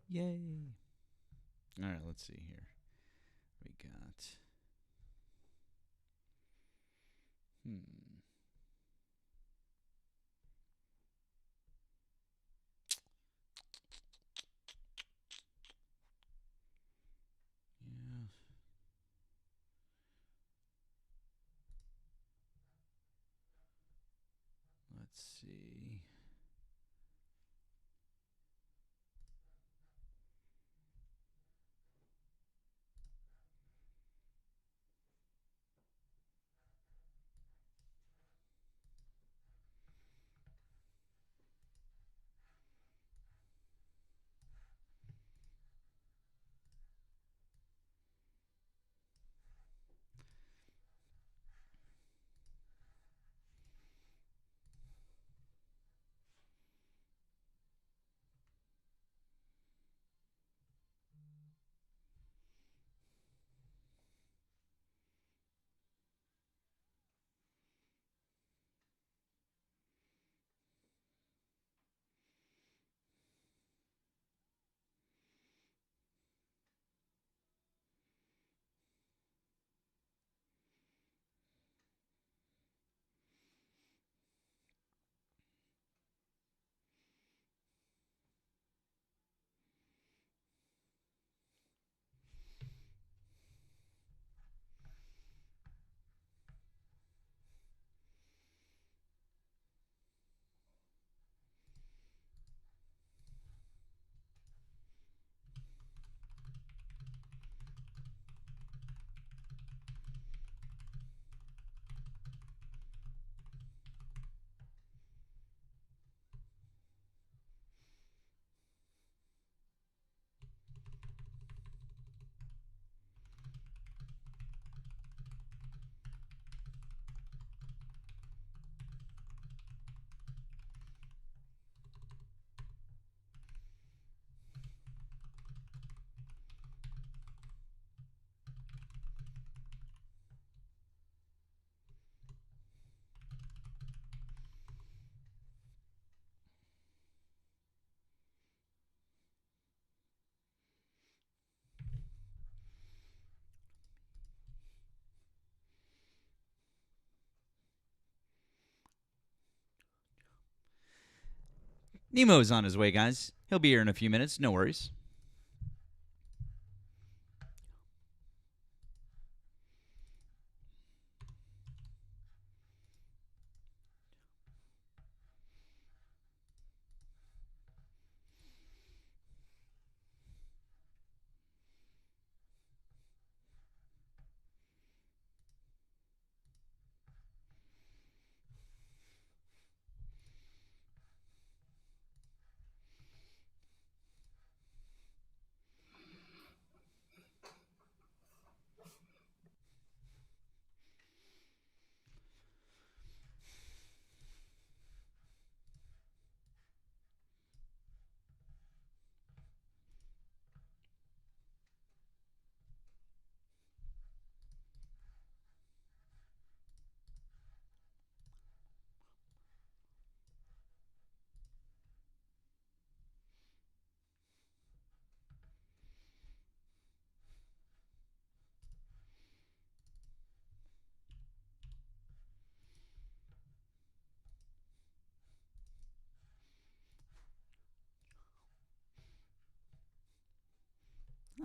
Yay. All right, let's see here. We got. Yeah. Let's see. Nemo's on his way, guys. He'll be here in a few minutes. No worries.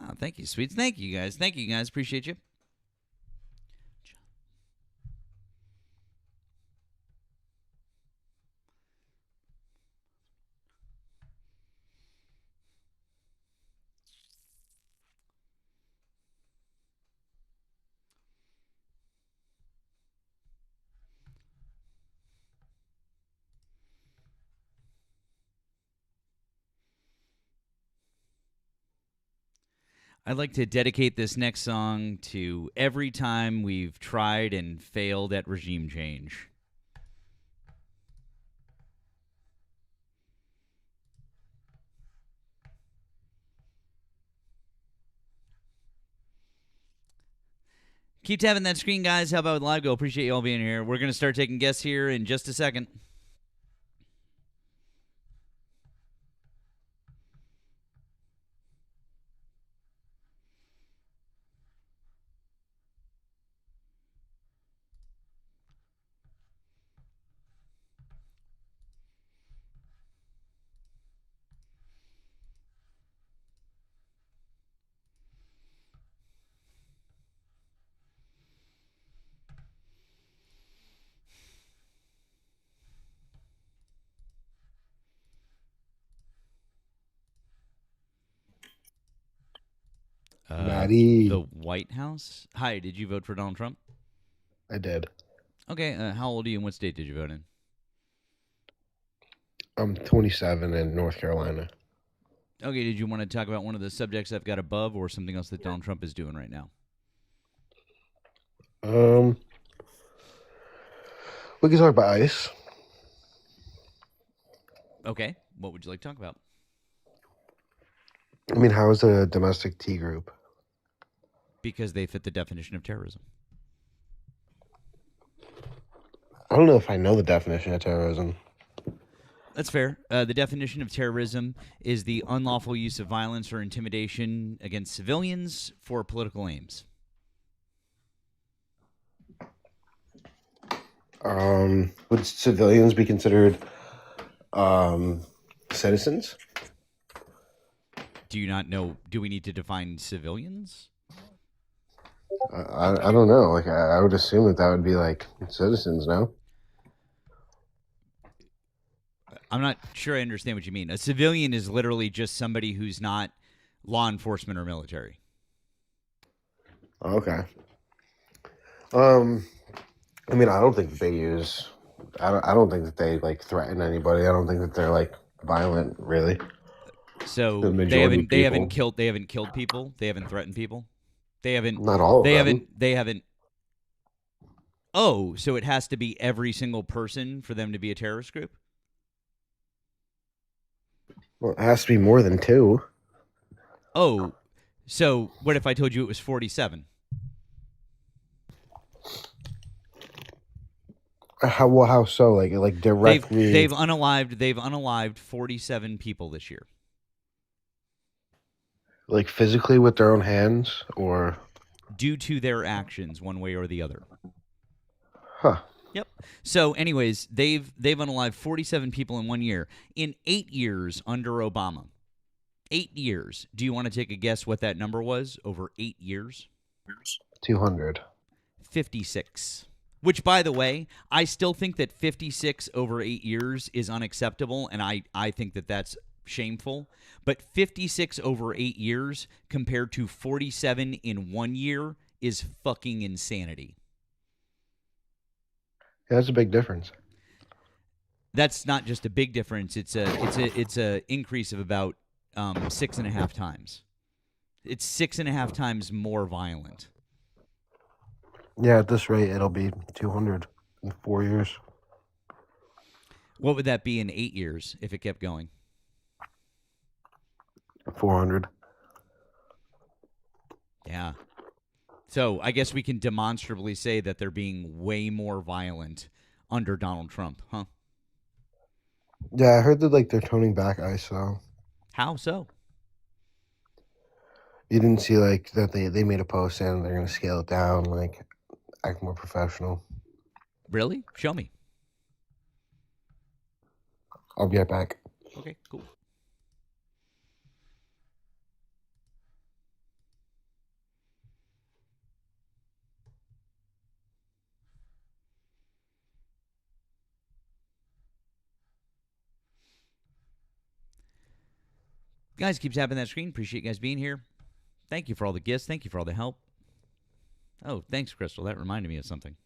Oh, thank you, sweets. Thank you, guys. Thank you, guys. Appreciate you. I'd like to dedicate this next song to every time we've tried and failed at regime change. Keep tapping that screen, guys. How about live go? Appreciate you all being here. We're going to start taking guests here in just a second. the Howdy. White House. Hi, did you vote for Donald Trump? I did. Okay, how old are you and what state did you vote in? I'm 27 in North Carolina. Okay, did you want to talk about one of the subjects I've got above or something else that Donald Trump is doing right now? Um, we can talk about ICE. Okay, what would you like to talk about? I mean, how is the domestic tea group? Because they fit the definition of terrorism. I don't know if I know the definition of terrorism. That's fair. The definition of terrorism is the unlawful use of violence or intimidation against civilians for political aims. Would civilians be considered citizens? Do you not know? Do we need to define civilians? I don't know. Like, I would assume that would be like citizens, no? I'm not sure I understand what you mean. A civilian is literally just somebody who's not law enforcement or military. Okay. Um, I mean, I don't think that they use. I don't think that they like threaten anybody. I don't think that they're like violent, really. The So majority of they haven't people, killed people. They haven't threatened people. They haven't not all of they them. haven't they haven't. Oh, so it has to be every single person for them to be a terrorist group? Well, it has to be more than two. Oh, so what if I told you it was 47? How so? Like directly, They've unalived 47 people this year. like physically with their own hands, or Due to their actions, one way or the other. huh? Yep. So, anyways, they've unalived 47 people in 1 year. In 8 years under Obama, 8 years. Do you want to take a guess what that number was over 8 years? 200. 56. Which, by the way, I still think that 56 over 8 years is unacceptable, and I think that that's shameful. But 56 over 8 years compared to 47 in 1 year is fucking insanity. Yeah, that's a big difference. That's not just a big difference. It's a increase of about 6.5 times. It's 6.5 times more violent. Yeah, at this rate, it'll be 200 in 4 years. What would that be in 8 years if it kept going? 400. Yeah. So I guess we can demonstrably say that they're being way more violent under Donald Trump, huh? Yeah, I heard that like they're toning back ISO. How so? You didn't see like that they made a post saying they're gonna scale it down, like act more professional. Really? Show me. I'll be right back. Okay, cool. Guys, keep tapping that screen. Appreciate you guys being here. Thank you for all the gifts. Thank you for all the help. Oh, thanks, Crystal. That reminded me of something.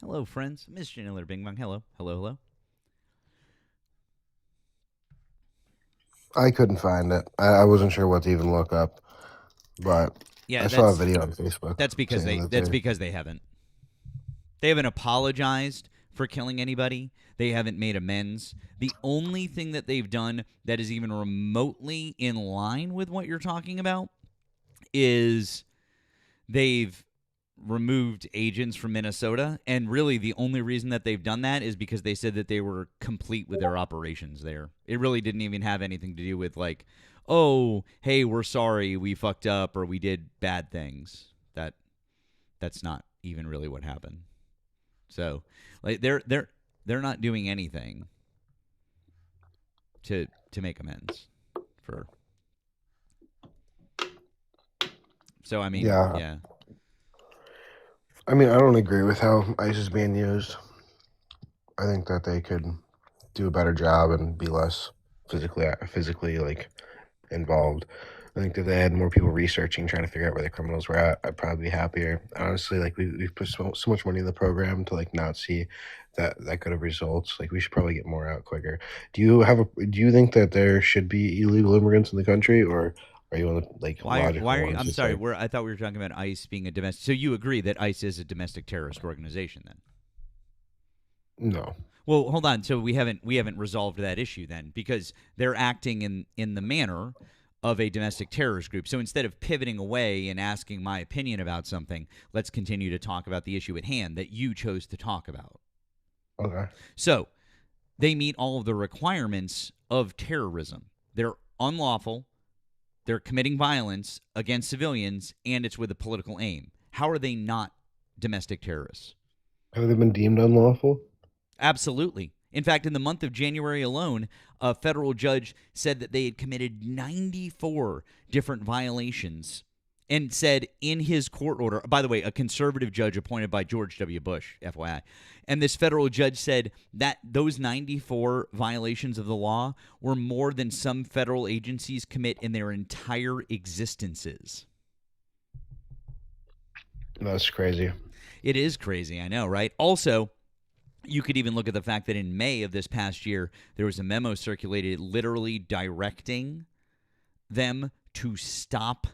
Hello, friends. Miss Janilla Bing Bong. Hello. Hello, hello. I couldn't find it. I wasn't sure what to even look up, but Yeah, I saw a video on Facebook that's because saying that that's they. because they haven't. They haven't apologized for killing anybody. They haven't made amends. The only thing that they've done that is even remotely in line with what you're talking about is they've removed agents from Minnesota. And really, the only reason that they've done that is because they said that they were complete with their operations there. It really didn't even have anything to do with, like, oh, hey, we're sorry, we fucked up or we did bad things. That's not even really what happened. So, like they're not doing anything to make amends for. So I mean, Yeah, yeah. I mean, I don't agree with how ICE is being used. I think that they could do a better job and be less physically like involved. I think if they had more people researching, trying to figure out where the criminals were at, I'd probably be happier. Honestly, like we've put so much money in the program to like not see that good of results. Like we should probably get more out quicker. Do you think that there should be illegal immigrants in the country, or are you on the like Why logical are you, ones I'm to sorry, say we're I thought we were talking about ICE being a domestic. So you agree that ICE is a domestic terrorist organization then? no? Well, hold on. So we haven't resolved that issue then, because they're acting in the manner of a domestic terrorist group. So instead of pivoting away and asking my opinion about something, let's continue to talk about the issue at hand that you chose to talk about. Okay. So they meet all of the requirements of terrorism. They're unlawful, they're committing violence against civilians, and it's with a political aim. How are they not domestic terrorists? Have they been deemed unlawful? Absolutely. In fact, in the month of January alone, a federal judge said that they had committed 94 different violations and said in his court order, by the way, a conservative judge appointed by George W. Bush, FYI. And this federal judge said that those 94 violations of the law were more than some federal agencies commit in their entire existences. That's crazy. It is crazy, I know, right? Also, you could even look at the fact that in May of this past year, there was a memo circulated literally directing them to stop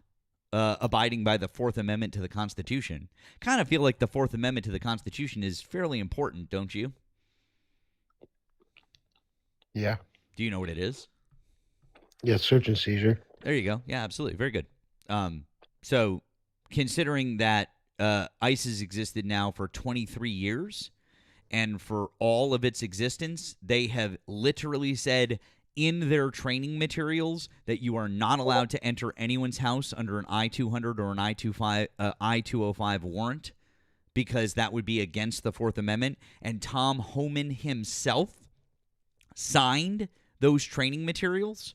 abiding by the Fourth Amendment to the Constitution. Kind of feel like the Fourth Amendment to the Constitution is fairly important, don't you? Yeah. Do you know what it is? Yeah. Search and seizure. There you go. Yeah, absolutely. Very good. So, considering that ICE has existed now for 23 years, and for all of its existence, they have literally said in their training materials that you are not allowed to enter anyone's house under an I-200 or an I-205 warrant, because that would be against the Fourth Amendment. And Tom Homan himself signed those training materials.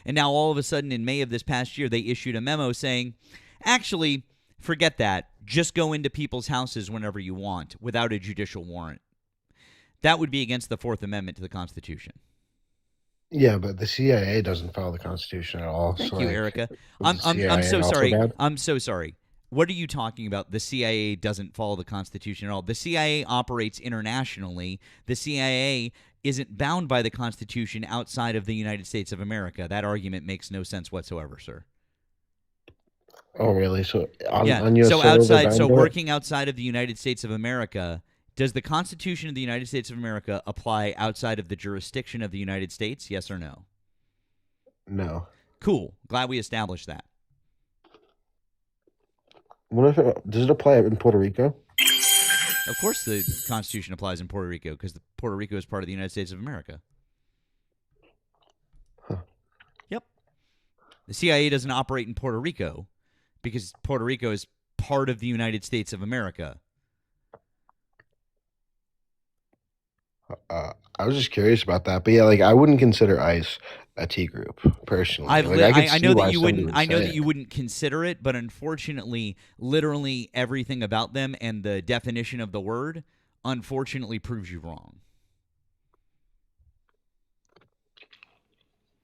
And now all of a sudden in May of this past year, they issued a memo saying, actually, forget that. Just go into people's houses whenever you want without a judicial warrant. That would be against the Fourth Amendment to the Constitution. Yeah, but the CIA doesn't follow the Constitution at all. Thank So, you, like, Erika. was I'm the I'm I'm CIA so also sorry. bad? I'm so sorry. What are you talking about? The CIA doesn't follow the Constitution at all. The CIA operates internationally. The CIA isn't bound by the Constitution outside of the United States of America. That argument makes no sense whatsoever, sir. Oh, really? So Yeah. on U.S. So soil, they're outside, so bound to it? working outside of the United States of America, does the Constitution of the United States of America apply outside of the jurisdiction of the United States? Yes or no? No. Cool. Glad we established that. What if does it apply in Puerto Rico? Of course, the Constitution applies in Puerto Rico because Puerto Rico is part of the United States of America. Huh. Yep. The CIA doesn't operate in Puerto Rico because Puerto Rico is part of the United States of America. I was just curious about that, but yeah, like I wouldn't consider ICE a T group personally. Like I could I see know that why you somebody wouldn't. would I know say that it. you wouldn't consider it, but unfortunately, literally everything about them and the definition of the word, unfortunately, proves you wrong.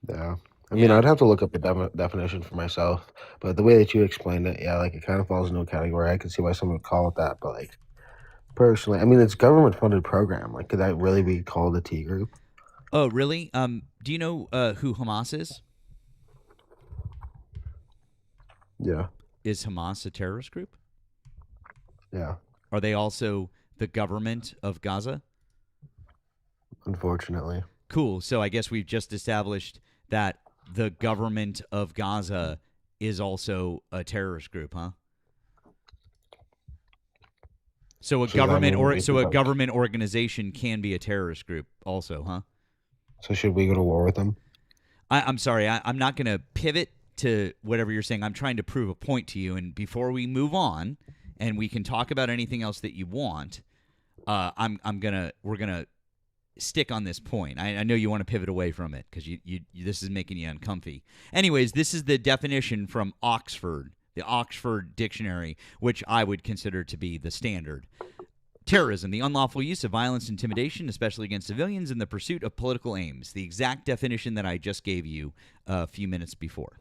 Yeah. I mean, Yeah. I'd have to look up the definition for myself, but the way that you explained it, yeah, like it kind of falls into a category. I can see why someone would call it that, but like personally, I mean, it's a government funded program. Like, could that really be called a T group? Oh, really? Do you know who Hamas is? Yeah. Is Hamas a terrorist group? Yeah. Are they also the government of Gaza? Unfortunately. Cool. So I guess we've just established that the government of Gaza is also a terrorist group, huh? So So does that mean we so should, a like, government organization can be a terrorist group also, huh? so should we go to war with them? I'm sorry. I'm not going to pivot to whatever you're saying. I'm trying to prove a point to you. And before we move on, and we can talk about anything else that you want, we're gonna stick on this point. I know you want to pivot away from it because you this is making you uncomfy. Anyways, this is the definition from Oxford, the Oxford Dictionary, which I would consider to be the standard. Terrorism, the unlawful use of violence, intimidation, especially against civilians, in the pursuit of political aims. The exact definition that I just gave you a few minutes before.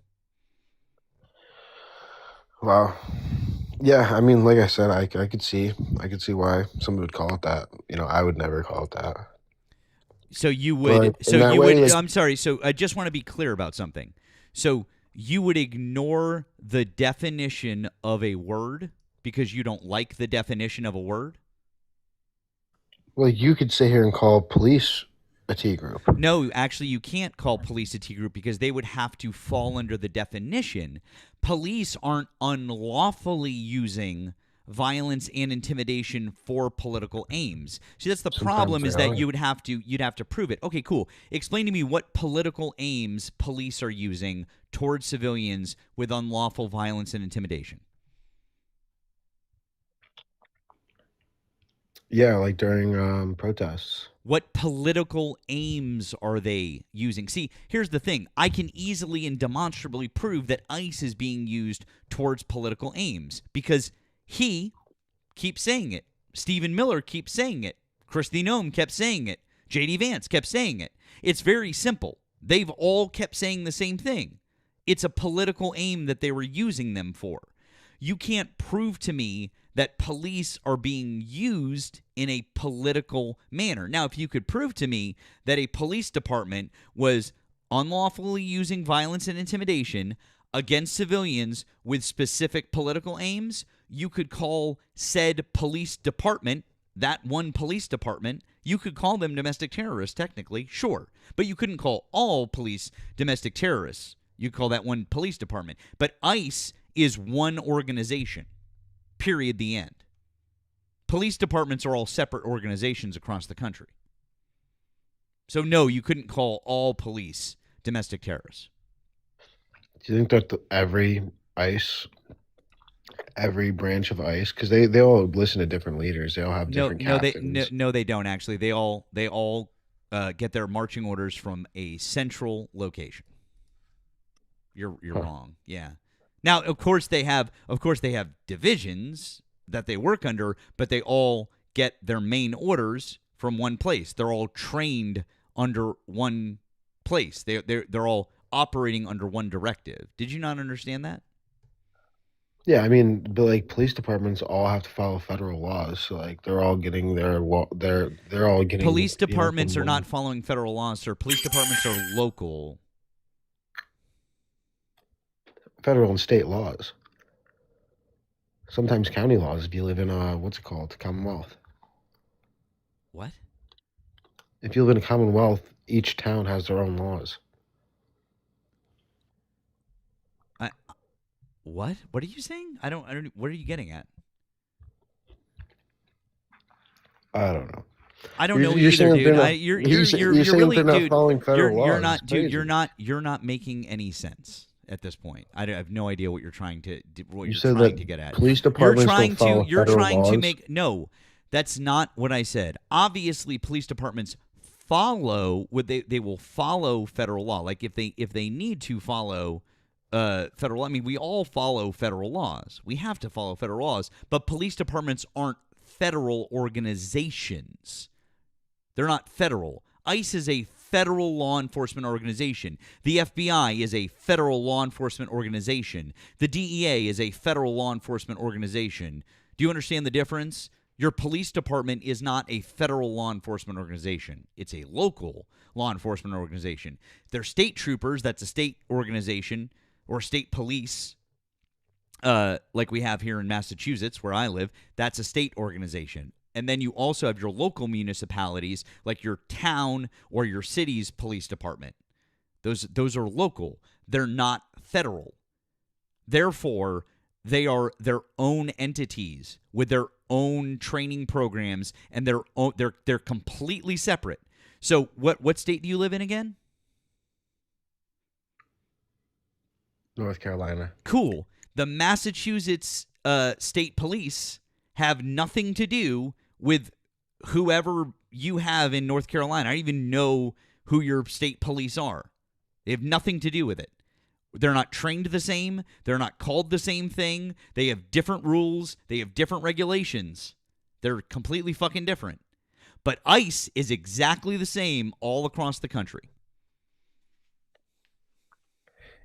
Wow. Yeah, I mean, like I said, I could see why someone would call it that. I would never call it that. So you would. But So in that you way, would. like, I'm sorry. So I just want to be clear about something. So you would ignore the definition of a word because you don't like the definition of a word? you could sit here and call police a T group. No, actually, you can't call police a T group because they would have to fall under the definition. Police aren't unlawfully using violence and intimidation for political aims. See, that's the Sometimes problem, they is that are. you'd have to prove it. Okay, cool. Explain to me what political aims police are using towards civilians with unlawful violence and intimidation. Yeah, like during protests. What political aims are they using? See, here's the thing. I can easily and demonstrably prove that ICE is being used towards political aims because he keeps saying it. Stephen Miller keeps saying it. Kristi Noem kept saying it. J.D. Vance kept saying it. It's very simple. They've all kept saying the same thing. It's a political aim that they were using them for. You can't prove to me that police are being used in a political manner. Now, if you could prove to me that a police department was unlawfully using violence and intimidation against civilians with specific political aims, you could call said police department, that one police department, you could call them domestic terrorists, technically, sure. But you couldn't call all police domestic terrorists. You call that one police department. But ICE is one organization. Period, the end. Police departments are all separate organizations across the country. So no, you couldn't call all police domestic terrorists. Do you think that every branch of ICE, because they all listen to different leaders, they all have different captains. No, they don't actually. They all get their marching orders from a central location. You're wrong. Yeah. Now, of course they have divisions that they work under, but they all get their main orders from one place. They're all trained under one place. They're all operating under one directive. Did you not understand that? Yeah, I mean, but like police departments all have to follow federal laws, so like they're all getting they're all getting Police from departments are one not following federal laws, sir. Police departments are local. federal and state laws. Sometimes county laws if you live in what's it called? Commonwealth. What? If you live in a commonwealth, each town has their own laws. What? What are you saying? I don't. What are you getting at? I don't know. I don't know You're either, saying dude. they're You're saying really, they're not dude. following federal laws. You're not, It's dude. crazy. You're not making any sense at this point. I have no idea what you're trying to You said that get at. police departments don't follow You're federal trying to laws? make no. That's not what I said. Obviously, police departments follow what they will follow federal law. Like if they need to follow federal law. I mean, we all follow federal laws. We have to follow federal laws. But police departments aren't federal organizations. They're not federal. ICE is a federal law enforcement organization. The FBI is a federal law enforcement organization. The DEA is a federal law enforcement organization. Do you understand the difference? Your police department is not a federal law enforcement organization. It's a local law enforcement organization. They're state troopers. That's a state organization, or state police, like we have here in Massachusetts, where I live. That's a state organization. And then you also have your local municipalities, like your town or your city's police department. Those are local. They're not federal. Therefore, they are their own entities with their own training programs, and they're completely separate. So what state do you live in again? North Carolina. Cool. The Massachusetts state police have nothing to do with whoever you have in North Carolina. I don't even know who your state police are. They have nothing to do with it. They're not trained the same. They're not called the same thing. They have different rules. They have different regulations. They're completely fucking different. But ICE is exactly the same all across the country.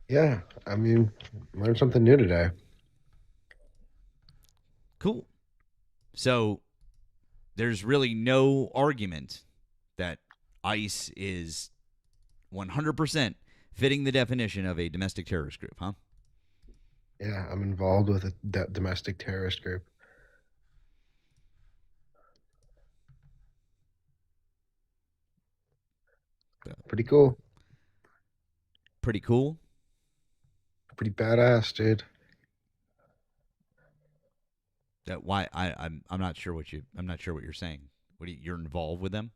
Yeah, I mean, learned something new today. Cool. So there's really no argument that ICE is 100% fitting the definition of a domestic terrorist group, huh? Yeah, I'm involved with a domestic terrorist group. Pretty cool. Pretty cool. Pretty badass, dude. That why I'm not sure what you're saying. You're involved with them?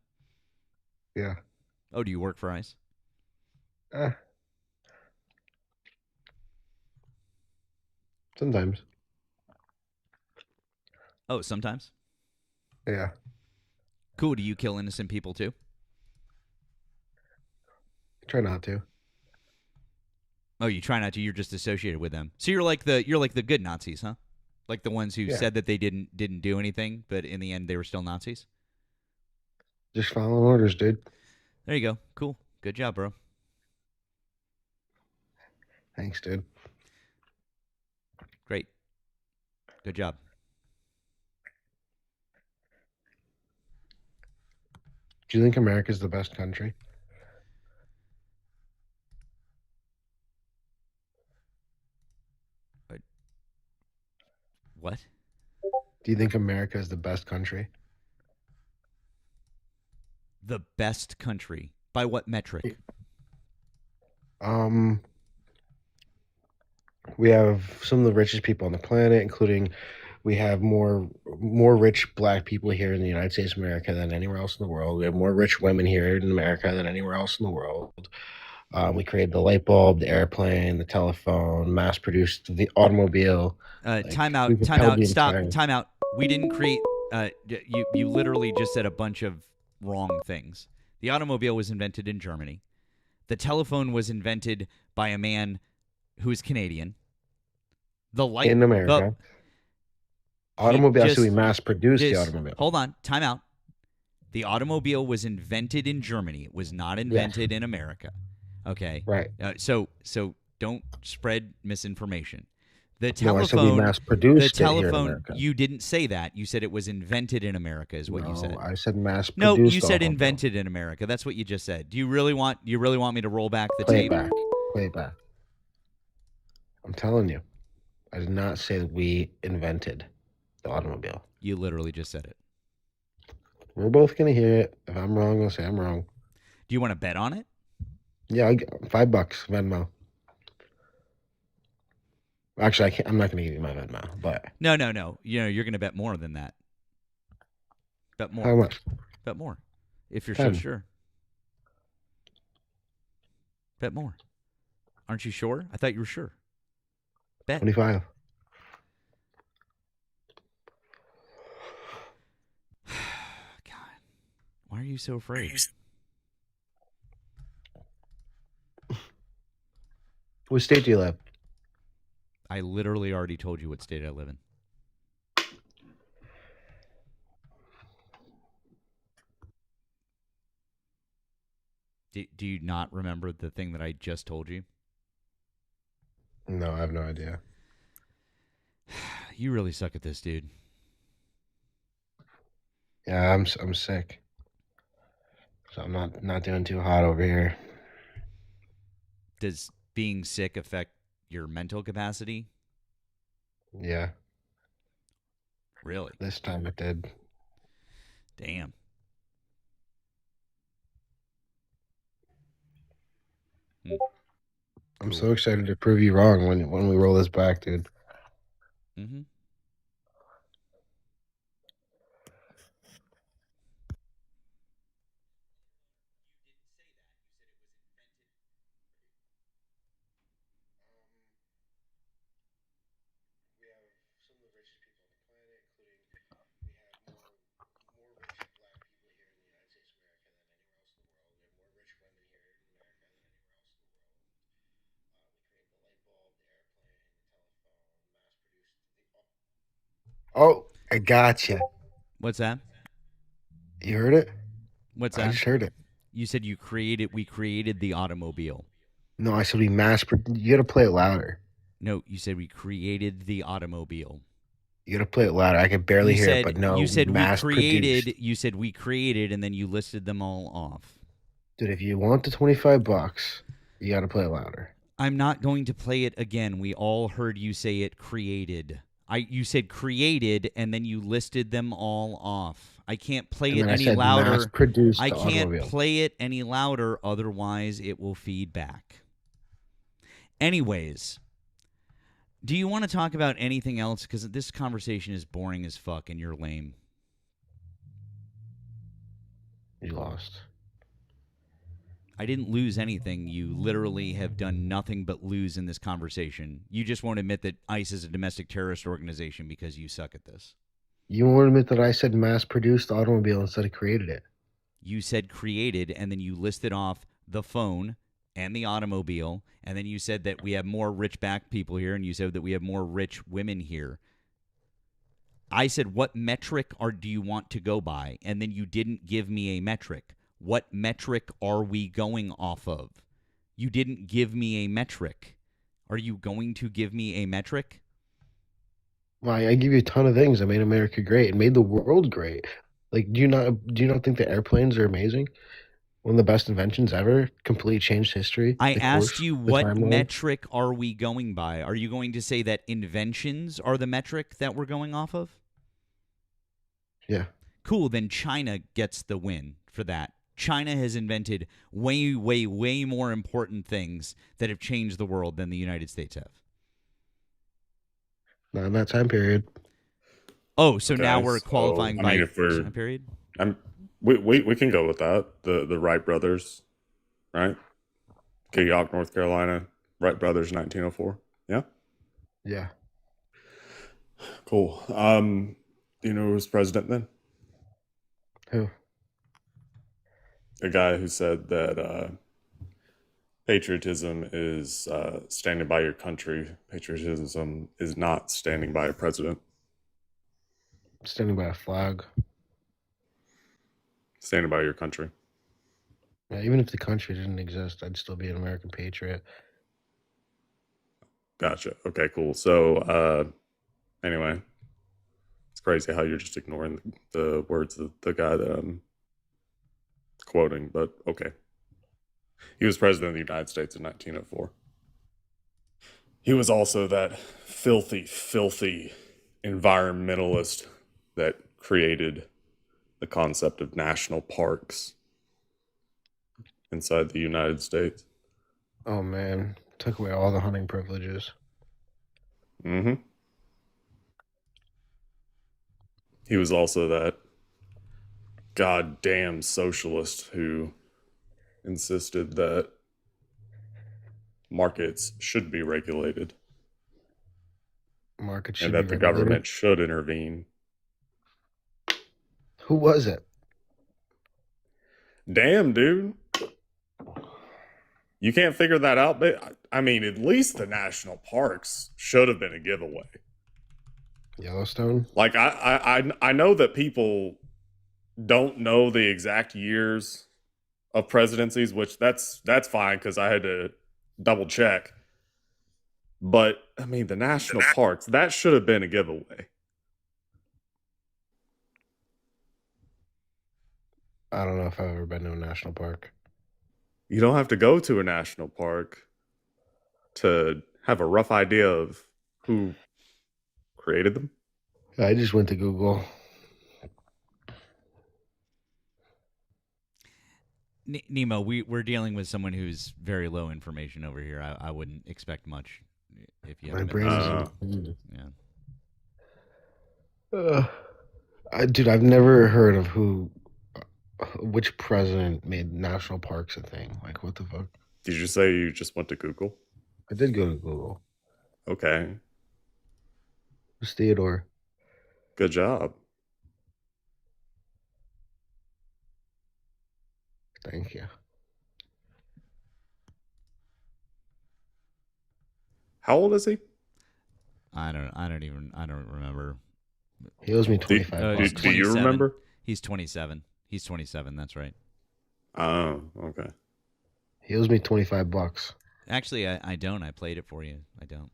Yeah. Oh, do you work for ICE? Eh, sometimes. Oh, sometimes. Yeah. Cool. Do you kill innocent people too? Try not to. Oh, you try not to. You're just associated with them. So you're like the good Nazis, huh? Like the ones who Yeah. said that they didn't do anything, but in the end they were still Nazis. Just following orders, dude. There you go. Cool. Good job, bro. Thanks, dude. Great. Good job. Do you think America's the best country? What? Do you think America is the best country? The best country. By what metric? Um, we have some of the richest people on the planet, including we have more rich black people here in the United States of America than anywhere else in the world. We have more rich women here in America than anywhere else in the world. We created the light bulb, the airplane, the telephone, mass produced the automobile. Time We out. Time propelled out. the Stop. entire. Time out. We didn't create. You literally just said a bunch of wrong things. The automobile was invented in Germany. The telephone was invented by a man who is Canadian. The light. In The America. he Automobile, so we just mass produced the this. automobile. Hold on. Time out. The automobile was invented in Germany. It was not Yes, invented in America. Okay. right. So don't spread misinformation. The No, I said we telephone, mass the produced it here in telephone. America. You didn't say that. You said it was invented in America. Is what you No, said. I said mass No, you produced said automobile. invented in America. That's what you just said. Do you really want me to roll back the Play it tape? back. Play it back. I'm telling you, I did not say that we invented the automobile. You literally just said it. We're both gonna hear it. If I'm wrong, I'll say I'm wrong. Do you want to bet on it? Yeah, I'll get $5 Venmo. Actually, I can't, I'm not gonna give you my Venmo, but No. You're going to bet more than that. Bet how more. much? Bet more. If you're so 10. sure. Bet more. Aren't you sure? I thought you were sure. Bet. 25. God, why are you so afraid? What state do you live? I literally already told you what state I live in. Do you not remember the thing that I just told you? No, I have no idea. You really suck at this, dude. Yeah, I'm sick, so I'm not doing too hot over here. Does being sick affect your mental capacity? Yeah, Really? this time it did. Damn. Hmm. I'm Cool. so excited to prove you wrong when we roll this back, dude. Mm-hmm. Oh, I gotcha. What's that? You heard it? What's I that? just heard it. You said we created the automobile. No, I said we You gotta play it louder. No, you said we created the automobile. You gotta play it louder. I can barely hear it, but no, You we said we mass produced. created, and then you listed them all off. Dude, if you want the $25, you gotta play it louder. I'm not going to play it again. We all heard you say it created. You said created and then you listed them all off. I can't play And it then I any said mass louder. produced I the can't automobile. play it any louder, otherwise it will feed back. Anyways, do you want to talk about anything else? Because this conversation is boring as fuck and you're lame. You lost. I didn't lose anything. You literally have done nothing but lose in this conversation. You just won't admit that ICE is a domestic terrorist organization because you suck at this. You won't admit that I said mass produced the automobile instead of created it. You said created, and then you listed off the phone and the automobile, and then you said that we have more rich black people here, and you said that we have more rich women here. I said, what metric do you want to go by? And then you didn't give me a metric. What metric are we going off of? You didn't give me a metric. Are you going to give me a metric? Well, I give you a ton of things that made America great and made the world great. Like, do you not think the airplanes are amazing? One of the best inventions ever. Completely changed history, I the asked course, you, the what timeline. metric are we going by? Are you going to say that inventions are the metric that we're going off of? Yeah. Cool, then China gets the win for that. China has invented way, way, way more important things that have changed the world than the United States have. Not in that time period. Oh, so now Okay, we're so qualifying I mean, by if we're, time period? I'm, we can go with that. The Wright brothers, right? Keokuk, North Carolina, Wright brothers, 1904. Yeah, Yeah. cool. Do you know who was president then? Who? A guy who said that patriotism is standing by your country. Patriotism is not standing by a president. Standing by a flag. Standing by your country. Yeah, even if the country didn't exist, I'd still be an American patriot. Gotcha. Okay, cool. So anyway, it's crazy how you're just ignoring the words of the guy that I'm quoting, but okay. He was president of the United States in 1904. He was also that filthy, filthy environmentalist that created the concept of national parks inside the United States. Oh man, took away all the hunting privileges. Mm-hmm. He was also that goddamn socialist who insisted that markets should be regulated Markets and should be that the regulated. government should intervene. Who was it? Damn, dude. You can't figure that out, but I mean, at least the national parks should have been a giveaway. Yellowstone. Like I know that people don't know the exact years of presidencies, which that's fine because I had to double check. But I mean, the national parks, that should have been a giveaway. I don't know if I've ever been to a national park. You don't have to go to a national park to have a rough idea of who created them. I just went to Google. Nemo, we're dealing with someone who's very low information over here. I wouldn't expect much if you My haven't been brain listening. is. Yeah. Dude, I've never heard of which president made national parks a thing. Like, what the fuck? Did you say you just went to Google? I did go to Google. Okay. Who's Theodore? Good job. Thank you. How old is he? I don't remember. He owes me 25 bucks. Do you remember? He's 27. He's 27. That's right. Oh, okay. He owes me 25 bucks. Actually, I don't. I played it for you. I don't.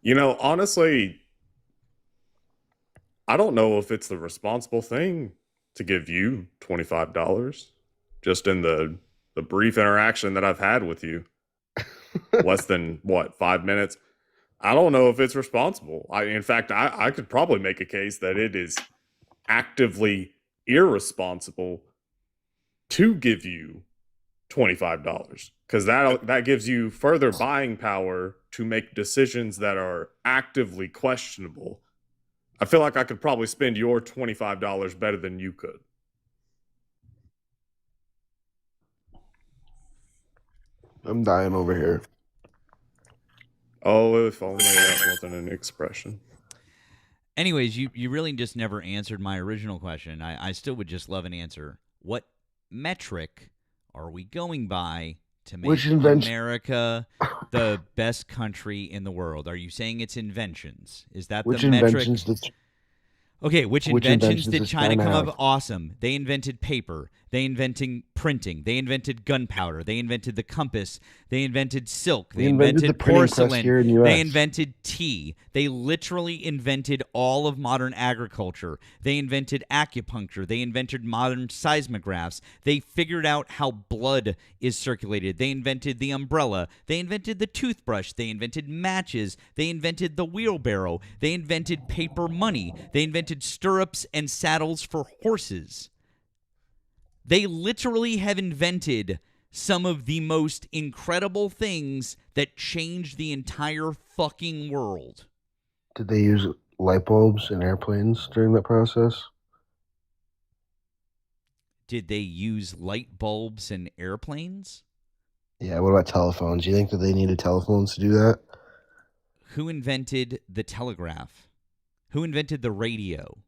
You know, honestly, I don't know if it's the responsible thing to give you $25 just in the brief interaction that I've had with you. Less than, 5 minutes? I don't know if it's responsible. In fact, I could probably make a case that it is actively irresponsible to give you $25 because that gives you further buying power to make decisions that are actively questionable. I feel like I could probably spend your $25 better than you could. I'm dying over here. Oh, if only that wasn't an expression. Anyways, you really just never answered my original question. I still would just love an answer. What metric are we going by to make America the best country in the world? Are you saying it's inventions? Is that which the metric? Inventions which inventions did China come up with? Awesome. They invented paper. They invented printing. They invented gunpowder. They invented the compass. They invented silk. They invented the porcelain. Here in the US. They invented tea. They literally invented all of modern agriculture. They invented acupuncture. They invented modern seismographs. They figured out how blood is circulated. They invented the umbrella. They invented the toothbrush. They invented matches. They invented the wheelbarrow. They invented paper money. They invented stirrups and saddles for horses. They literally have invented some of the most incredible things that changed the entire fucking world. Did they use light bulbs in airplanes during that process? Did they use light bulbs in airplanes? Yeah, what about telephones? Do you think that they needed telephones to do that? Who invented the telegraph? Who invented the radio?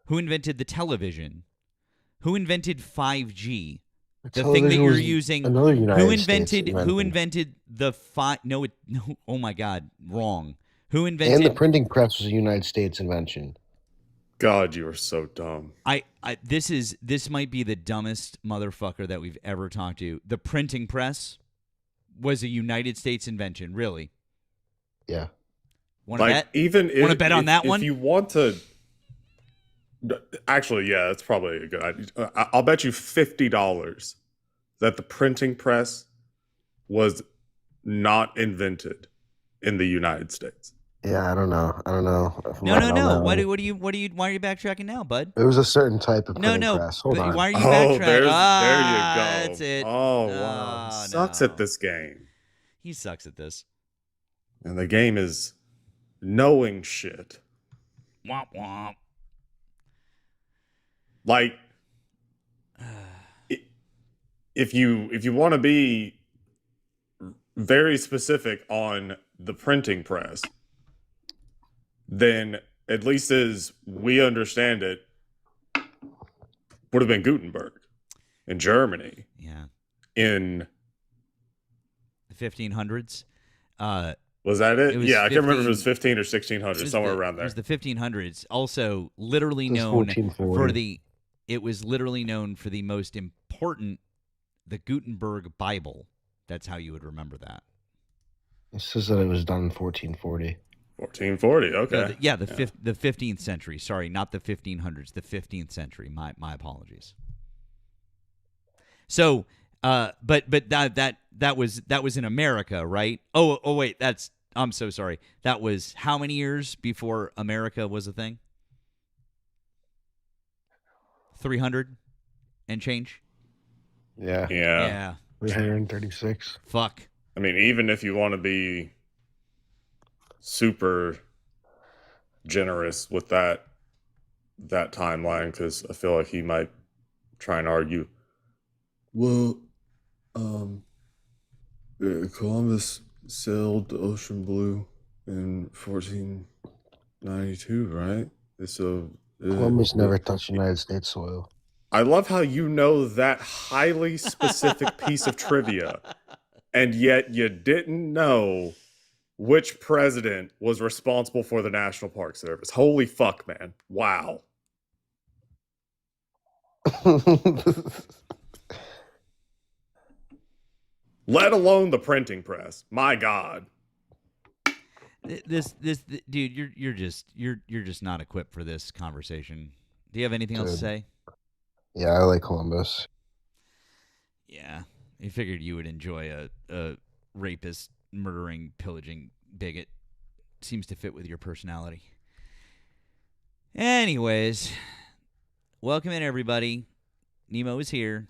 Who invented the television? Who invented 5G? The thing that you're using. Another United who States invented? invention. Who invented the No. Oh my God, wrong. Who invented? And the printing press was a United States invention. God, you are so dumb. This might be the dumbest motherfucker that we've ever talked to. The printing press was a United States invention. Really? Yeah. Want to bet? Want to bet on that one? If you want to. Actually, yeah, that's probably a good idea. I'll bet you $50 that the printing press was not invented in the United States. Yeah, I don't know. No. Why are you backtracking now, bud? It was a certain type of printing press. Hold on. Why are you backtracking? There you go. That's it. Oh, wow. Sucks at this game. He sucks at this. And the game is knowing shit. Womp womp. Like, if you want to be very specific on the printing press, then at least as we understand it, would have been Gutenberg in Germany. Yeah. In the 1500s. Was that it? Was I can't remember if it was 15 or 1600, somewhere around there. It was the 1500s. Also, literally known for the. It was literally known for the most important, the Gutenberg Bible. That's how you would remember that. It says that it was done in 1440. 1440, okay. The 15th century. Sorry, not the 1500s. The 15th century. My apologies. So, but that was in America, right? Oh wait, I'm so sorry. That was how many years before America was a thing? 300 and change? Yeah. 336. Fuck. I mean, even if you want to be super generous with that timeline, because I feel like he might try and argue, well, Columbus sailed the ocean blue in 1492, right? So Columbus never touched United States soil. I love how you know that highly specific piece of trivia, and yet you didn't know which president was responsible for the National Park Service. Holy fuck, man. Wow. Let alone the printing press. My God. This dude, you're just not equipped for this conversation. Do you have anything else to say? Yeah, I like Columbus. Yeah, I figured you would enjoy a rapist, murdering, pillaging bigot. Seems to fit with your personality. Anyways, welcome in everybody. Nemo is here,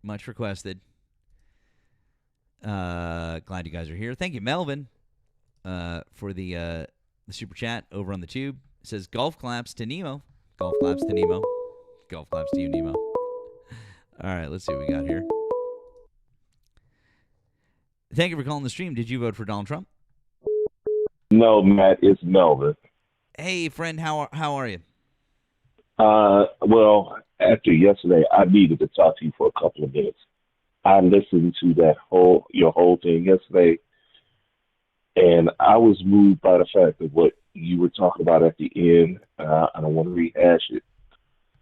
much requested. Glad you guys are here. Thank you, Melvin, for the super chat over on the tube. It says golf claps to Nemo. Golf claps to Nemo. Golf claps to you, Nemo. All right, let's see what we got here. Thank you for calling the stream. Did you vote for Donald Trump? No, Matt, it's Melvin. Hey, friend, how are you? Well, after yesterday, I needed to talk to you for a couple of minutes. I listened to your whole thing yesterday, and I was moved by the fact of what you were talking about at the end. I don't want to rehash it,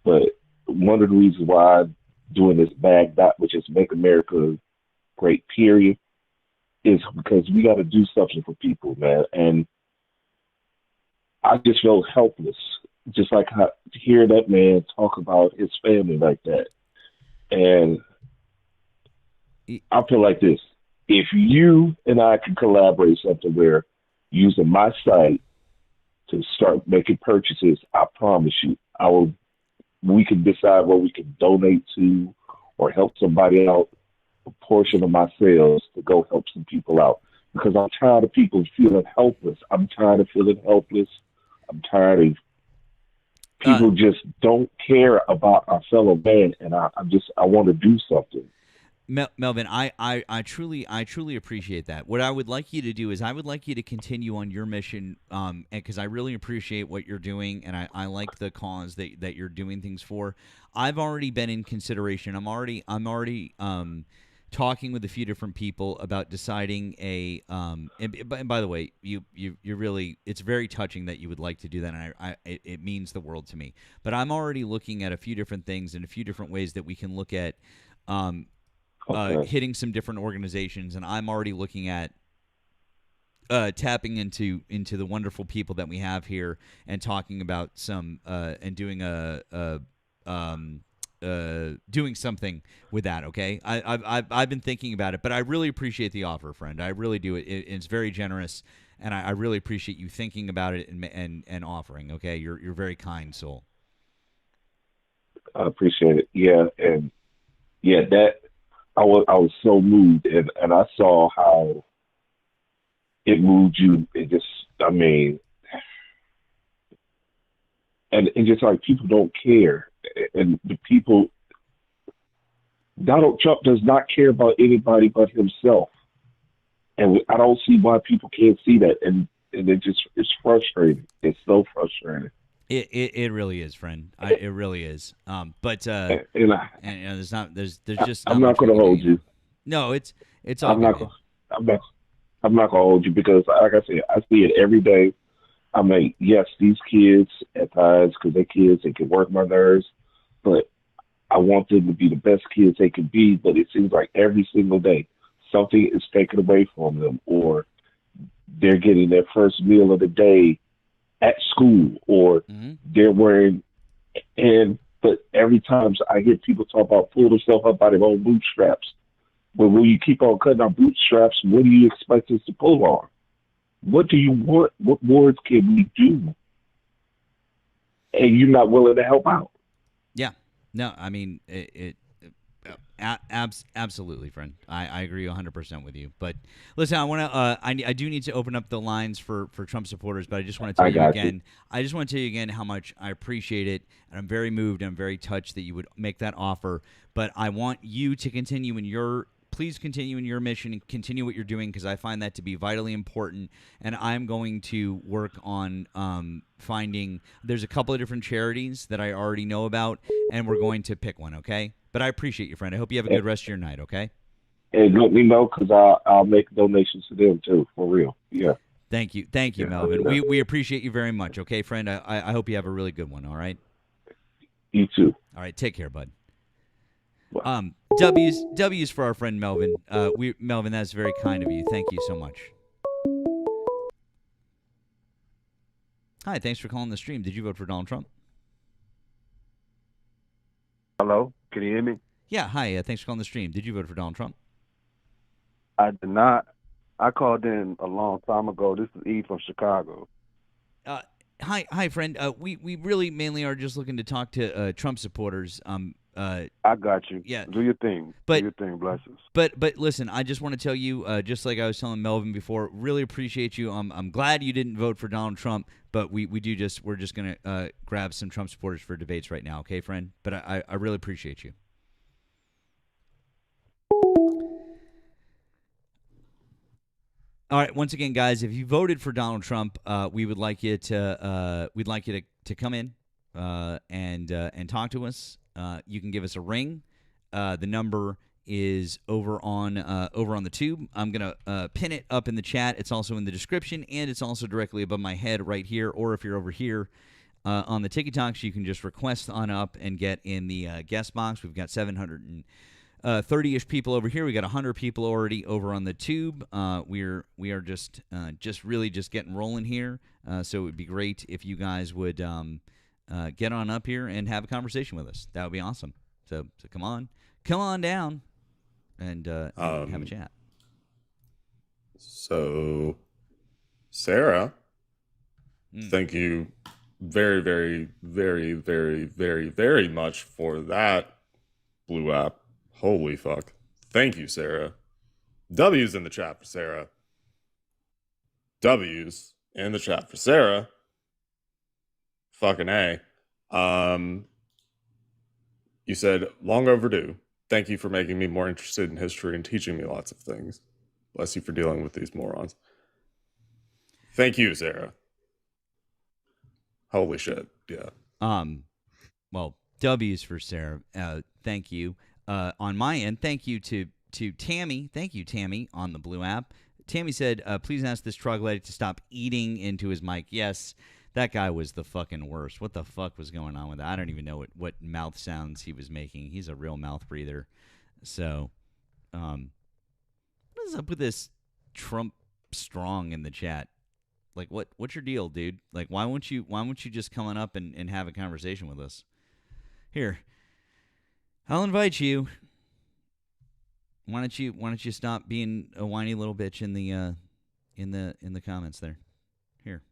but one of the reasons why I'm doing this bag dot, which is Make America Great, period, is because we got to do something for people, man. And I just felt helpless, just like to hear that man talk about his family like that. And I feel like this: if you and I can collaborate something where using my site to start making purchases, I promise you, we can decide where we can donate to or help somebody out a portion of my sales to go help some people out. Because I'm tired of people feeling helpless. I'm tired of feeling helpless. I'm tired of people just don't care about our fellow man, and I want to do something. Melvin, I truly appreciate that. What I would like you to do is I would like you to continue on your mission, because I really appreciate what you're doing, and I like the cause that you're doing things for. I've already been in consideration. I'm already talking with a few different people about deciding and by the way, you really, it's very touching that you would like to do that, and it means the world to me. But I'm already looking at a few different things and a few different ways that we can look at hitting some different organizations, and I'm already looking at tapping into the wonderful people that we have here and talking about some and doing doing something with that. Okay, I've been thinking about it, but I really appreciate the offer, friend. I really do. It's very generous, and I really appreciate you thinking about it and offering. Okay, you're very kind soul. I appreciate it. Yeah, and yeah, that I was so moved, and I saw how it moved you. It just, I mean, and just like people don't care. And the people, Donald Trump does not care about anybody but himself. And I don't see why people can't see that. And it's frustrating. It's so frustrating. It really is, friend. It really is. But there's just I'm not going to hold you. No, it's all I'm not going to hold you because, like I said, I see it every day. I mean, yes, these kids at times, because they're kids, they can work my nerves, but I want them to be the best kids they can be. But it seems like every single day something is taken away from them, or they're getting their first meal of the day at school, or they're wearing. But every time I hear people talk about pull themselves up by their own bootstraps, but when you keep on cutting our bootstraps, what do you expect us to pull on? What do you want? What words can we do? And you're not willing to help out. Yeah. No, I mean, absolutely, friend. I agree 100% with you. But listen, I want to. I do need to open up the lines for Trump supporters, but I just want to tell you again. I just want to tell you again how much I appreciate it, and I'm very moved. And I'm very touched that you would make that offer. But I want you to continue in your. Please continue in your mission and continue what you're doing, because I find that to be vitally important. And I'm going to work on finding. There's a couple of different charities that I already know about, and we're going to pick one. Okay. But I appreciate you, friend. I hope you have a good rest of your night, okay? And let me know, because I'll make donations to them, too, for real. Yeah. Thank you, Yeah, Melvin. We appreciate you very much. Okay, friend. I hope you have a really good one. All right. You too. All right. Take care, bud. Bye. W's for our friend Melvin. Melvin, that's very kind of you. Thank you so much. Hi, thanks for calling the stream. Did you vote for Donald Trump? Hello, can you hear me? Yeah. Hi. Thanks for calling the stream. Did you vote for Donald Trump? I did not. I called in a long time ago. This is E from Chicago. Hi, friend. We really mainly are just looking to talk to Trump supporters. I got you. Yeah. Do your thing. But- Do your thing. Blessings. But listen, I just want to tell you, just like I was telling Melvin before, really appreciate you. I'm glad you didn't vote for Donald Trump, but we're just gonna grab some Trump supporters for debates right now, okay, friend? But I really appreciate you. All right, once again, guys, if you voted for Donald Trump, we'd like you to come in and talk to us. You can give us a ring. The number is over on the tube. I'm gonna pin it up in the chat. It's also in the description, and it's also directly above my head right here. Or if you're over here on the TikToks, you can just request on up and get in the guest box. We've got 730-ish people over here. We got 100 people already over on the tube. We are just really getting rolling here. So it would be great if you guys would get on up here and have a conversation with us. That would be awesome. So come on down and have a chat. So, Sarah, thank you very, very, very, very, very, very much for that blue app. Holy fuck. Thank you, Sarah. W's in the chat for Sarah. W's in the chat for Sarah. Fucking A. You said, long overdue. Thank you for making me more interested in history and teaching me lots of things. Bless you for dealing with these morons. Thank you, Sarah. Holy shit. Yeah. Well, W's for Sarah. Thank you. On my end, thank you to Tammy. Thank you, Tammy, on the blue app. Tammy said, please ask this troglodyte to stop eating into his mic. Yes, that guy was the fucking worst. What the fuck was going on with that? I don't even know what mouth sounds he was making. He's a real mouth breather. So, what is up with this Trump strong in the chat? Like, what's your deal, dude? Like, why won't you just come on up and have a conversation with us? Here, I'll invite you. Why don't you stop being a whiny little bitch in the comments there? Here.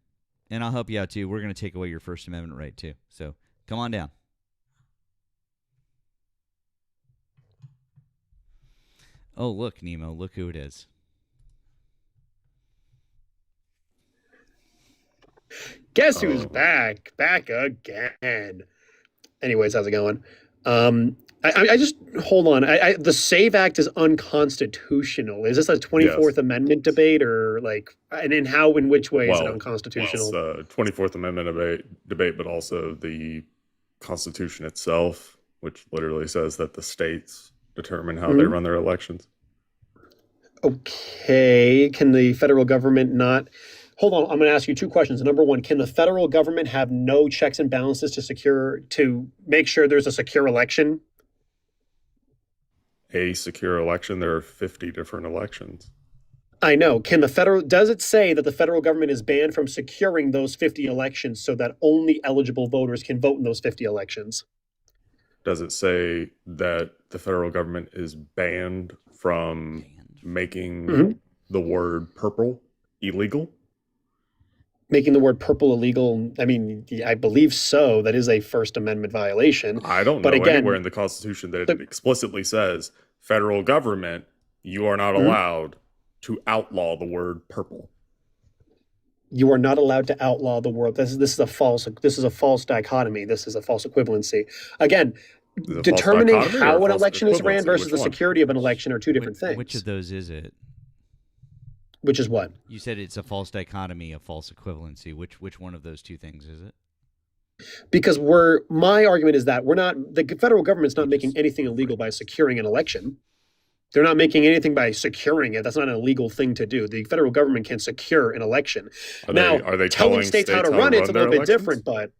And I'll help you out too. We're going to take away your First Amendment right too. So, come on down. Oh, look, Nemo, look who it is. Guess who's back again? Anyways, how's it going? I just hold on. The SAVE Act is unconstitutional. Is this a 24th Amendment debate, or like, and in which way is it unconstitutional? Well, it's 24th Amendment debate, but also the Constitution itself, which literally says that the states determine how they run their elections. Okay, can the federal government not? Hold on, I'm going to ask you two questions. Number one, can the federal government have no checks and balances to make sure there's a secure election? A secure election? There are 50 different elections. I know. Does it say that the federal government is banned from securing those 50 elections so that only eligible voters can vote in those 50 elections? Does it say that the federal government is banned from making the word purple illegal? Making the word purple illegal, I mean, I believe so. That is a First Amendment violation. I don't know anywhere in the Constitution that it explicitly says, federal government, you are not allowed to outlaw the word purple. You are not allowed to outlaw the word. This is a false dichotomy. This is a false equivalency. Again, determining how an election is ran versus the security of an election are two different things. Which of those is it? Which is what? You said it's a false dichotomy, a false equivalency. Which one of those two things is it? Because my argument is that the federal government's not making anything illegal by securing an election. They're not making anything by securing it. That's not an illegal thing to do. The federal government can secure an election. Are they telling telling states how to run it's a their little bit elections? different, but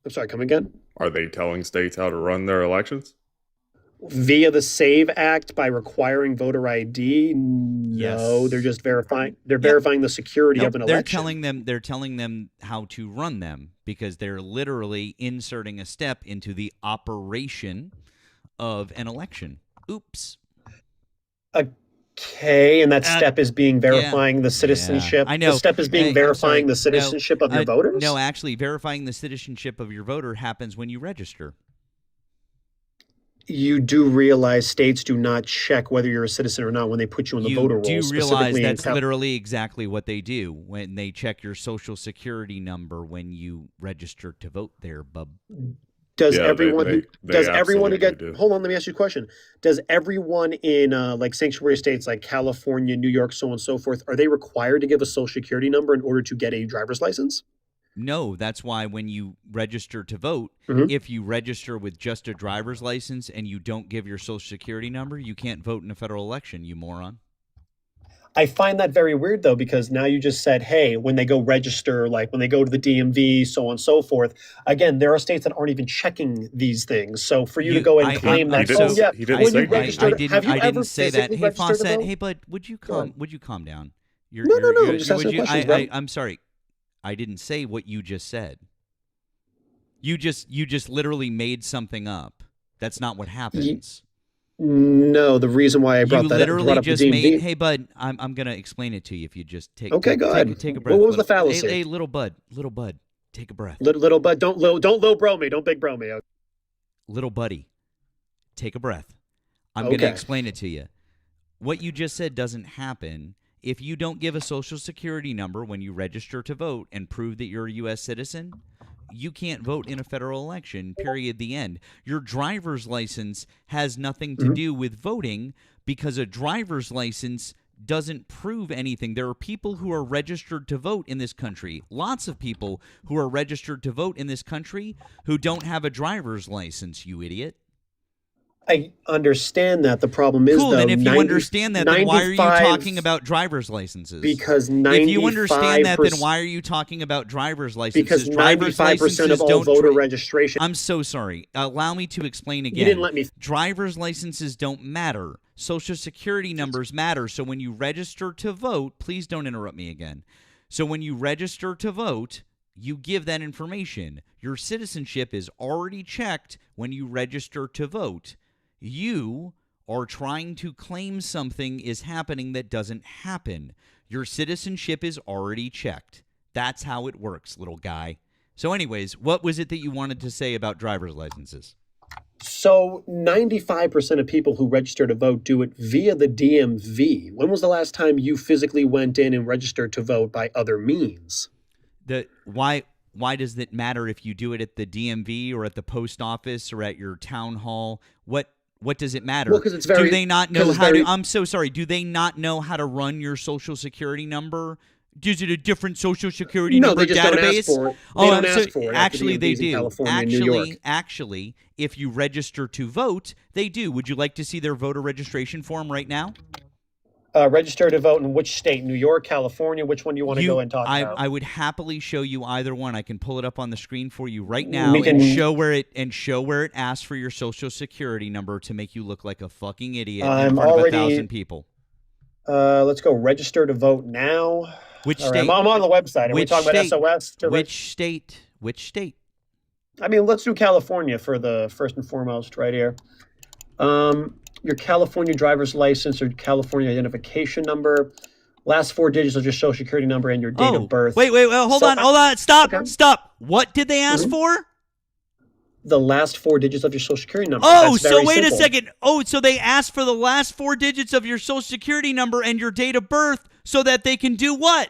I'm sorry, come again? Are they telling states how to run their elections? Via the SAVE Act by requiring voter ID? No, Yes. they're just verifying. They're verifying the security Nope, of an they're election. telling them how to run them because they're literally inserting a step into the operation of an election. Oops. Okay, and that step is being verifying the citizenship. I know. The step is being I'm verifying sorry. the citizenship of your voters? No, actually, verifying the citizenship of your voter happens when you register. You do realize states do not check whether you're a citizen or not when they put you on the voter roll. You do realize specifically in that's literally exactly what they do when they check your social security number when you register to vote there, bub. Does Yeah, everyone they does everyone who absolutely get do. hold on, let me ask you a question. Does everyone in like sanctuary states like California, New York, so on and so forth, are they required to give a social security number in order to get a driver's license? No, that's why when you register to vote, Mhm. if you register with just a driver's license and you don't give your social security number, you can't vote in a federal election, you moron. I find that very weird though, because now you just said, hey, when they go register, like when they go to the DMV, so on and so forth. Again, there are states that aren't even checking these things. So for you to go and claim that, didn't- oh yeah, he didn't when say you that. registered, have you I ever didn't say that. physically Hey, registered to Fawcett. vote? Hey, bud, would you Go on. calm down? No, I'm just asking questions, bro. I'm sorry. I didn't say what you just said. You just literally made something up. That's not what happens. No, the reason why I You brought literally up just the DMV. made. Hey, bud, I'm gonna explain it to you if you just take. Okay, go ahead. Take a What breath. was the fallacy? Hey, little bud, take a breath. Little bud, don't low bro me, don't big bro me. Okay. Little buddy, take a breath. I'm gonna Okay. explain it to you. What you just said doesn't happen if you don't give a social security number when you register to vote and prove that you're a U.S. citizen. You can't vote in a federal election, period, the end. Your driver's license has nothing to do with voting because a driver's license doesn't prove anything. There are people who are registered to vote in this country, lots of people who are registered to vote in this country who don't have a driver's license, you idiot. I understand that. The problem is, Cool, though, then if you 90 understand that, then why are you 95 talking about driver's licenses? Because if you understand that, then 95% why are you talking about driver's licenses? Because driver's 95% of licenses all don't voter registration. I'm so sorry. Allow me to explain again. You didn't let me. Driver's licenses don't matter. Social security numbers matter. So when you register to vote, please don't interrupt me again. So when you register to vote, you give that information. Your citizenship is already checked when you register to vote. You are trying to claim something is happening that doesn't happen. Your citizenship is already checked. That's how it works, little guy. So anyways, what was it that you wanted to say about driver's licenses? So 95% of people who register to vote do it via the DMV. When was the last time you physically went in and registered to vote by other means? Why does it matter if you do it at the DMV or at the post office or at your town hall? What does it matter? Well, because it's very. Do they not know how to? I'm so sorry. Do they not know how to run your social security number? Is it a different social security No, number they just database? don't ask for it. They don't ask for it. Actually, they do. California and New York. Actually, if you register to vote, they do. Would you like to see their voter registration form right now? Register to vote in which state? New York, California? Which one do you want to go and talk about? I would happily show you either one. I can pull it up on the screen for you right now We can- and show where it asks for your social security number to make you look like a fucking idiot in I'm front of already- 1,000 people. Let's go register to vote now. Which All right, state? I'm on the website. Are we Which talking about state? SOS? Which state? Which state? I mean, let's do California for the first and foremost right here. Your California driver's license or California identification number. Last four digits of your social security number and your date of birth. Wait, hold So- on. Stop. Okay. Stop. What did they ask for? The last four digits of your social security number. Oh, That's so very wait simple. a second. Oh, so they asked for the last four digits of your social security number and your date of birth so that they can do what?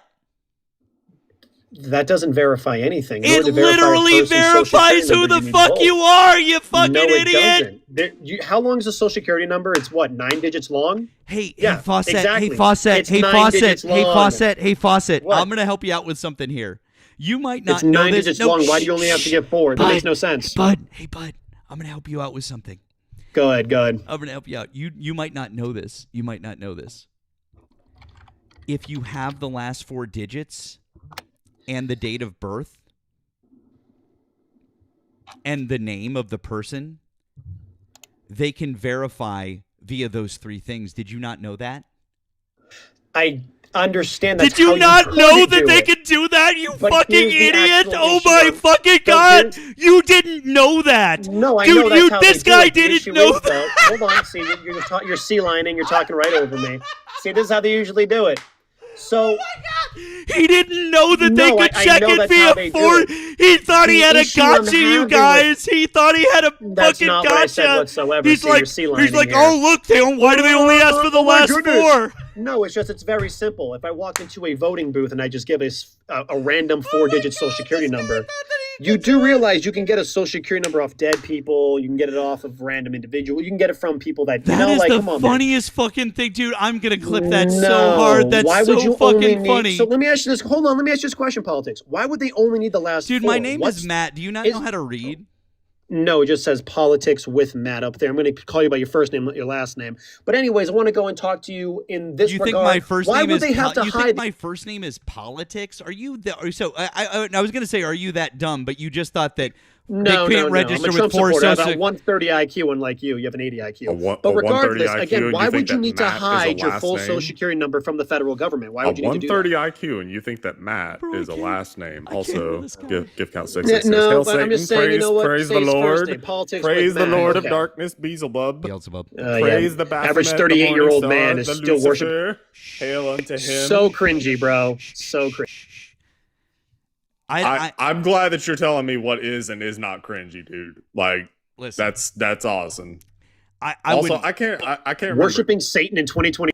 That doesn't verify anything. In It order to verify a literally person's social verifies security who number, the you need fuck both. you are, you fucking No, it idiot. doesn't. How long is the social security number? It's what, 9 digits long? Hey, Yeah, hey, Fawcett, exactly. hey, Fawcett, It's hey, 9 Fawcett, digits hey, long. Fawcett, hey, Fawcett. What? I'm going to help you out with something here. You might not It's know 9 this. digits No, long. Why do you only have to get 4? That Bud, makes no sense. Hey, bud, I'm going to help you out with something. Go ahead. I'm gonna help you out. You might not know this. If you have the last 4 digits and the date of birth and the name of the person, they can verify via those 3 things. Did you not know that? I understand that. Did you not know that they could do that, you fucking idiot? Oh my fucking God. You didn't know that. No, I Dude, know that's how this they guy do it. The didn't issue know is, though, hold on. See, you're sea lining. You're talking right over me. See, this is how they usually do it. So, oh my God. He didn't know that they could check know it that's how via they do 4. it. He thought he The had a issue I'm gotcha, you having guys. He thought he had a That's fucking not what I said gotcha. whatsoever. He's See, like, you're sea lining here. oh look, why do they only ask for the last 4? No, it's very simple. If I walk into a voting booth and I just give a random 4-digit social security number, you do realize you can get a social security number off dead people. You can get it off of random individuals. You can get it from people that, That is like, the come on, funniest fucking thing, dude. I'm going to clip that No. so hard. That's Why would so you fucking only need, funny. So let me ask you this. Hold on. Let me ask you this question, politics. Why would they only need the last Dude, 4? my name is Matt. Do you not know how to read? No, it just says politics with Matt up there. I'm going to call you by your first name, not your last name. But anyways, I want to go and talk to you in this regard. You think my first Why name would is they have to you hide? think my first name is politics? Are you so I was going to say are you that dumb, but you just thought that they couldn't register I'm a with Trump 4 supporter. I have social. about 130 IQ, unlike you. You have an 80 IQ. But regardless, 130 IQ, again, and why you would think you that need to Matt is a hide your last full name? social security number from the federal government? Why A would you need to do that? 130 IQ, and you think that Matt is a last name. Also, give count 6. No, Hail but Satan, I'm just saying, you know what? praise Say the his first Lord. name. Politics Praise with the Matt. Lord of Okay. darkness, Beelzebub. Yeah. Praise the Baphomet, Average the 38-year-old morning man star, is the still worshiping. Lucifer. Hail unto him. So cringy, bro. So cringy. I'm glad that you're telling me what is and is not cringy, dude. Like, Listen, that's awesome. I can't remember. Worshiping Satan in 2020.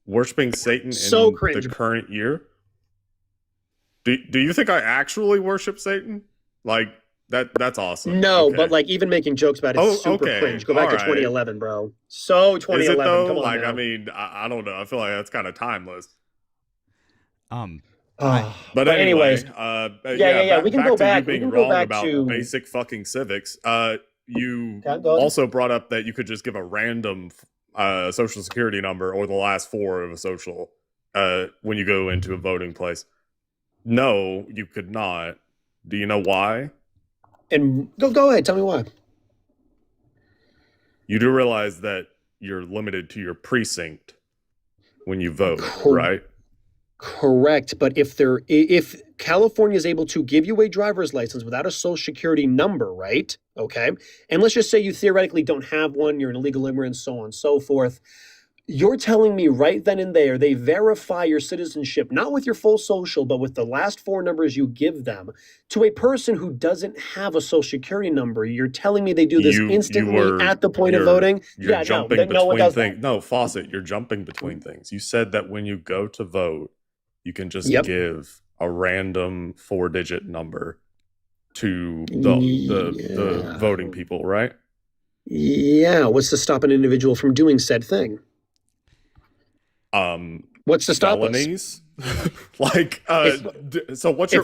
Worshiping Satan So in cringe. the current year? Do you think I actually worship Satan? Like, that's awesome. No, Okay. but like even making jokes about it is super cringe. Go back to 2011, bro. So 2011. Is it though? Come on Like, now. I mean, I don't know. I feel like that's kind of timeless. But anyway, yeah. We can go back. To you being we can go wrong back about to basic fucking civics. You Go ahead. also brought up that you could just give a random social security number or the last 4 of a social when you go into a voting place. No, you could not. Do you know why? And go ahead. Tell me why. You do realize that you're limited to your precinct when you vote, Cool. right? Correct, but if California is able to give you a driver's license without a social security number, right? Okay, and let's just say you theoretically don't have one, you're an illegal immigrant, so on and so forth. You're telling me right then and there they verify your citizenship not with your full social, but with the last 4 numbers you give them to a person who doesn't have a social security number. You're telling me they do this instantly at the point of voting? You're jumping no one between does things. that. No, Fawcett, you're jumping between things. You said that when you go to vote, you can just give a random 4-digit number to the voting people, right? Yeah, what's to stop an individual from doing said thing? What's to stop felonies? Like, so what's your?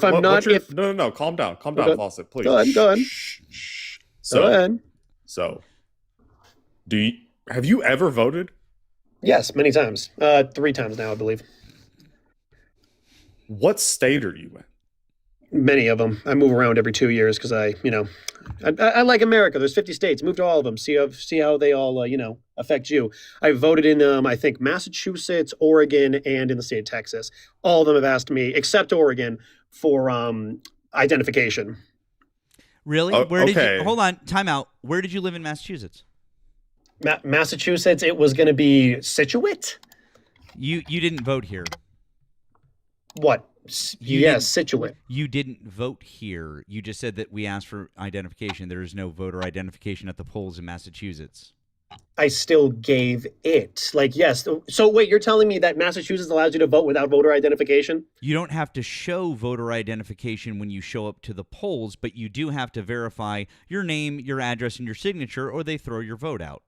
No. Calm down, Fawcett, please. Go ahead. Shh. Go ahead. So, have you ever voted? Yes, many times. 3 times now, I believe. What state are you in? Many of them. I move around every 2 years because I like America. There's 50 states. Move to all of them. See how they all, affect you. I voted in, I think, Massachusetts, Oregon, and in the state of Texas. All of them have asked me, except Oregon, for identification. Really? Where did you? Hold on. Time out. Where did you live in Massachusetts? Massachusetts. It was going to be Scituate. You didn't vote here. What? Yes, Scituate. You didn't vote here. You just said that we asked for identification. There is no voter identification at the polls in Massachusetts. I still gave it. Like, yes. So wait, you're telling me that Massachusetts allows you to vote without voter identification? You don't have to show voter identification when you show up to the polls, but you do have to verify your name, your address, and your signature, or they throw your vote out.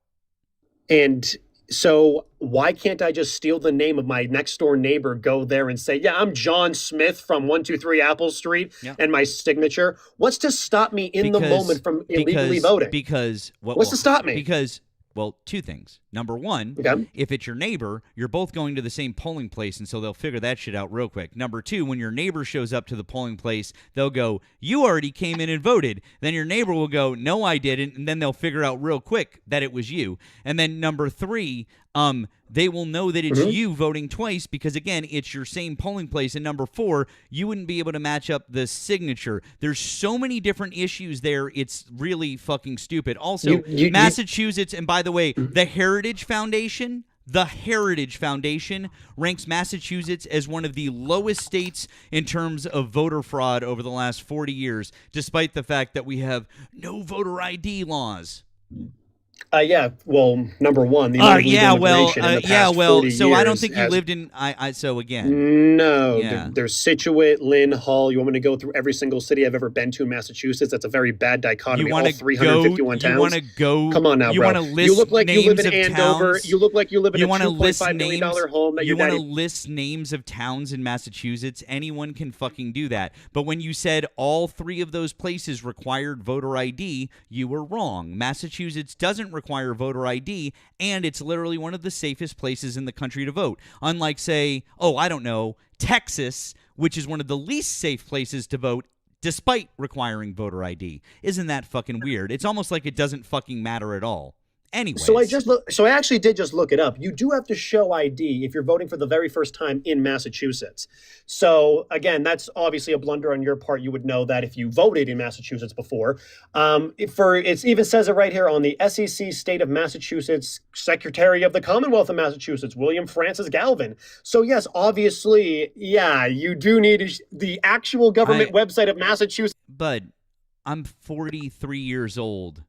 And So why can't I just steal the name of my next door neighbor, go there and say, yeah, I'm John Smith from 123 Apple Street, Yeah. and my signature? What's to stop me in the moment from illegally voting? Because What's to stop me? Because, well, two things. Number one, Okay. if it's your neighbor, you're both going to the same polling place, and so they'll figure that shit out real quick. Number two, when your neighbor shows up to the polling place, they'll go, you already came in and voted. Then your neighbor will go, no, I didn't, and then they'll figure out real quick that it was you. And then number three, they will know that it's you voting twice because, again, it's your same polling place. And number four, you wouldn't be able to match up the signature. There's so many different issues there. It's really fucking stupid. Also, Massachusetts, and by the way, the Heritage Foundation ranks Massachusetts as one of the lowest states in terms of voter fraud over the last 40 years, despite the fact that we have no voter ID laws. Yeah. Well, number one, the amount of legal immigration in the past 40 so years I don't think you has- lived in. So again, No, Yeah. there's Situate, Lynn, Hull. You want me to go through every single city I've ever been to in Massachusetts? That's a very bad dichotomy. you want All to 351 go. towns. You want to go. Come on now, you bro. want to list You look like you live names in of Andover. towns. You look like you live in You a want to list $2.5 million names. home that You your want daddy. to list names of towns in Massachusetts. Anyone can fucking do that. But when you said all three of those places required voter ID, you were wrong. Massachusetts doesn't require voter ID, and it's literally one of the safest places in the country to vote. Unlike, say, Texas, which is one of the least safe places to vote, despite requiring voter ID. Isn't that fucking weird? It's almost like it doesn't fucking matter at all. Anyways. So I actually did just look it up. You do have to show ID if you're voting for the very first time in Massachusetts. So again, that's obviously a blunder on your part. You would know that if you voted in Massachusetts before. It even says it right here on the SEC State of Massachusetts Secretary of the Commonwealth of Massachusetts, William Francis Galvin. So yes, obviously, yeah, you do need the actual government website of Massachusetts. Bud, I'm 43 years old.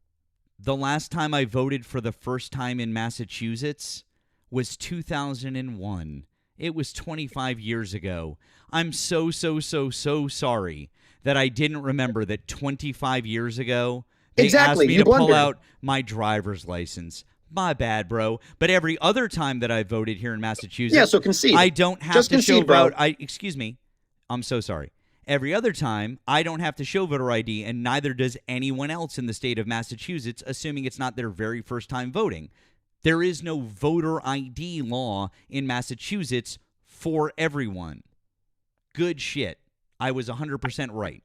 The last time I voted for the first time in Massachusetts was 2001. It was 25 years ago. I'm so sorry that I didn't remember that 25 years ago they asked me to pull out my driver's license. My bad, bro. But every other time that I voted here in Massachusetts, Yeah, so concede. I don't have Just to show concede, bro. vote. Excuse me. I'm so sorry. Every other time, I don't have to show voter ID, and neither does anyone else in the state of Massachusetts, assuming it's not their very first time voting. There is no voter ID law in Massachusetts for everyone. Good shit. I was 100% right.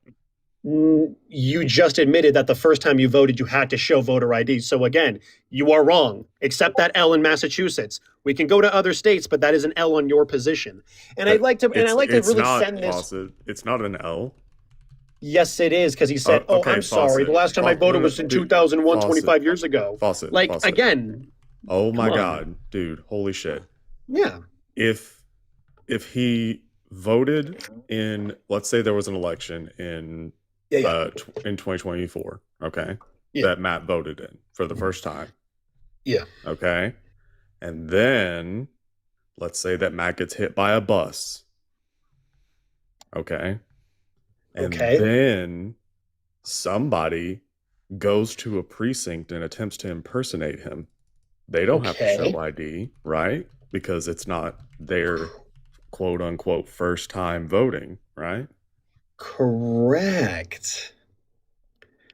You just admitted that the first time you voted, you had to show voter ID. So again, you are wrong. Accept that L in Massachusetts. We can go to other states, but that is an L on your position. And I'd like to really send this. Fawcett. It's not an L. Yes, it is, because he said, Okay, I'm sorry. Fawcett. The last time I voted was in 2001, Fawcett. 25 years ago. Fawcett. Like, Fawcett. again. Oh my Come on. God, dude! Holy shit! Yeah. If he voted in, let's say there was an election in in 2024, okay, Yeah. that Matt voted in for the first time, Yeah. okay, and then let's say that Matt gets hit by a bus, okay, and Okay. then somebody goes to a precinct and attempts to impersonate him. They don't have to Okay. show ID, right? Because it's not their quote unquote first time voting, right? Correct.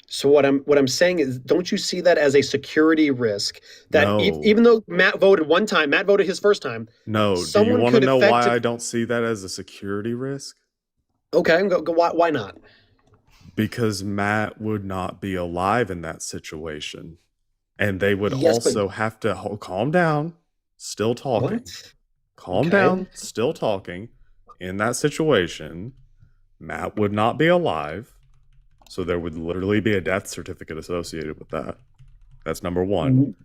So what I'm saying is, don't you see that as a security risk? That No. even though Matt voted one time, Matt voted his first time. No, do you Someone want to could know why effective- I don't see that as a security risk? Okay, why not? Because Matt would not be alive in that situation. And they would Yes, but- also have to calm down, still talking. What? Calm Okay. down, still talking. In that situation, Matt would not be alive. So there would literally be a death certificate associated with that. That's number one.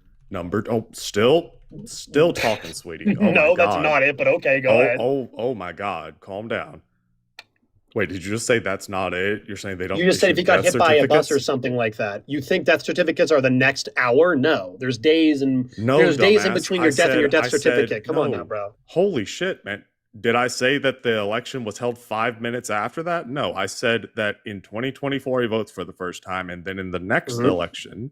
Still talking, sweetie. Oh No, my that's God. not it. But okay, go ahead. Oh my God. Calm down. Wait, did you just say that's not it? You're saying they don't. You just said if issue he got death hit by a bus or certificates? something like that. You think death certificates are the next hour? No, there's days in No, days in dumbass. between I your death and your said- death I said certificate. Come on no. now, bro. Holy shit, man. Did I say that the election was held 5 minutes after that? No, I said that in 2024 he votes for the first time, and then in the next Mhm. election,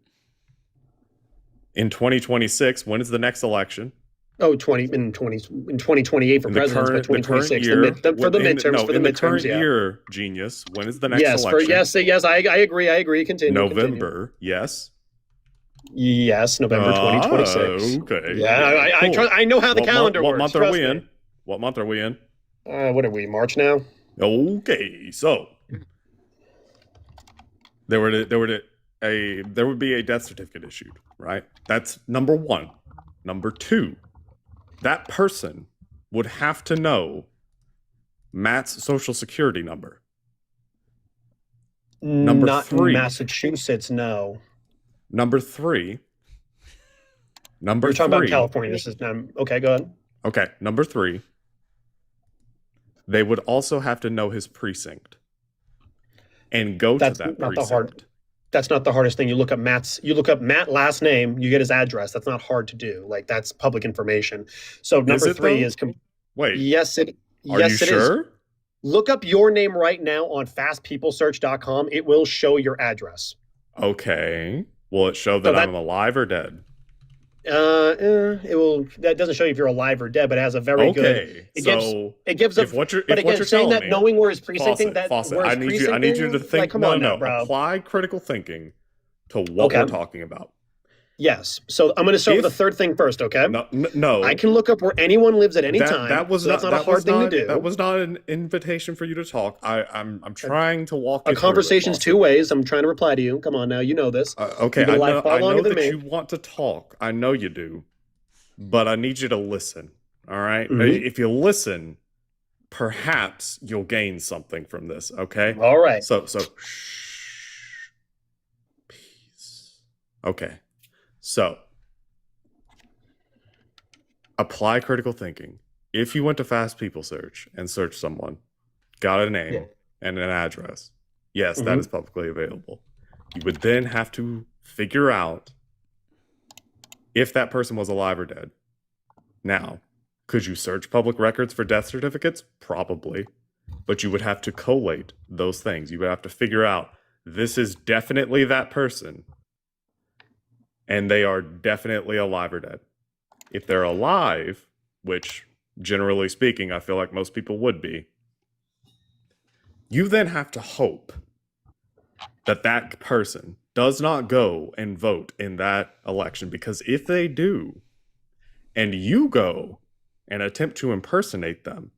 In 2026, when is the next election? Oh, 2028 for In the presidents, but current 2026 year, for the midterms. in the current year, genius. When is the next election? Yes, I agree. Continue. November, yes. Yes, November 2026. Okay. Yeah, cool. I know how the calendar works. What month are we in? What month are we in? What are we? March now? Okay, so there would be a death certificate issued, right? That's number one. Number two, that person would have to know Matt's social security number. Not three. Massachusetts, no. Number three. We're talking about California. This is okay. Go ahead. Okay, number three. They would also have to know his precinct and go to that precinct. That's not the hardest thing. You look up Matt last name, you get his address. That's not hard to do. Like, that's public information. So number three is wait. Yes, it Are you sure? is. Look up your name right now on fastpeoplesearch.com. It will show your address. Okay. Will it show that I'm alive or dead? It will. That doesn't show you if you're alive or dead, but it has a very good. It gives a. Saying that, knowing where his precincting, I need you to think. Come on now, bro. Apply critical thinking to what we're talking about. Yes. So I'm going to start with the third thing first, okay? No. I can look up where anyone lives at any time. That's not a hard thing to do. That was not an invitation for you to talk. I'm trying to walk you through it. A conversation's two ways. I'm trying to reply to you. Come on now. You know this. Okay. I know that you want to talk. I know you do. But I need you to listen. All right? Mm-hmm. If you listen, perhaps you'll gain something from this. Okay? All right. So peace. Okay. So, apply critical thinking. If you went to Fast People Search and searched someone, got a name and an address, yes, that is publicly available. You would then have to figure out if that person was alive or dead. Now, could you search public records for death certificates? Probably. But you would have to collate those things. You would have to figure out, this is definitely that person. And they are definitely alive or dead. If they're alive, which generally speaking, I feel like most people would be, you then have to hope that that person does not go and vote in that election. Because if they do, and you go and attempt to impersonate them,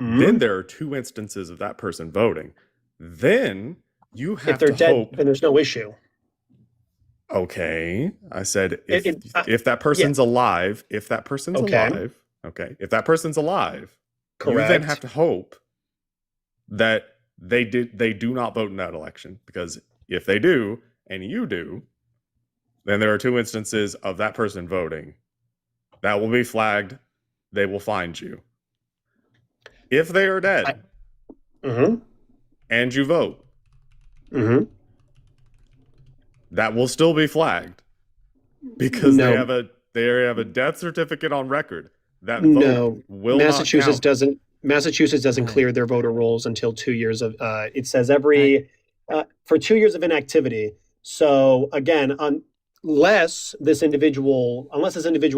then there are two instances of that person voting. Then you have to hope. If they're dead, then there's no issue. Okay, I said if that person's alive, if that person's alive, correct. You then have to hope that they do not vote in that election, because if they do and you do, then there are two instances of that person voting. That will be flagged. They will find you. If they are dead and you vote, that will still be flagged, because they have a death certificate on record. That vote will Massachusetts not count. Massachusetts doesn't clear their voter rolls until 2 years of. It says for 2 years of inactivity. So again, unless this individual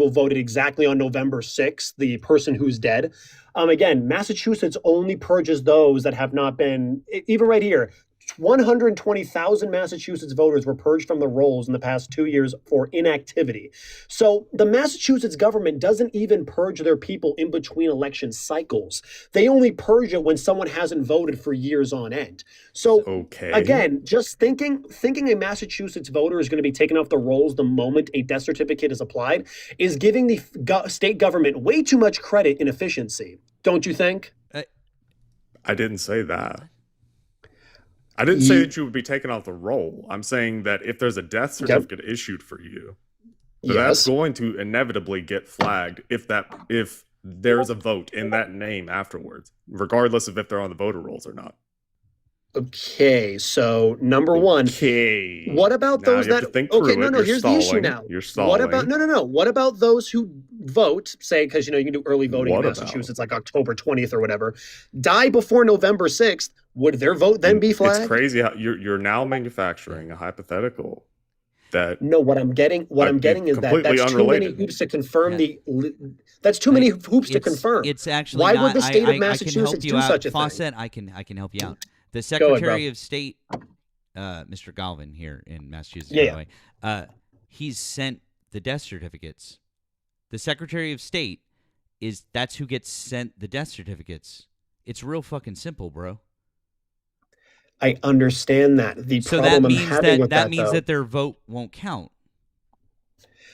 voted exactly on November 6th, the person who's dead. Again, Massachusetts only purges those that have not been. Even right here. 120,000 Massachusetts voters were purged from the rolls in the past 2 years for inactivity. So the Massachusetts government doesn't even purge their people in between election cycles. They only purge it when someone hasn't voted for years on end. So again, just thinking a Massachusetts voter is going to be taken off the rolls the moment a death certificate is applied is giving the state government way too much credit in efficiency. Don't you think? I didn't say that. I didn't say that you would be taken off the roll. I'm saying that if there's a death certificate issued for you, that's going to inevitably get flagged if there's a vote in that name afterwards, regardless of if they're on the voter rolls or not. Okay, so number one. Okay. What about now those that? Okay, no. Here's the issue now. You're stalling. What about no? What about those who vote? Say, because you can do early voting in Massachusetts, like October 20th or whatever. Die before November 6th. Would their vote then be flagged? It's crazy how you're now manufacturing a hypothetical that No, what I'm getting is that completely that's too many unrelated. hoops to confirm Yeah. that's too many hoops to confirm. It's actually Why not. would the state of I can Massachusetts help you do out, such a Fawcett. thing? I can help you out. The Go ahead, Secretary bro. of State, Mr. Galvin here in Massachusetts, Yeah, by the way, he's sent the death certificates. The Secretary of State that's who gets sent the death certificates. It's real fucking simple, bro. I understand that. The So problem that I'm means having with that means though, that their vote won't count.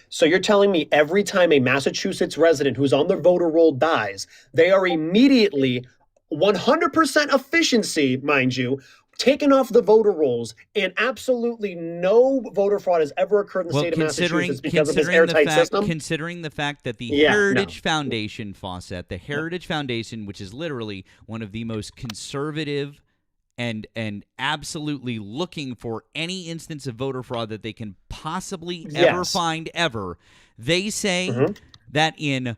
So you're telling me every time a Massachusetts resident who's on the voter roll dies, they are immediately 100% efficiency, mind you, taken off the voter rolls, and absolutely no voter fraud has ever occurred in the state of Massachusetts because of this airtight system? Considering the fact that the Yeah, Heritage Foundation, Fawcett, the Heritage Foundation, which is literally one of the most conservative and absolutely looking for any instance of voter fraud that they can possibly ever find ever, they say that in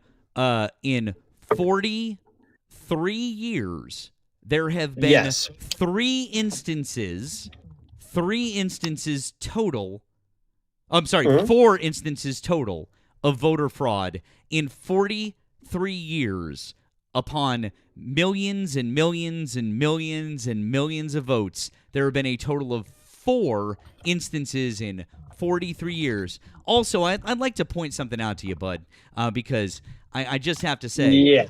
43 years there have been three instances total. I'm sorry, 4 instances total of voter fraud in 43 years upon millions and millions and millions and millions of votes. There have been a total of 4 instances in 43 years. Also, I'd like to point something out to you, bud, because I just have to say,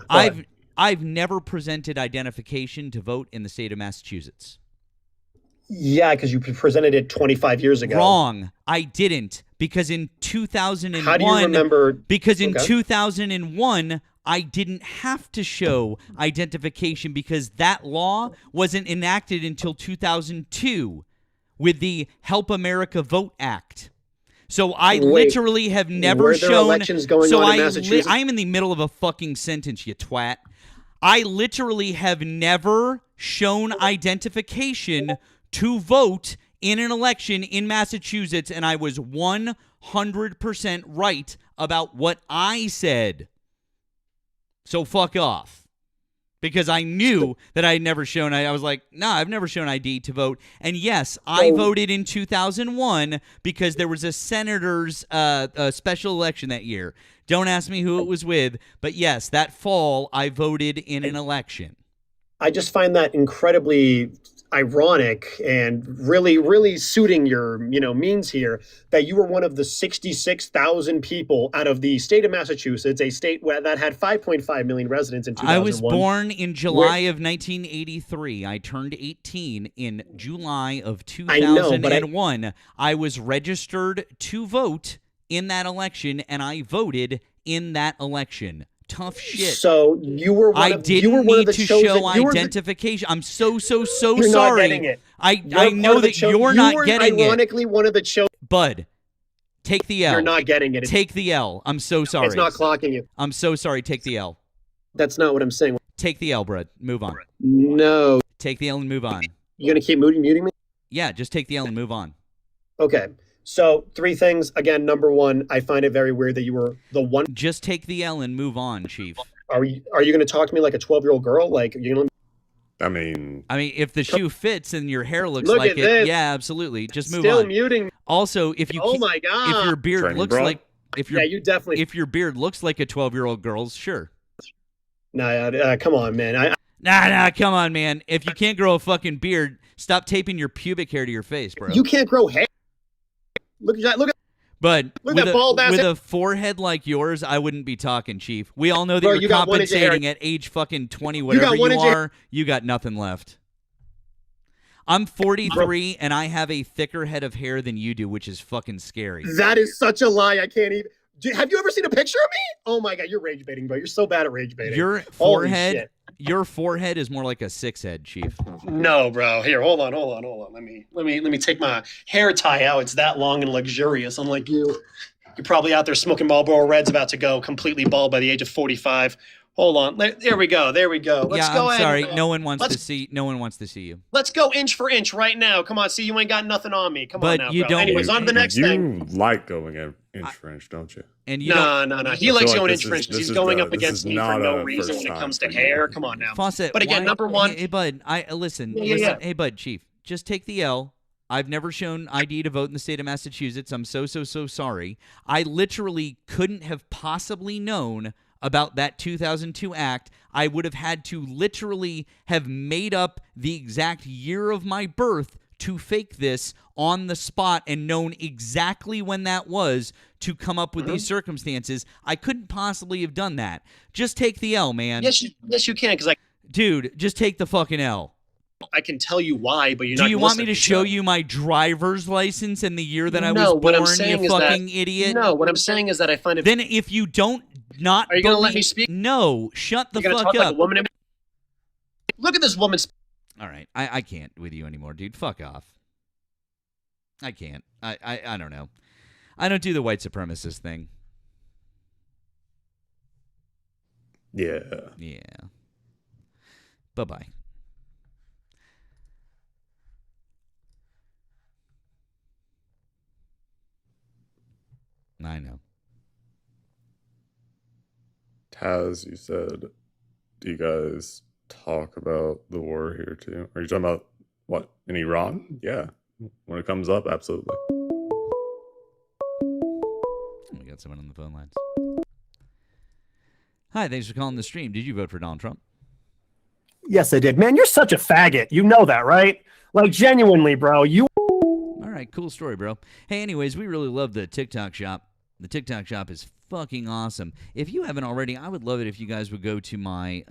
I've never presented identification to vote in the state of Massachusetts. Yeah, because you presented it 25 years ago. Wrong. I didn't, because in 2001. How do you remember? Because in 2001, I didn't have to show identification because that law wasn't enacted until 2002 with the Help America Vote Act. So I literally have never were there shown. elections going on in Massachusetts? I'm in the middle of a fucking sentence, you twat. I literally have never shown identification to vote in an election in Massachusetts, and I was 100% right about what I said. So fuck off. Because I knew that I had never shown, I was like, nah, I've never shown ID to vote. And yes, I voted in 2001 because there was a senator's special election that year. Don't ask me who it was with, but yes, that fall I voted in an election. I just find that incredibly ironic and really, really suiting your, means here that you were one of the 66,000 people out of the state of Massachusetts, a state that had 5.5 million residents in 2001. I was born in July of 1983. I turned 18 in July of 2001. I was registered to vote in that election, and I voted in that election. Tough shit. So you were one of, you were one of the chosen, show identification. I'm so you're sorry. Not getting it. I know that you're not getting it. Ironically, one of the chosen. Bud, take the L. You're not getting it. Take the L. I'm so sorry. It's not clocking you. I'm so sorry. Take the L. That's not what I'm saying. Take the L, Brad. Move on. No. Take the L and move on. You gonna keep muting me? Yeah, just take the L and move on. Okay. So 3 things. Again, number 1, I find it very weird that you were the one. Just take the L and move on, Chief. Are you going to talk to me like a 12-year-old girl? Like you're going to? I mean, if the shoe fits and your hair looks Look like at it, this. yeah, absolutely. Just move Still on. muting. Also, if you Oh my god, if your beard Training looks bro. like you definitely. if your beard looks like a 12-year-old girl's, sure. Nah, come on, man. Nah, come on, man. If you can't grow a fucking beard, stop taping your pubic hair to your face, bro. You can't grow hair. Look at that. But Look at that bald ass with head. a forehead like yours, I wouldn't be talking, Chief. We all know that Bro, you're you got 1 inch of hair. compensating at age fucking 20, whatever got 1 you inch of are. You got nothing left. I'm 43, and I have a thicker head of hair than you do, which is fucking scary. That is such a lie. I can't even. Have you ever seen a picture of me? Oh my god, you're rage baiting, bro. You're so bad at rage baiting. Your forehead is more like a 6-head, Chief. No, bro. Here, hold on. Let me take my hair tie out. It's that long and luxurious. Unlike you, you're probably out there smoking Marlboro Reds, about to go completely bald by the age of 45. Hold on. There we go. Let's go I'm ahead. sorry. No one wants to see you. Let's go inch for inch right now. Come on, see, you ain't got nothing on me. Come But on now, you bro. don't- Anyways, on to the next thing. You like going inch for inch, don't you? And you No. He likes like going this inch for is- inch because this he's is going the- up this against is me for not no a reason first when it time comes for to you. hair. Come on now. Fawcett, But again, number 1. Hey, bud, listen. Yeah. Hey, bud, Chief, just take the L I've never shown ID to vote in the state of Massachusetts. I'm so sorry. I literally couldn't have possibly known about that 2002 act. I would have had to literally have made up the exact year of my birth to fake this on the spot and known exactly when that was to come up with these circumstances. I couldn't possibly have done that. Just take the L, man. Yes, you can, because Dude, just take the fucking L. I can tell you why, but you're Do not. you gonna want me listen to show you my driver's license and the year that I was No, born, what I'm saying you is that- fucking idiot? No, what I'm saying is that I find it. Then if you don't not Are you gonna let believe- me speak? No, shut the You're gonna fuck talk like up. a woman. Look at this woman. All right, I can't with you anymore, dude. Fuck off. I can't. I don't know. I don't do the white supremacist thing. Yeah. Yeah. Bye-bye. I know. Taz, you said, do you guys talk about the war here too? Are you talking about what, in Iran? Yeah. When it comes up, absolutely. We got someone on the phone lines. Hi, thanks for calling the stream. Did you vote for Donald Trump? Yes, I did. Man, you're such a faggot. You know that, right? Like, genuinely, bro. You. All right, cool story, bro. Hey, anyways, we really love the TikTok shop. The TikTok shop is fucking awesome. If you haven't already, I would love it if you guys would go to my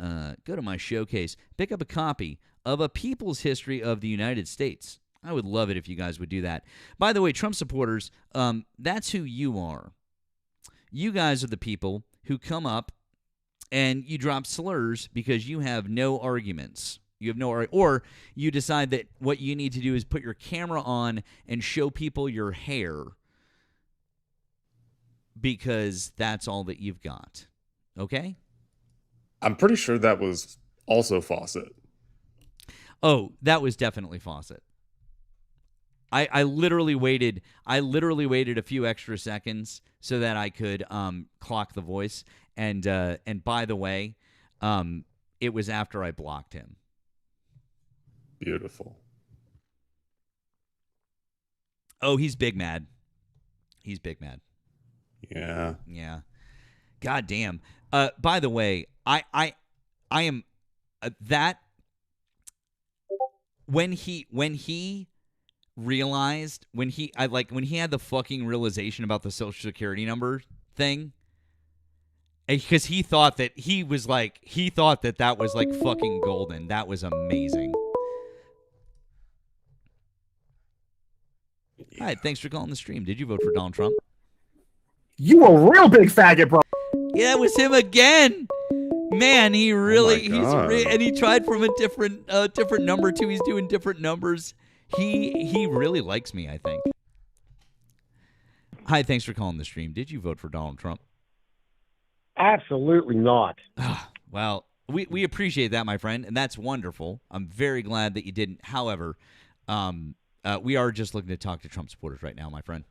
showcase, pick up a copy of A People's History of the United States. I would love it if you guys would do that. By the way, Trump supporters, that's who you are. You guys are the people who come up and you drop slurs because you have no arguments. You have no, or you decide that what you need to do is put your camera on and show people your hair because that's all that you've got. Okay? I'm pretty sure that was also Fawcett. Oh, that was definitely Fawcett. I literally waited a few extra seconds so that I could clock the voice. And by the way, it was after I blocked him. Beautiful. Oh, he's big mad. He's big mad. Yeah. Yeah. God damn. By the way, I am that when he realized when he had the fucking realization about the Social Security number thing, because he thought that that was like fucking golden. That was amazing. All right, thanks for calling the stream. Did you vote for Donald Trump? You a real big faggot, bro. Yeah, it was him again. Man, he really God. and he tried from a different number too. He's doing different numbers. He really likes me, I think. Hi, thanks for calling the stream. Did you vote for Donald Trump? Absolutely not. Well, we appreciate that, my friend, and that's wonderful. I'm very glad that you didn't. However, we are just looking to talk to Trump supporters right now, my friend.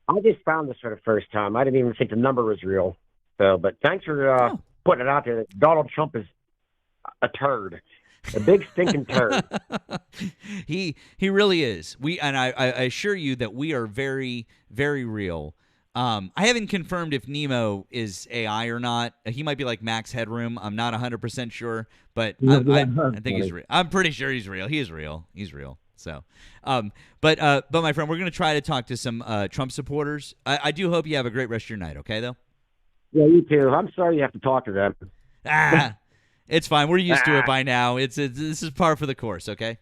I just found this for the first time. I didn't even think the number was real. So, but thanks for putting it out there that Donald Trump is a turd, a big stinking turd. He really is. I assure you that we are very, very real. I haven't confirmed if Nemo is AI or not. He might be like Max Headroom. I'm not 100% sure, but I think he's real. I'm pretty sure he's real. He is real. He's real. So, but my friend, we're going to try to talk to some Trump supporters. I do hope you have a great rest of your night. Okay, though. Yeah, you too. I'm sorry you have to talk to them. It's fine. We're used to it by now. This is par for the course. Okay.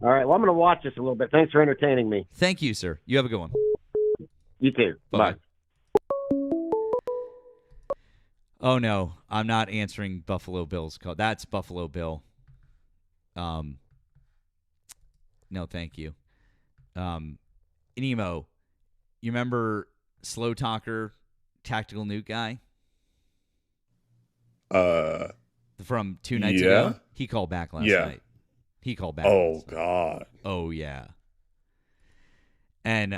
All right. Well, I'm going to watch this a little bit. Thanks for entertaining me. Thank you, sir. You have a good one. You too. Bye. Bye. Oh no, I'm not answering Buffalo Bill's call. That's Buffalo Bill. No, thank you. Nemo, you remember Slow Talker, Tactical Nuke guy? From 2 nights ago? He called back last night. He called back. Oh, God. Oh, yeah. And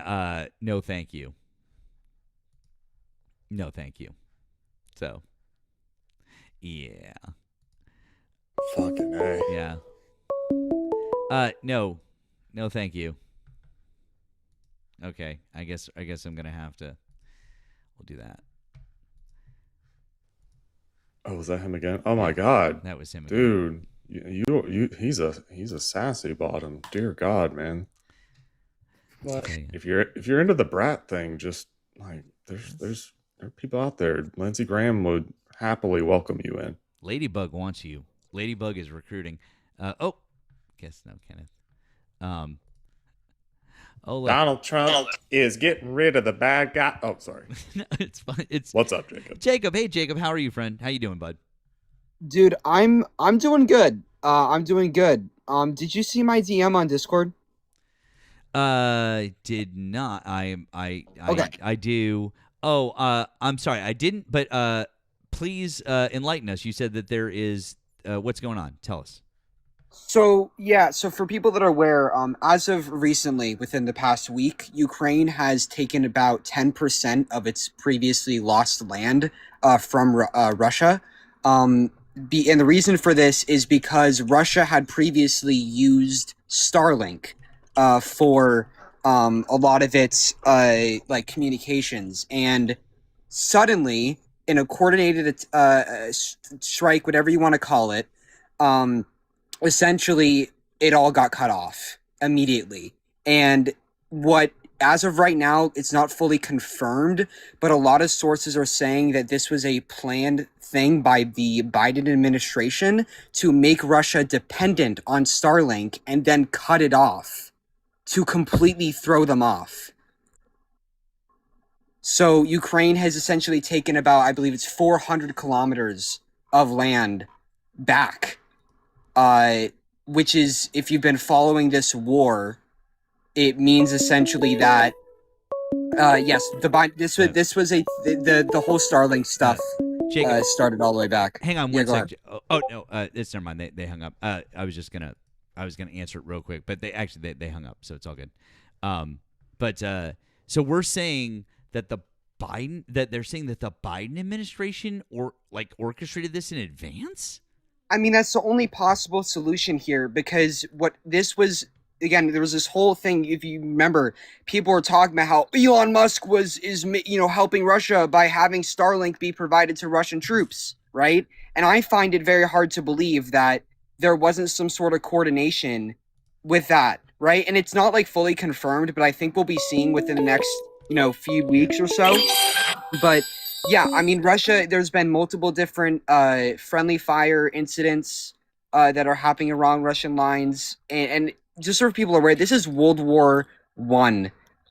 no, thank you. No, thank you. So, yeah. Fucking A. Yeah. No, thank you. Okay, I guess I'm gonna have to. We'll do that. Oh, was that him again? Oh my God, That was him again. dude. He's a sassy bottom. Dear God, man. Okay. If you're into the brat thing, just like there are people out there. Lindsey Graham would happily welcome you in. Ladybug wants you. Ladybug is recruiting. Guess no, Kenneth. Donald Trump is getting rid of the bad guy. Oh, sorry. No, it's fine. What's up, Jacob? Jacob. Hey, Jacob. How are you, friend? How you doing, bud? Dude, I'm doing good. I'm doing good. Did you see my DM on Discord? Did not. Okay. I do. Oh, I'm sorry. I didn't. But please enlighten us. You said that there is. What's going on? Tell us. So for people that are aware, as of recently, within the past week, Ukraine has taken about 10% of its previously lost land from Russia. And the reason for this is because Russia had previously used Starlink for a lot of its like communications, and suddenly, in a coordinated strike, whatever you want to call it, essentially it all got cut off immediately. And as of right now, it's not fully confirmed, but a lot of sources are saying that this was a planned thing by the Biden administration to make Russia dependent on Starlink and then cut it off to completely throw them off. So Ukraine has essentially taken about, I believe it's 400 kilometers of land back. Which is, if you've been following this war, it means essentially that, yes, the whole Starlink stuff started all the way back. Hang on Yeah, one go second. Oh no, it's never mind. They hung up. I was gonna answer it real quick, but they hung up, so it's all good. So we're saying that they're saying that the Biden administration orchestrated this in advance. I mean, that's the only possible solution here, because what this was, again, there was this whole thing, if you remember, people were talking about how Elon Musk is helping Russia by having Starlink be provided to Russian troops, right? And I find it very hard to believe that there wasn't some sort of coordination with that, right? And it's not like fully confirmed, but I think we'll be seeing within the next, few weeks or so. But yeah, I mean, Russia, there's been multiple different friendly fire incidents that are happening around Russian lines. And just so people are aware, this is World War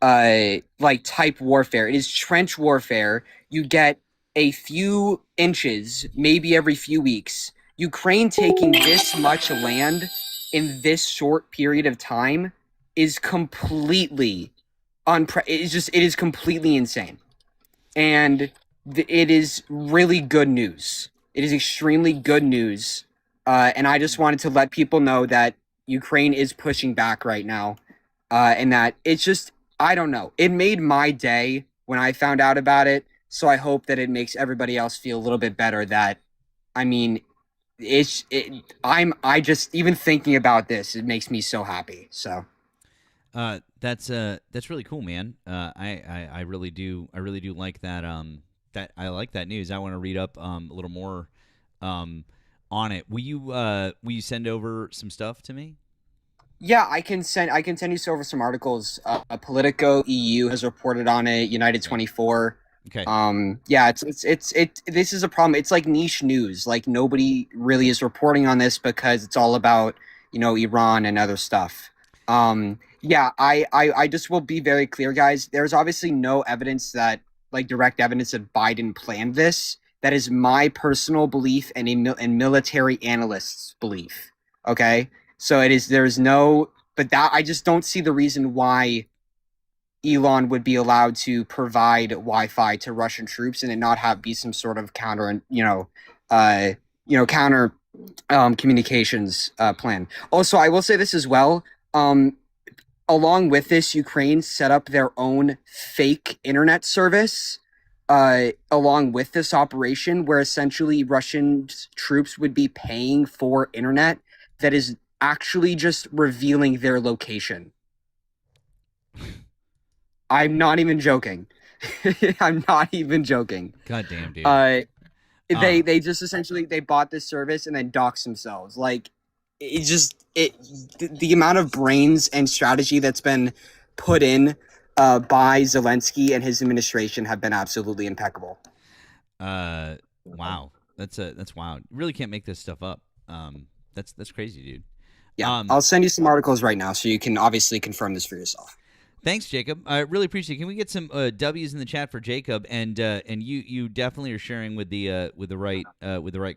I type warfare. It is trench warfare. You get a few inches, maybe every few weeks. Ukraine taking this much land in this short period of time is completely it is completely insane. And it is really good news. It is extremely good news. And I just wanted to let people know that Ukraine is pushing back right now. And that it's just, I don't know. It made my day when I found out about it. So I hope that it makes everybody else feel a little bit better that, I mean, I just, even thinking about this, it makes me so happy. So. That's really cool, man. I really do like that. I like that news. I want to read up a little more on it. Will you send over some stuff to me? Yeah, I can send you over some articles. Politico EU has reported on it. United 24. Okay. Yeah, this is a problem. It's like niche news. Like nobody really is reporting on this because it's all about, Iran and other stuff. Yeah, I just will be very clear, guys. There's obviously no evidence direct evidence that Biden planned this. That is my personal belief and military analysts' belief. Okay? So I just don't see the reason why Elon would be allowed to provide Wi-Fi to Russian troops and it not be some sort of counter communications plan. Also, I will say this as well. Along with this, Ukraine set up their own fake internet service along with this operation, where essentially Russian troops would be paying for internet that is actually just revealing their location. I'm not even joking. I'm not even joking. God damn, dude. They just essentially they bought this service and then doxed themselves. Like the amount of brains and strategy that's been put in by Zelensky and his administration have been absolutely impeccable. Wow. That's wild. You really can't make this stuff up. That's crazy, dude. Yeah, I'll send you some articles right now so you can obviously confirm this for yourself. Thanks, Jacob. I really appreciate it. Can we get some W's in the chat for Jacob? And you definitely are sharing with the right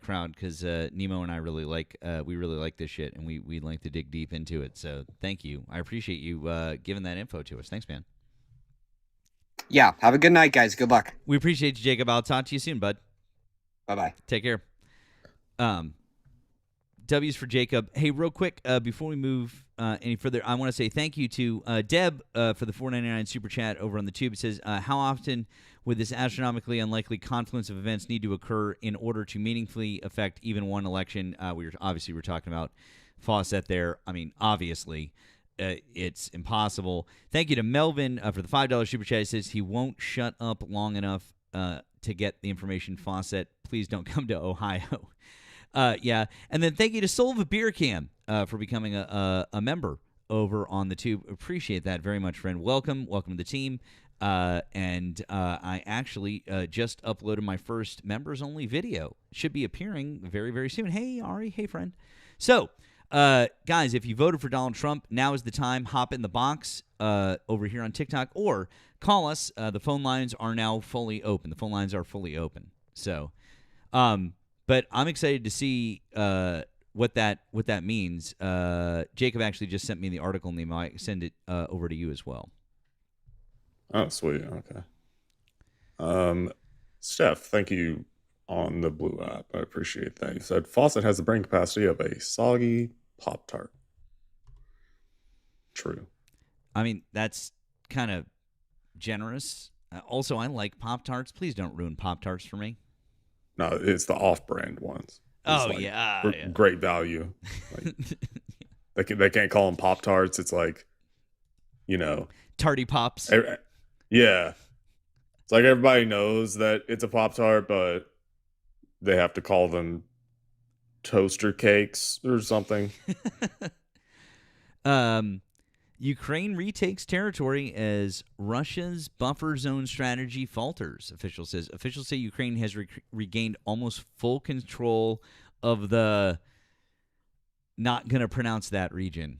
crowd, because Nemo and I really like this shit, and we like to dig deep into it. So thank you. I appreciate you giving that info to us. Thanks, man. Yeah. Have a good night, guys. Good luck. We appreciate you, Jacob. I'll talk to you soon, bud. Bye-bye. Take care. W's for Jacob. Hey, real quick, before we move any further, I want to say thank you to Deb for the $4.99 super chat over on the tube. It says, how often would this astronomically unlikely confluence of events need to occur in order to meaningfully affect even one election? We're talking about Fawcett there. I mean, obviously, it's impossible. Thank you to Melvin for the $5 super chat. He says he won't shut up long enough to get the information. Fawcett, please don't come to Ohio. Yeah, and then thank you to Soul of a Beer Can for becoming a member over on the tube. Appreciate that very much, friend. Welcome to the team. And I actually just uploaded my first members-only video. Should be appearing very, very soon. Hey, Ari. Hey, friend. So, guys, if you voted for Donald Trump, now is the time. Hop in the box over here on TikTok or call us. The phone lines are now fully open. The phone lines are fully open. So, but I'm excited to see what that means. Jacob actually just sent me the article, Nemo. I send it over to you as well. Oh, sweet. Okay. Steph, thank you on the Blue app. I appreciate that. You said Fawcett has the brain capacity of a soggy Pop-Tart. True. I mean, that's kind of generous. Also, I like Pop-Tarts. Please don't ruin Pop-Tarts for me. No, it's the off-brand ones. It's yeah. Great value. Like, they can't call them Pop-Tarts. It's like, Tarty Pops. Yeah. It's like everybody knows that it's a Pop-Tart, but they have to call them toaster cakes or something. Ukraine retakes territory as Russia's buffer zone strategy falters, official says. Officials say Ukraine has regained almost full control of the, not going to pronounce that region,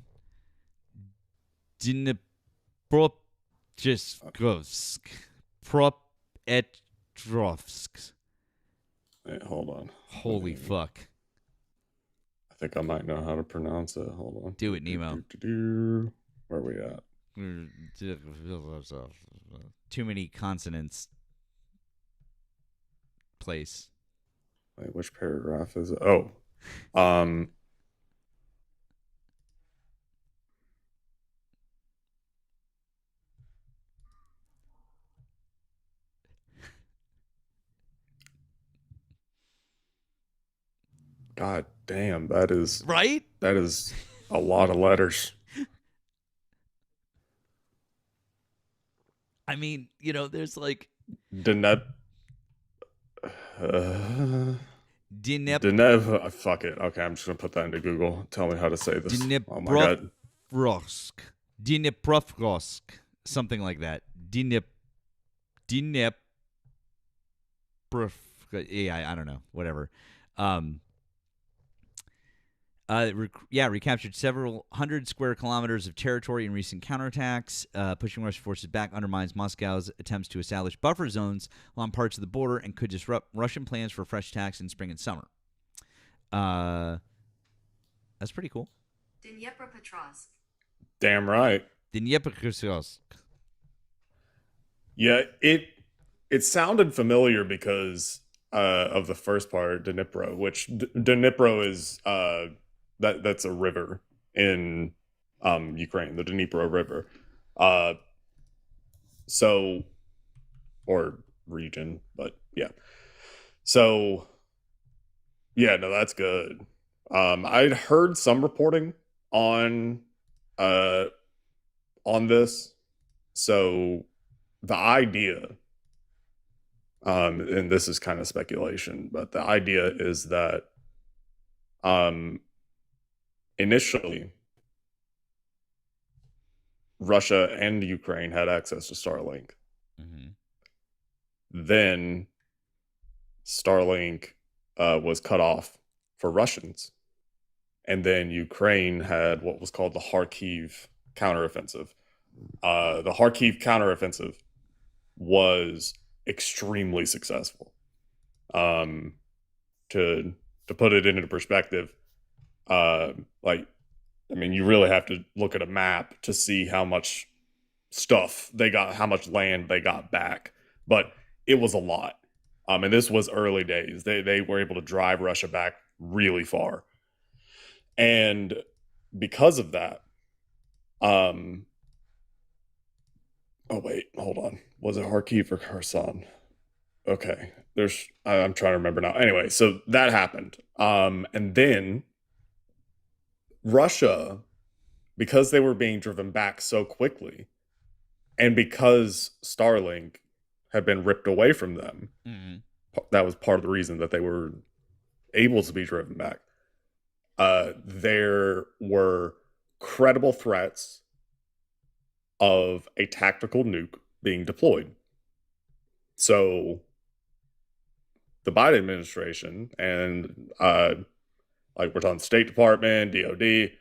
Dnipropetrovsk. Hey, hold on. Holy fuck. I think I might know how to pronounce it. Hold on. Do it, Nemo. Where are we at? Too many consonants. Place. Wait, which paragraph is it? Oh. God damn, that is right. That is a lot of letters. I mean, there's like Fuck it. Okay, I'm just gonna put that into Google. Tell me how to say this. Oh my god. Dnipropetrovsk, something like that. Yeah, I don't know. Whatever. Recaptured several hundred square kilometers of territory in recent counterattacks, pushing Russian forces back, undermines Moscow's attempts to establish buffer zones along parts of the border, and could disrupt Russian plans for fresh attacks in spring and summer. That's pretty cool. Dnipropetrovsk. Damn right. Dnipropetrovsk. Yeah, it sounded familiar because of the first part, Dnipro, which Dnipro is that's a river in Ukraine, the Dnipro River. So, or region, but yeah. So, yeah, no, that's good. I'd heard some reporting on this, so the idea, and this is kind of speculation, but the idea is that initially Russia and Ukraine had access to Starlink. Mm-hmm. Then Starlink was cut off for Russians. And then Ukraine had what was called the Kharkiv counteroffensive. The Kharkiv counteroffensive was extremely successful. To put it into perspective, you really have to look at a map to see how much stuff they got, how much land they got back. But it was a lot. And this was early days. They were able to drive Russia back really far. And because of that, oh wait, hold on. Was it Kharkiv or Kherson? Okay. I'm trying to remember now. Anyway, so that happened. And then Russia, because they were being driven back so quickly, and because Starlink had been ripped away from them, that was part of the reason that they were able to be driven back. There were credible threats of a tactical nuke being deployed. So the Biden administration and we're talking State Department, DOD,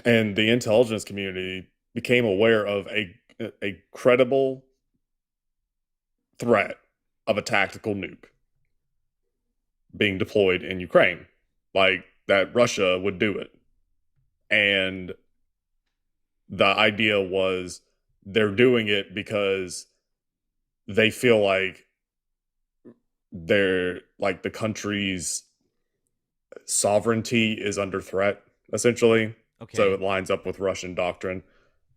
and the intelligence community became aware of a credible threat of a tactical nuke being deployed in Ukraine, like that Russia would do it. And the idea was they're doing it because they feel like the country's sovereignty is under threat, essentially. Okay. So it lines up with Russian doctrine.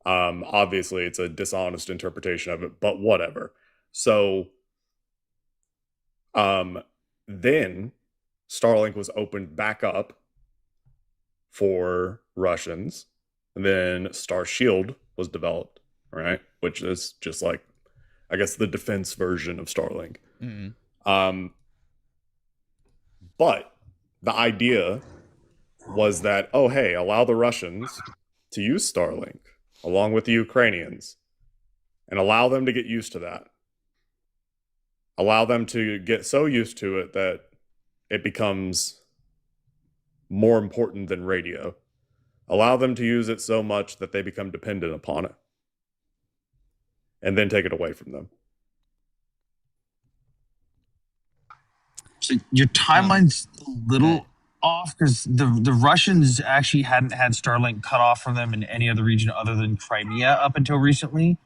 Obviously, it's a dishonest interpretation of it, but whatever. So then Starlink was opened back up for Russians. And then Star Shield was developed, right? Which is just like, I guess, the defense version of Starlink. Mm-hmm. But the idea was that, oh, hey, allow the Russians to use Starlink along with the Ukrainians and allow them to get used to that. Allow them to get so used to it that it becomes more important than radio. Allow them to use it so much that they become dependent upon it. And then take it away from them. So your timeline's a little off because the Russians actually hadn't had Starlink cut off from them in any other region other than Crimea up until recently.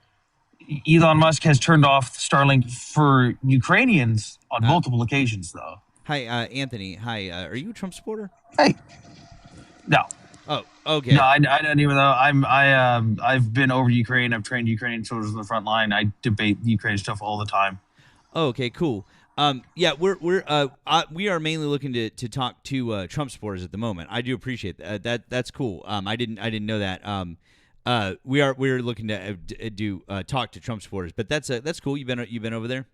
Elon Musk has turned off Starlink for Ukrainians on multiple occasions, though. Hi, Anthony. Hi, are you a Trump supporter? Hey, no. Oh, okay. No, I don't even know. I've been over Ukraine. I've trained Ukrainian soldiers on the front line. I debate Ukraine stuff all the time. Oh, okay, cool. Yeah, we are mainly looking to talk to Trump supporters at the moment. I do appreciate that. That's cool. I didn't know that. We're looking to talk to Trump supporters, but that's cool. You've been over there.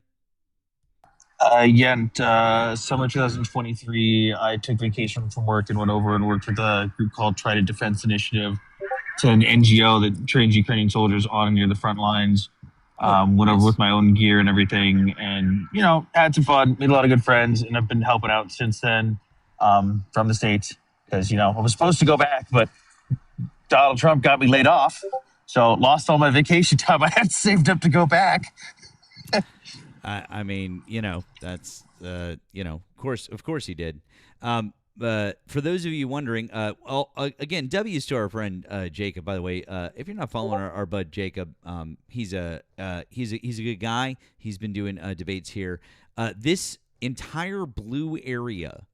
Summer 2023, I took vacation from work and went over and worked with a group called Trident Defense Initiative. It's an NGO that trains Ukrainian soldiers on and near the front lines. Went over with my own gear and everything, and had some fun, made a lot of good friends, and I've been helping out since then from the States because I was supposed to go back, but Donald Trump got me laid off, so lost all my vacation time I had saved up to go back. I mean, that's of course he did. But for those of you wondering, again, W's to our friend Jacob. By the way, if you're not following our bud Jacob, he's a good guy. He's been doing debates here. This entire blue area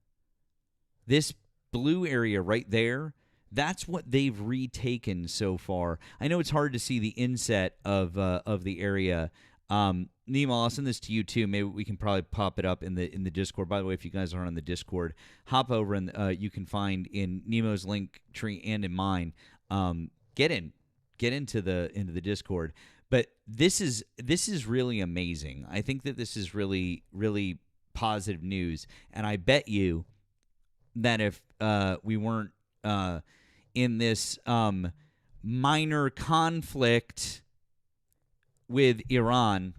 right there, that's what they've retaken so far. I know it's hard to see the inset of the area. Nemo, I'll send this to you too. Maybe we can probably pop it up in the Discord. By the way, if you guys aren't on the Discord, hop over and you can find in Nemo's link tree and in mine. Get into the Discord. But this is really amazing. I think that this is really, really positive news. And I bet you that if we weren't in this minor conflict with Iran,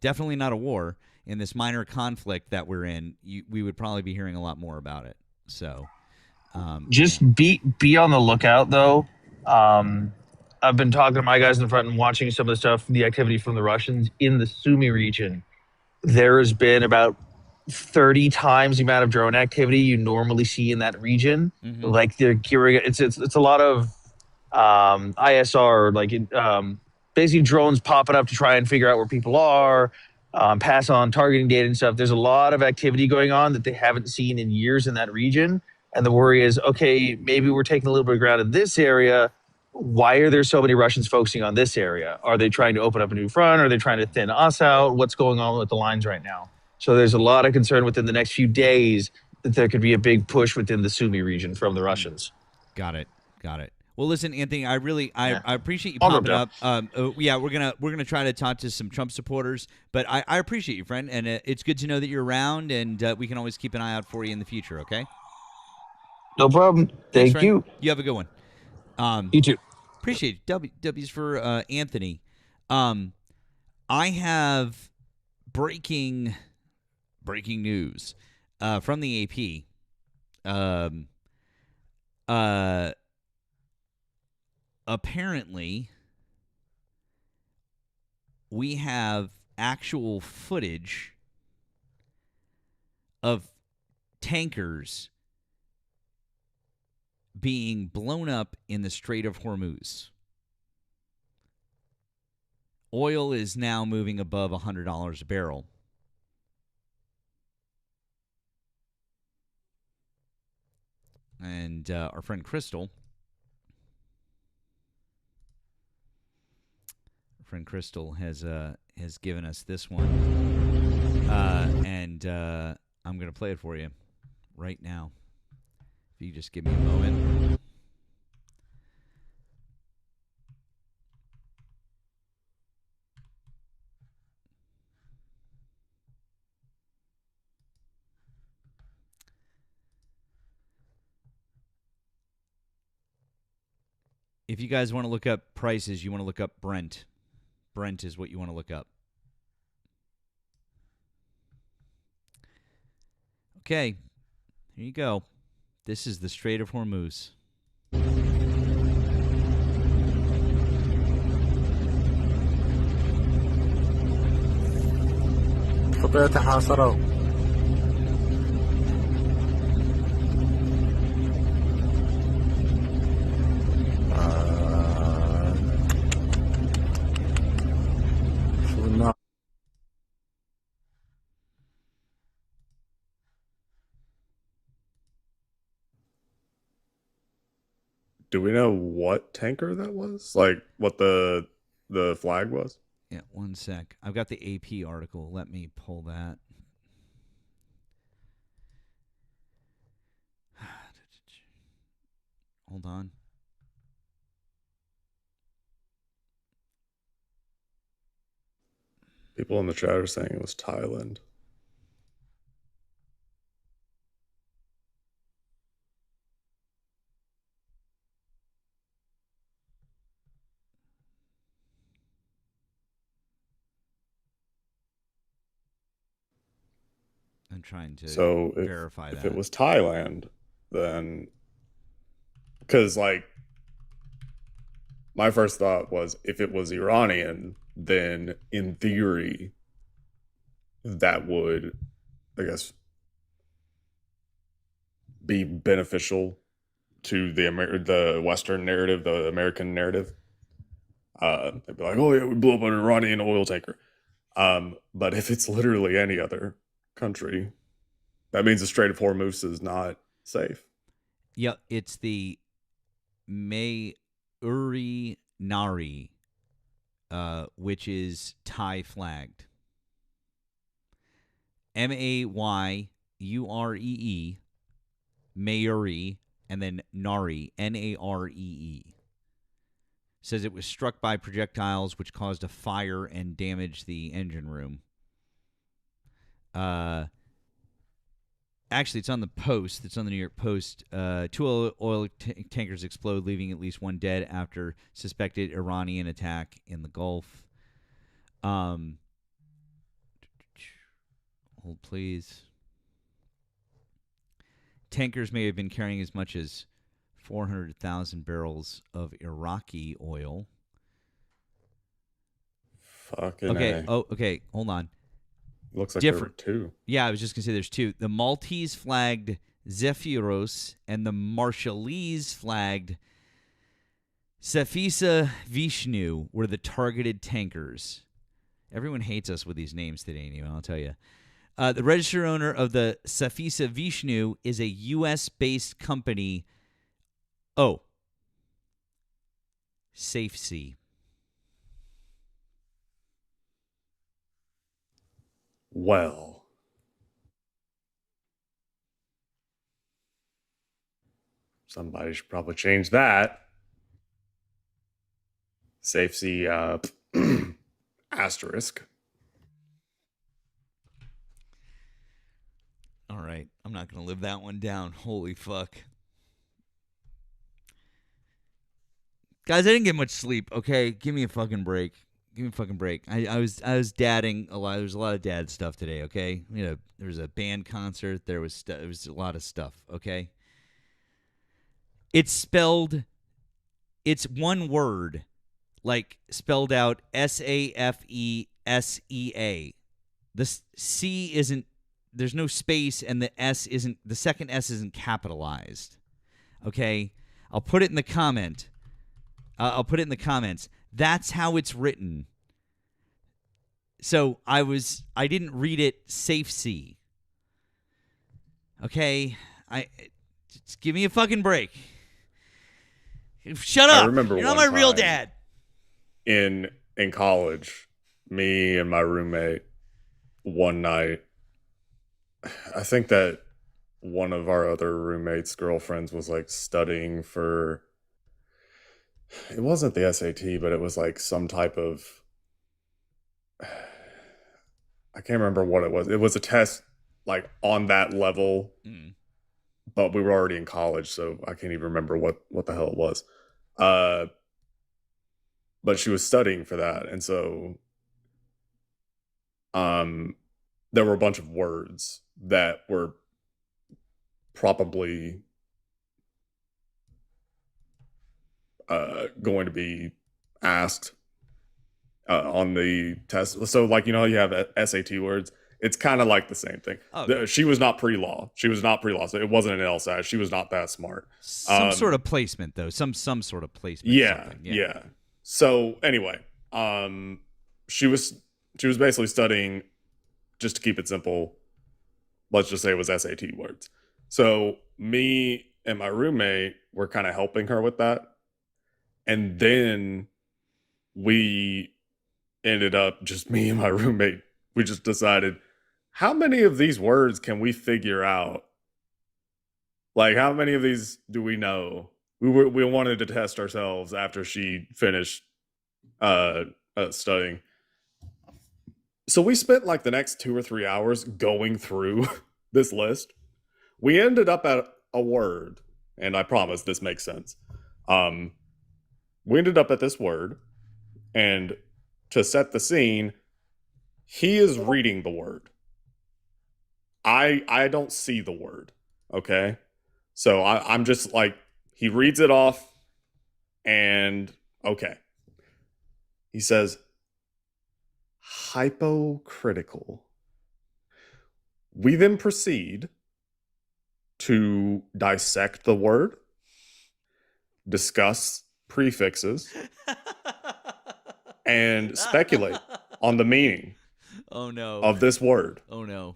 definitely not a war, in this minor conflict that we're in, we would probably be hearing a lot more about it. So just be on the lookout, though. I've been talking to my guys in the front and watching some of the stuff, the activity from the Russians in the Sumy region. There has been about 30 times the amount of drone activity you normally see in that region. Mhm. Like they're gearing it's a lot of ISR, like basically drones popping up to try and figure out where people are, pass on targeting data and stuff. There's a lot of activity going on that they haven't seen in years in that region. And the worry is, okay, maybe we're taking a little bit of ground in this area. Why are there so many Russians focusing on this area? Are they trying to open up a new front? Are they trying to thin us out? What's going on with the lines right now? So there's a lot of concern within the next few days that there could be a big push within the Sumy region from the Russians. Got it. Well, listen, Anthony, I appreciate you I'll go popping up. Yeah, we're gonna try to talk to some Trump supporters, but I appreciate you, friend, and it's good to know that you're around, and we can always keep an eye out for you in the future. Okay. No problem. Thanks, Thank you. You have a good one. You too. Appreciate it. W's for Anthony. I have breaking news from the AP. Apparently, we have actual footage of tankers being blown up in the Strait of Hormuz. Oil is now moving above $100 a barrel. And our friend Crystal has given us this one. And I'm going to play it for you right now. If you just give me a moment. If you guys want to look up prices, you want to look up Brent. Brent is what you want to look up. Okay, here you go. This is the Strait of Hormuz. Do we know what tanker that was? Like what the flag was? Yeah, one sec. I've got the AP article. Let me pull that. Hold on. People in the chat are saying it was Thailand. I'm trying to verify that. If it was Thailand, then because like my first thought was if it was Iranian, then in theory that would, I guess, be beneficial to the Western narrative, the American narrative. They'd be like, "Oh yeah, we blew up an Iranian oil tanker." But if it's literally any other country, that means the Strait of Hormuz is not safe. Yeah, it's the Mayuri Nari, which is Thai flagged. Mayuree, Mayuri, and then Nari, Naree. says it was struck by projectiles which caused a fire and damaged the engine room. Actually, it's on the Post. It's on the New York Post. Two oil tankers explode, leaving at least one dead after suspected Iranian attack in the Gulf. Hold, please. Tankers may have been carrying as much as 400,000 barrels of Iraqi oil. Fucking okay. A. Oh, okay. Hold on. Looks like Different. there were two. Yeah, I was just going to say there's two. The Maltese flagged Zephyros and the Marshallese flagged Safisa Vishnu were the targeted tankers. Everyone hates us with these names today, Nemo, I'll tell you. The registered owner of the Safisa Vishnu is a U.S.-based company. Oh. SafeSea. Well. Somebody should probably change that. SafeSea asterisk. All right. I'm not going to live that one down. Holy fuck. Guys, I didn't get much sleep, okay? Give me a fucking break. Give me a fucking break. I was dadding a lot. There was a lot of dad stuff today, okay? There was a band concert. There was a lot of stuff, okay? It's one word, like spelled out SAFESEA. The C isn't, there's no space, and the second S isn't capitalized. Okay? I'll put it in the comment. I'll put it in the comments. That's how it's written. So I didn't read it SafeSea. Okay? Just give me a fucking break. Shut up. I remember You're not one my real time dad. In college, me and my roommate one night, I think that one of our other roommates' girlfriends was like studying for, it wasn't the SAT, but it was like some type of, I can't remember what it was. It was a test like on that level, but we were already in college, so I can't even remember what the hell it was. But she was studying for that, and so there were a bunch of words that were probably going to be asked on the test. So, like, you know, you have SAT words. It's kind of like the same thing. Oh. She was not pre-law. So it wasn't an LSAT. She was not that smart. Some sort of placement, though. Some sort of placement. Yeah. So anyway, she was basically studying, just to keep it simple, let's just say it was SAT words. So me and my roommate were kind of helping her with that. And then we ended up, just me and my roommate, we just decided, how many of these words can we figure out? Like, how many of these do we know? We wanted to test ourselves after she finished studying. So we spent like the next 2 or 3 hours going through this list. We ended up at a word, and I promise this makes sense. We ended up at this word, and to set the scene, he is reading the word. I don't see the word, okay? So I'm just like, he reads it off, and okay. He says, hypocritical. We then proceed to dissect the word, discuss prefixes, and speculate on the meaning of this word. Oh, no.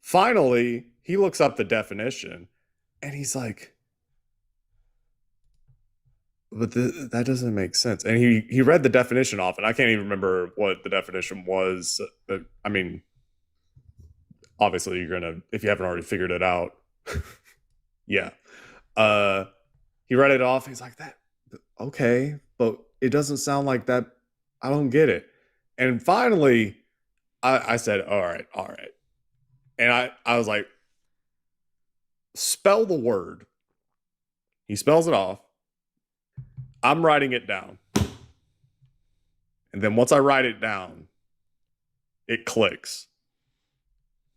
Finally, he looks up the definition, and he's like, but that doesn't make sense. And he read the definition off, and I can't even remember what the definition was. I mean, obviously you're gonna, if you haven't already figured it out. Yeah. He read it off. He's like, okay, but it doesn't sound like that. I don't get it. And finally, I said, all right. And I was like, spell the word. He spells it off. I'm writing it down. And then once I write it down, it clicks.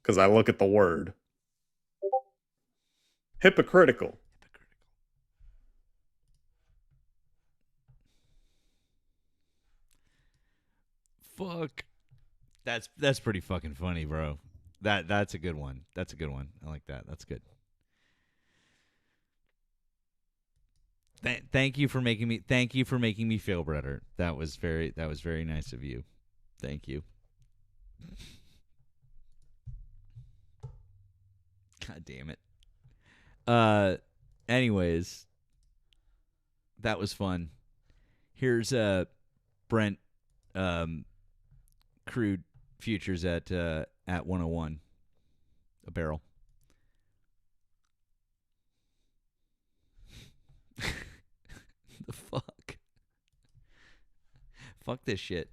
Because I look at the word. Hypocritical. Fuck. That's pretty fucking funny, bro. That's a good one. That's a good one. I like that. That's good. Thank you for making me feel better. That was very nice of you. Thank you. God damn it. Anyways, that was fun. Here's Brent crude futures at 101 a barrel. The fuck? Fuck this shit.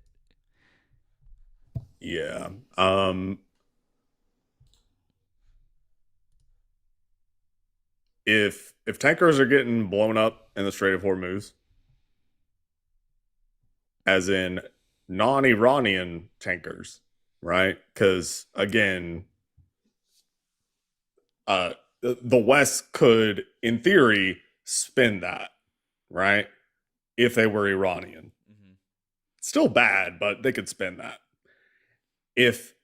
Yeah. If tankers are getting blown up in the Strait of Hormuz, as in non-Iranian tankers, right? Because again, the West could, in theory, spin that, right? If they were Iranian. Still bad, but they could spin that. If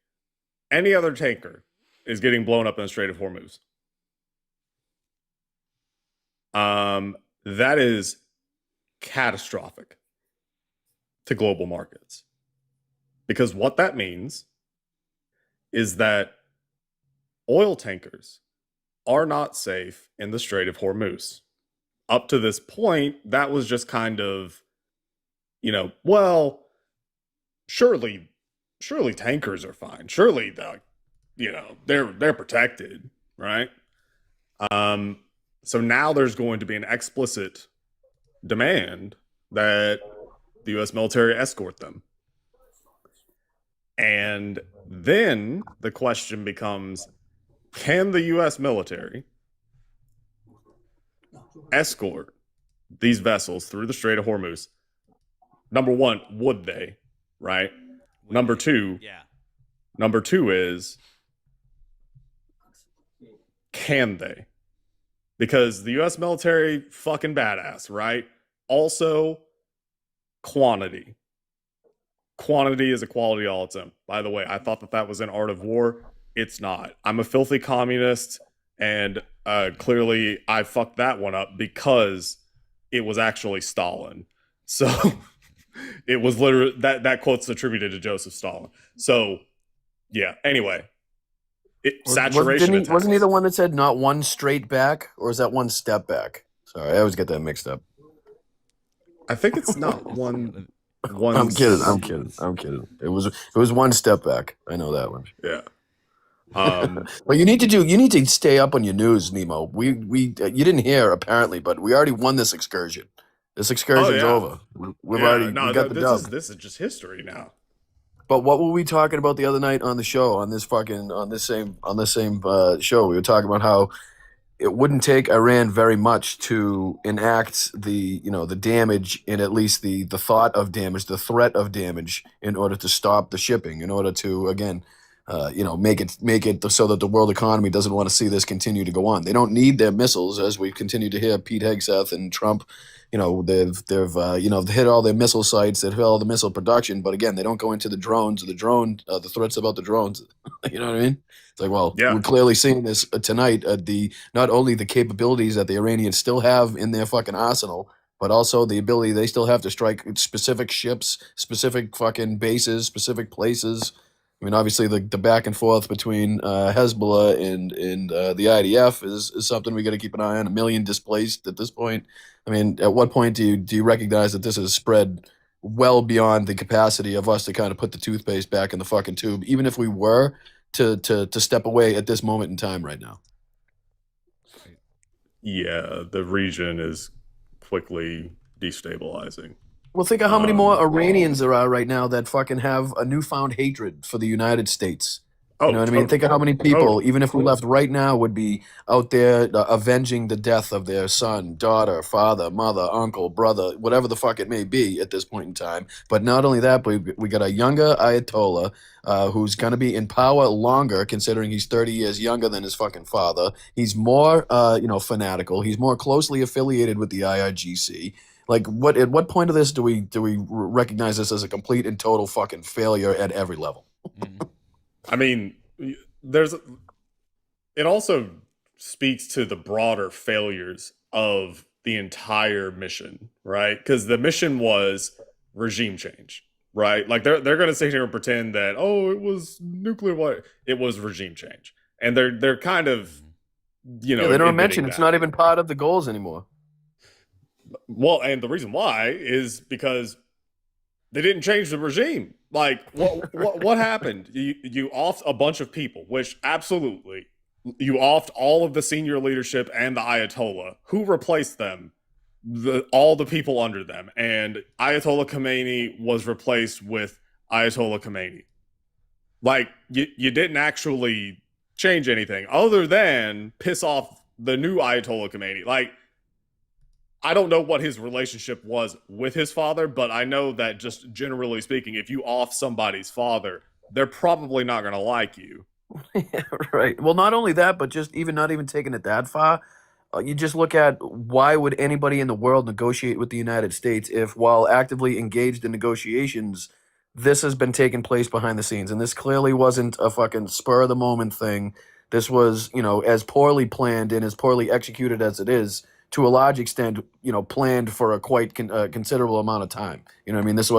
any other tanker is getting blown up in the Strait of Hormuz, that is catastrophic to global markets. Because what that means is that oil tankers are not safe in the Strait of Hormuz. Up to this point, that was just kind of, well, surely tankers are fine. Surely they're protected, right? So now there's going to be an explicit demand that the U.S. military escort them. And then the question becomes, can the U.S. military escort these vessels through the Strait of Hormuz? Number one, would they? Right? Number two is, can they? Because the U.S. military, fucking badass, right? Also, quantity. Quantity is a quality all its own. By the way, I thought that was an art of war. It's not. I'm a filthy communist, and clearly I fucked that one up because it was actually Stalin. So it was literally that quote's attributed to Joseph Stalin. So yeah. Anyway, saturation. Wasn't he the one that said not one straight back, or is that one step back? Sorry, I always get that mixed up. I think it's not one. I'm kidding. It was one step back. I know that one. Yeah. But you need to stay up on your news, Nemo. We you didn't hear apparently, but we already won this excursion. This excursion's over. We got the dub. This is just history now. But what were we talking about the other night on the show, on this same show? We were talking about how it wouldn't take Iran very much to enact the damage, and at least the thought of damage, the threat of damage, in order to stop the shipping, in order to again make it so that the world economy doesn't want to see this continue to go on. They don't need their missiles, as we continue to hear Pete Hegseth and Trump. They've hit all their missile sites, they've hit all the missile production, but again, they don't go into the drones, the threats about the drones. You know what I mean? It's like, well, we're clearly seeing this tonight. Not only the capabilities that the Iranians still have in their fucking arsenal, but also the ability they still have to strike specific ships, specific fucking bases, specific places. I mean, obviously, the back and forth between Hezbollah and the IDF is something we got to keep an eye on. 1 million displaced at this point. I mean, at what point do you recognize that this has spread well beyond the capacity of us to kind of put the toothpaste back in the fucking tube, even if we were to step away at this moment in time right now? Yeah, the region is quickly destabilizing. Well, think of how many more Iranians there are right now that fucking have a newfound hatred for the United States. You know what I mean? Think of how many people, even if we left right now, would be out there avenging the death of their son, daughter, father, mother, uncle, brother, whatever the fuck it may be at this point in time. But not only that, but we got a younger Ayatollah who's going to be in power longer, considering he's 30 years younger than his fucking father. He's more, fanatical. He's more closely affiliated with the IRGC. Like, at what point of this do we recognize this as a complete and total fucking failure at every level? I mean, it also speaks to the broader failures of the entire mission, right? Because the mission was regime change, right? Like they're going to sit here and pretend that, oh, it was nuclear war. It was regime change, and they're kind of, they don't mention it's not even part of the goals anymore. Well, and the reason why is because they didn't change the regime. Like, what happened? You offed a bunch of people, which absolutely, you offed all of the senior leadership and the Ayatollah. Who replaced them? All the people under them. And Ayatollah Khomeini was replaced with Ayatollah Khomeini. Like, you didn't actually change anything other than piss off the new Ayatollah Khomeini. Like, I don't know what his relationship was with his father, but I know that just generally speaking, if you off somebody's father, they're probably not going to like you. Yeah, right. Well, not only that, but just not even taking it that far, you just look at why would anybody in the world negotiate with the United States if, while actively engaged in negotiations, this has been taking place behind the scenes. And this clearly wasn't a fucking spur of the moment thing. This was, as poorly planned and as poorly executed as it is, to a large extent, planned for a quite considerable amount of time. You know what I mean? This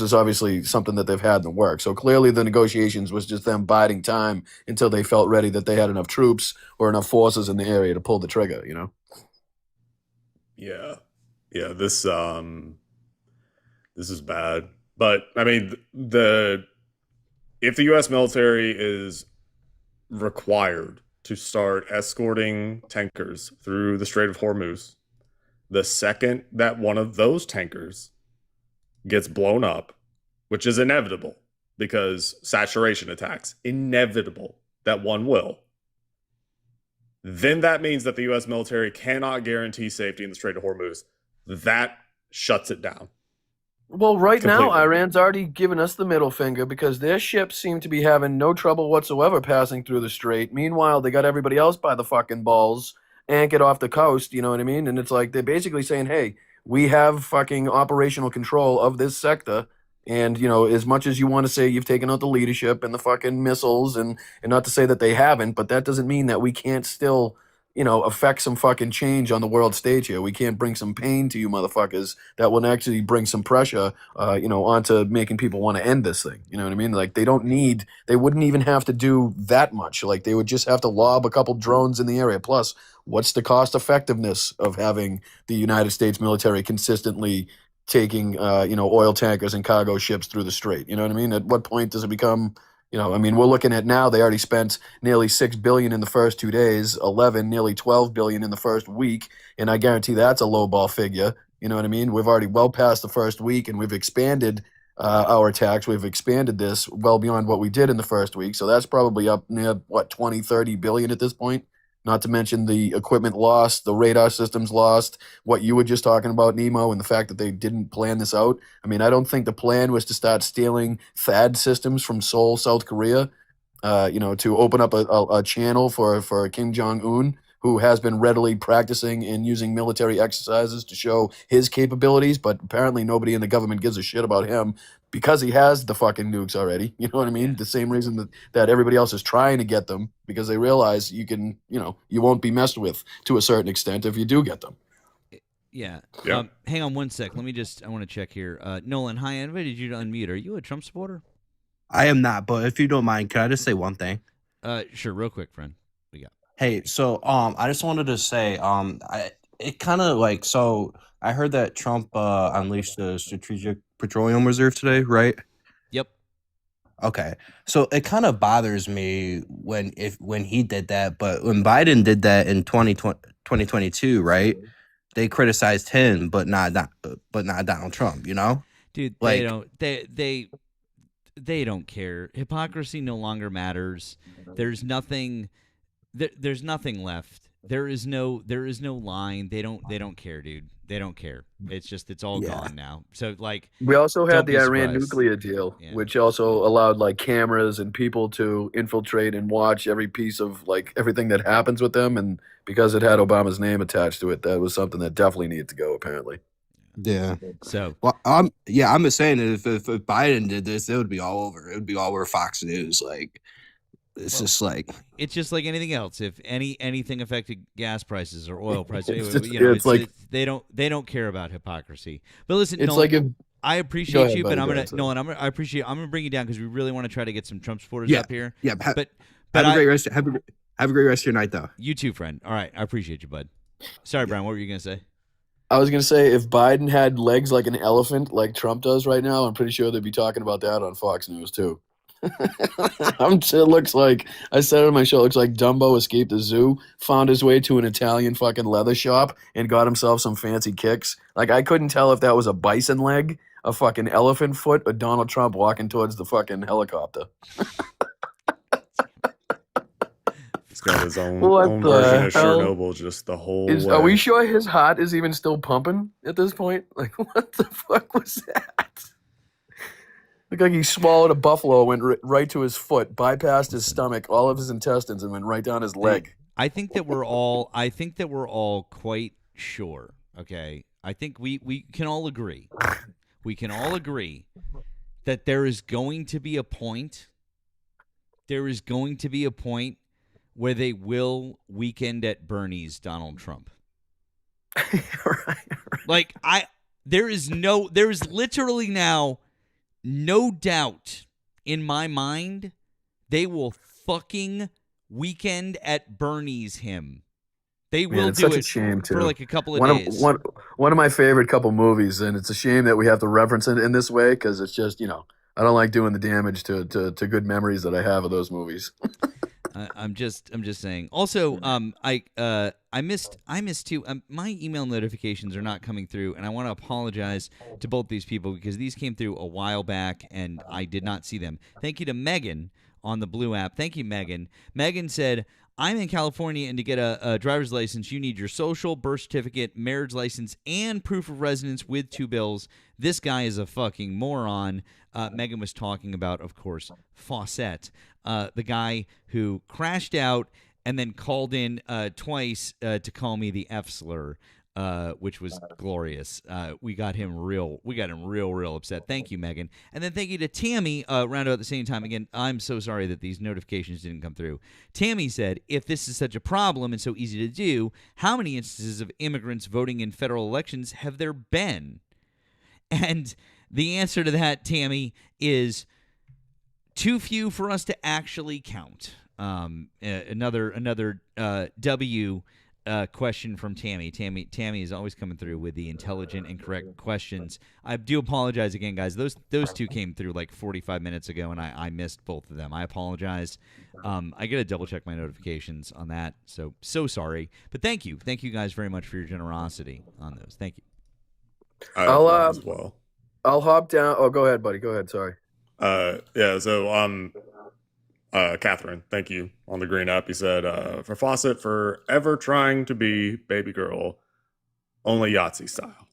is obviously something that they've had in the work. So clearly the negotiations was just them biding time until they felt ready that they had enough troops or enough forces in the area to pull the trigger, Yeah. Yeah, this is bad. But I mean, if the US military is required to start escorting tankers through the Strait of Hormuz, the second that one of those tankers gets blown up, which is inevitable because saturation attacks, inevitable that one will, then that means that the U.S. military cannot guarantee safety in the Strait of Hormuz. That shuts it down. Well, right Completely. now, Iran's already given us the middle finger because their ships seem to be having no trouble whatsoever passing through the strait. Meanwhile, they got everybody else by the fucking balls, anchored off the coast, you know what I mean? And it's like they're basically saying, hey, we have fucking operational control of this sector. And, as much as you want to say you've taken out the leadership and the fucking missiles, and not to say that they haven't, but that doesn't mean that we can't still affect some fucking change on the world stage here. We can't bring some pain to you motherfuckers that will actually bring some pressure, onto making people want to end this thing. You know what I mean? Like, they wouldn't even have to do that much. Like, they would just have to lob a couple drones in the area. Plus, what's the cost effectiveness of having the United States military consistently taking, oil tankers and cargo ships through the strait? You know what I mean? At what point does it become... we're looking at now, they already spent nearly $6 billion in the first 2 days, nearly $12 billion in the first week, and I guarantee that's a lowball figure. You know what I mean? We've already well past the first week, and we've expanded our attacks. We've expanded this well beyond what we did in the first week, so that's probably up near, 20, 30 billion at this point? Not to mention the equipment lost, the radar systems lost, what you were just talking about, Nemo, and the fact that they didn't plan this out. I mean, I don't think the plan was to start stealing THAAD systems from Seoul, South Korea, to open up a channel for Kim Jong-un, who has been readily practicing and using military exercises to show his capabilities, but apparently nobody in the government gives a shit about him because he has the fucking nukes already. You know what I mean? The same reason that everybody else is trying to get them, because they realize you can, you won't be messed with to a certain extent if you do get them. Yeah. Yeah. Hang on one sec. I want to check here. Nolan, hi, I invited you to unmute. Are you a Trump supporter? I am not, but if you don't mind, can I just say one thing? Sure, real quick, friend. Hey, so I just wanted to say it kind of like, so I heard that Trump unleashed the strategic petroleum reserve today, right? Yep. Okay. So it kind of bothers me when he did that, but when Biden did that in 2022, right? they criticized him, but not Donald Trump. You know, dude. Like- They don't care. Hypocrisy no longer matters. There's nothing. There's nothing left. There is no line. They don't care, dude. They don't care. It's all gone now. So like, We also don't had be the Iran surprised. nuclear deal, Yeah. which also allowed like cameras and people to infiltrate and watch every piece of like everything that happens with them. And because it had Obama's name attached to it, that was something that definitely needed to go, apparently. Yeah. So Well, I'm just saying that if Biden did this, it would be all over. It would be all over Fox News. Like, it's just like it's just like anything else. If anything affected gas prices or oil prices, It's just- you know, it's like- they don't care about hypocrisy. But listen, It's Nolan, like if I Go appreciate ahead, you, but buddy, I'm go gonna ahead, sorry. Nolan. I'm gonna bring you down because we really want to try to get some Trump supporters Yeah. up here. yeah. But have a I- great rest. Have a great rest of your night, though. You too, friend. All right, I appreciate you, bud. Sorry, Brian. What were you gonna say? I was gonna say if Biden had legs like an elephant, like Trump does right now, I'm pretty sure they'd be talking about that on Fox News too. It looks like I said it on my show. It looks like Dumbo escaped the zoo, found his way to an Italian fucking leather shop, and got himself some fancy kicks. Like I couldn't tell if that was a bison leg, a fucking elephant foot, or Donald Trump walking towards the fucking helicopter. He's got his own, What own the version of hell? Chernobyl just the whole way. Are we sure his heart is even still pumping at this point? Like, what the fuck was that? Looked like he swallowed a buffalo, went right to his foot, bypassed his stomach, all of his intestines, and went right down his leg. I think that we're all quite sure. Okay, I think we can all agree. We can all agree that there is going to be a point. There is going to be a point where they will weekend at Bernie's Donald Trump. Right. Like there is literally now no doubt in my mind they will fucking weekend at Bernie's him. They will Man, it's do such a it shame too. for like a couple of one days. Of, one of my favorite couple movies, and it's a shame that we have to reference it in this way because it's just I don't like doing the damage to good memories that I have of those movies. I'm just saying. Also, I missed too. My email notifications are not coming through, and I want to apologize to both these people because these came through a while back, and I did not see them. Thank you to Megan on the Blue app. Thank you, Megan. Megan said, "I'm in California, and to get a driver's license, you need your social, birth certificate, marriage license, and proof of residence with 2 bills. This guy is a fucking moron." Megan was talking about, of course, Fawcett, the guy who crashed out and then called in twice to call me the F slur, which was glorious. We got him real upset. Thank you, Megan. And then thank you to Tammy, around about the same time. Again, I'm so sorry that these notifications didn't come through. Tammy said, if this is such a problem and so easy to do, how many instances of immigrants voting in federal elections have there been? And the answer to that, Tammy, is too few for us to actually count. Another W question from Tammy. Tammy is always coming through with the intelligent and correct questions. I do apologize again, guys. Those two came through like 45 minutes ago, and I missed both of them. I apologize. I got to double check my notifications on that. So sorry, but thank you guys very much for your generosity on those. Thank you. As well. I'll hop down. Oh, go ahead, buddy. Go ahead. Sorry. Yeah. So Catherine, thank you on the green app. You said for Fawcett forever trying to be baby girl, only Yahtzee style.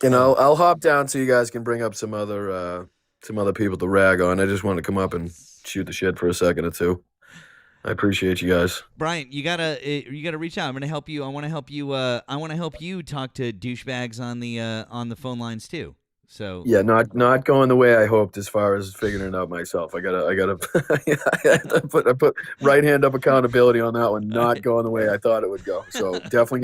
And I'll hop down so you guys can bring up some other people to rag on. I just want to come up and shoot the shit for a second or two. I appreciate you guys. Brian, you gotta reach out. I'm gonna help you. I want to help you. I want to help you talk to douchebags on the phone lines too. So Yeah, not going the way I hoped as far as figuring it out myself. I gotta I put right hand up accountability on that one. Not going the way I thought it would go. So definitely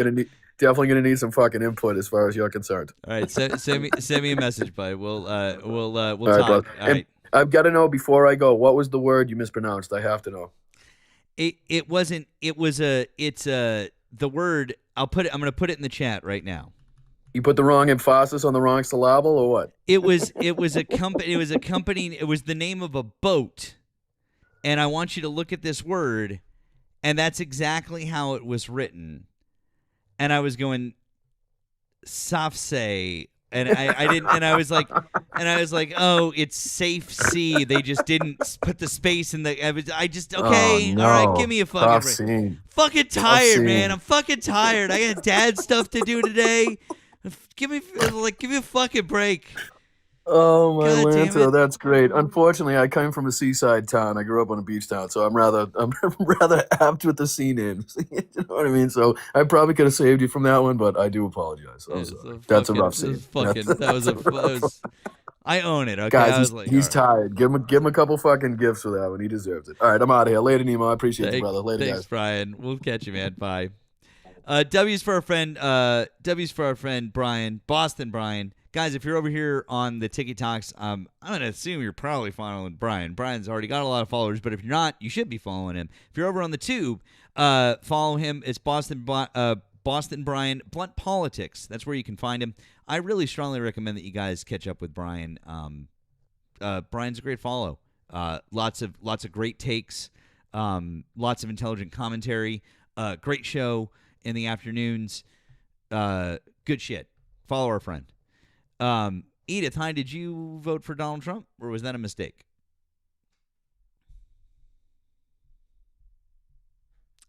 gonna need some fucking input as far as you're concerned. All right, send me a message, bud. We'll talk. Bud. All right. I've got to know before I go. What was the word you mispronounced? I have to know. It wasn't. It's the word. I'm gonna put it in the chat right now. You put the wrong emphasis on the wrong syllable, or what? It was a company. It was the name of a boat, and I want you to look at this word And that's exactly how it was written. And I was going, Safse. And I didn't, and I was like, oh, it's safe C. They just didn't put the space in the. Okay, Oh, all right, no. give me a fucking Tough break. scene. Fucking Tough tired, scene. man. I'm fucking tired. I got dad stuff to do today. Give me a fucking break. Oh, my God damn Lanto, it. that's great. Unfortunately, I came from a seaside town. I grew up on a beach town, so I'm rather apt with the sea names. You know what I mean? So I probably could have saved you from that one, but I do apologize. I'm sorry. That's a rough scene. I own it. Okay, Guys, I was like, he's all right. tired. Give him a couple fucking gifts for that one. He deserves it. All right, I'm out of here. Later, Nemo. I appreciate you, brother. Later, Thanks, guys. Brian. We'll catch you, man. Bye. W's for our friend. Brian, Boston Brian. Guys, if you're over here on the TikToks, I'm gonna assume you're probably following Brian. Brian's already got a lot of followers, but if you're not, you should be following him. If you're over on the Tube, follow him. It's Boston Brian Blunt Politics. That's where you can find him. I really strongly recommend that you guys catch up with Brian. Brian's a great follow. Lots of great takes. Lots of intelligent commentary. Great show in the afternoons. Good shit. Follow our friend. Edith, hi, did you vote for Donald Trump, or was that a mistake?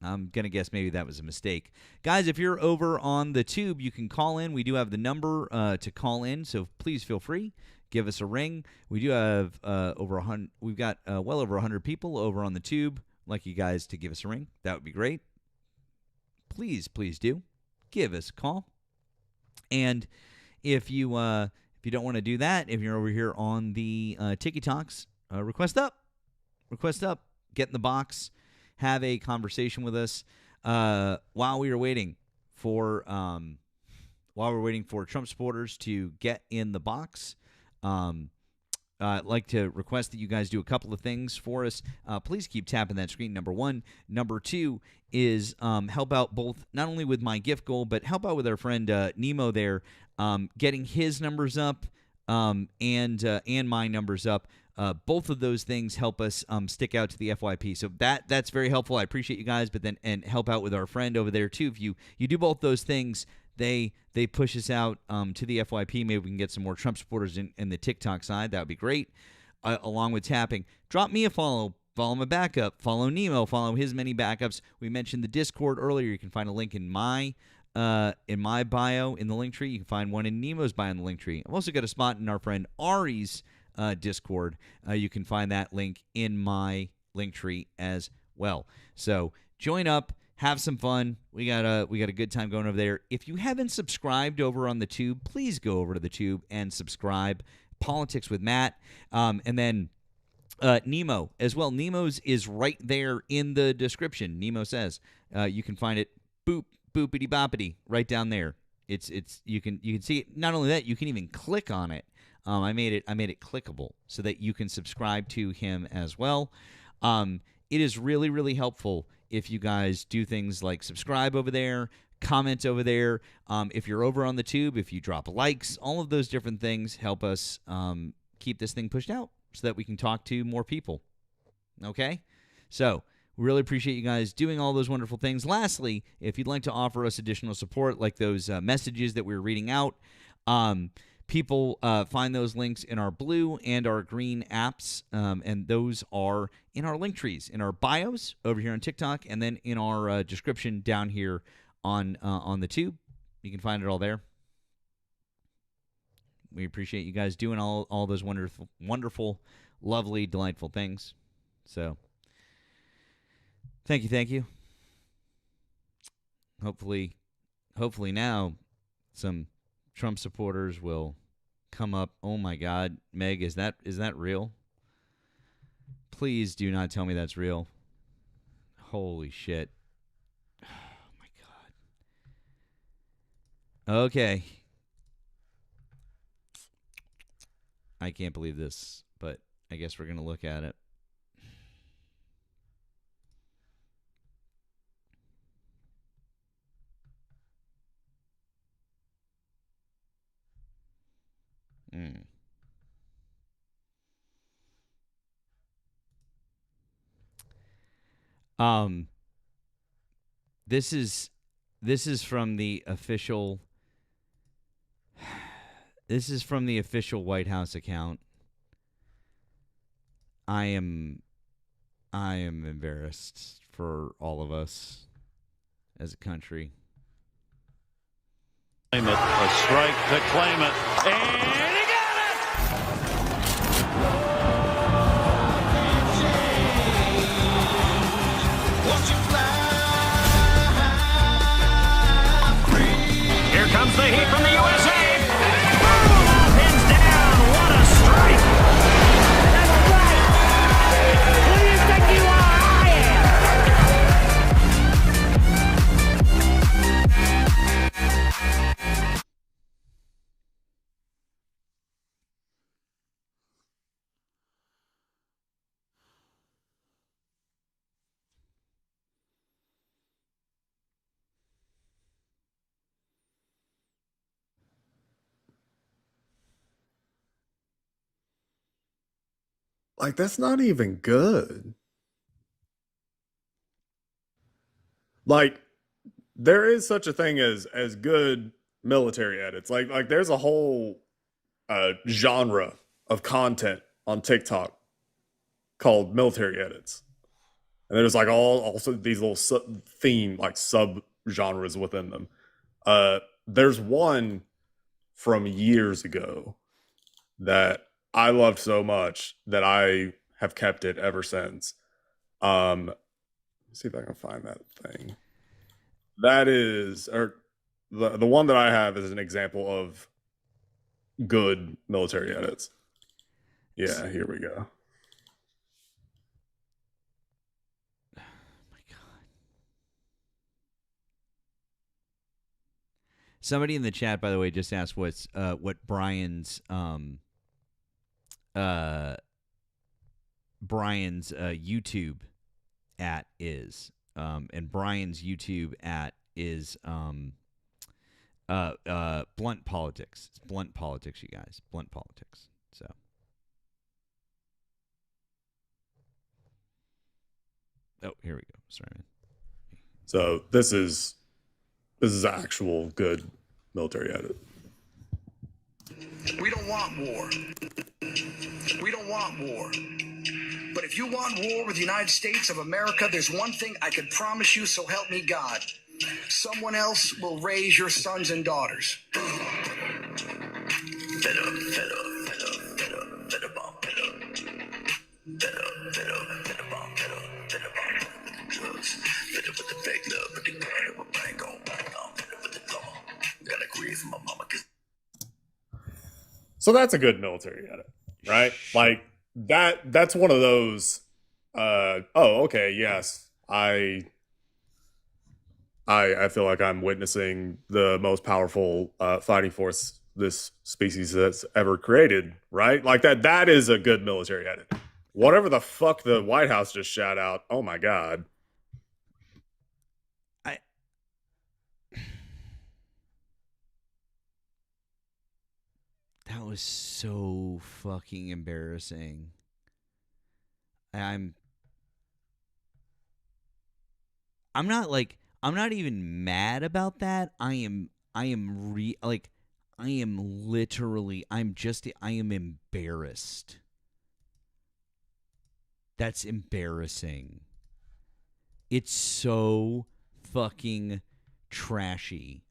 I'm going to guess maybe that was a mistake. Guys, if you're over on the Tube, you can call in. We do have the number to call in, so please feel free. Give us a ring. We do have over 100. We've got well over 100 people over on the Tube. I'd like you guys to give us a ring. That would be great. Please do. Give us a call. And if you don't want to do that, if you're over here on the TikToks, request up. Get in the box. Have a conversation with us while we're waiting for Trump supporters to get in the box. I'd like to request that you guys do a couple of things for us. Please keep tapping that screen, number one. Number two is help out both, not only with my gift goal, but help out with our friend Nemo there, getting his numbers up and my numbers up. Both of those things help us stick out to the FYP. So that's very helpful. I appreciate you guys, but then and help out with our friend over there too. If you do both those things, they push us out to the FYP. Maybe we can get some more Trump supporters in the TikTok side. That would be great. Along with tapping, drop me a follow. Follow my backup. Follow Nemo. Follow his many backups. We mentioned the Discord earlier. You can find a link in my bio in the link tree. You can find one in Nemo's bio in the link tree. I've also got a spot in our friend Ari's Discord. You can find that link in my link tree as well. So join up. Have some fun. We got a good time going over there. If you haven't subscribed over on the Tube, please go over to the Tube and subscribe. Politics with Matt, and then Nemo as well. Nemo's is right there in the description. Nemo says you can find it. Boopity boppity right down there. It's you can see it. Not only that, you can even click on it. I made it clickable so that you can subscribe to him as well. It is really, really helpful if you guys do things like subscribe over there, comment over there. If you're over on the Tube, if you drop likes, all of those different things help us keep this thing pushed out so that we can talk to more people. Okay? So we really appreciate you guys doing all those wonderful things. Lastly, if you'd like to offer us additional support, like those messages that we were reading out, people find those links in our blue and our green apps, and those are in our link trees, in our bios over here on TikTok, and then in our description down here on the Tube. You can find it all there. We appreciate you guys doing all those wonderful, lovely, delightful things. So thank you. Hopefully now some Trump supporters will come up. Oh my God, Meg, is that real? Please do not tell me that's real. Holy shit. Oh my God. Okay. I can't believe this, but I guess we're going to look at it. This is from the official. This is from the official White House account. I am embarrassed for all of us as a country. Claim it, a strike to claim it, and he got it! Here comes the heat from the USA. Boom! Pins down. What a strike! That's right. Who do you think you are? I am. Like, that's not even good. Like, there is such a thing as good military edits. Like there's a whole genre of content on TikTok called military edits. And there's like also these little theme like sub genres within them. There's one from years ago that I loved so much that I have kept it ever since. Let's see if I can find that thing. That is, or the one that I have is an example of good military edits. Yeah, here we go. Somebody in the chat, by the way, just asked what Brian's YouTube at is, and Brian's YouTube at is Blunt Politics. It's Blunt Politics, you guys. Blunt Politics. So. Oh, here we go. Sorry, man. So this is actual good military edit. We don't want war. We don't want war. But if you want war with the United States of America, there's one thing I can promise you, so help me God. Someone else will raise your sons and daughters. So that's a good military edit, right? Like that's one of those okay, yes. I feel like I'm witnessing the most powerful fighting force this species has ever created, right? Like that is a good military edit. Whatever the fuck the White House just shot out, oh my God. That was so fucking embarrassing. I'm not even mad about that. I am embarrassed. That's embarrassing. It's so fucking trashy.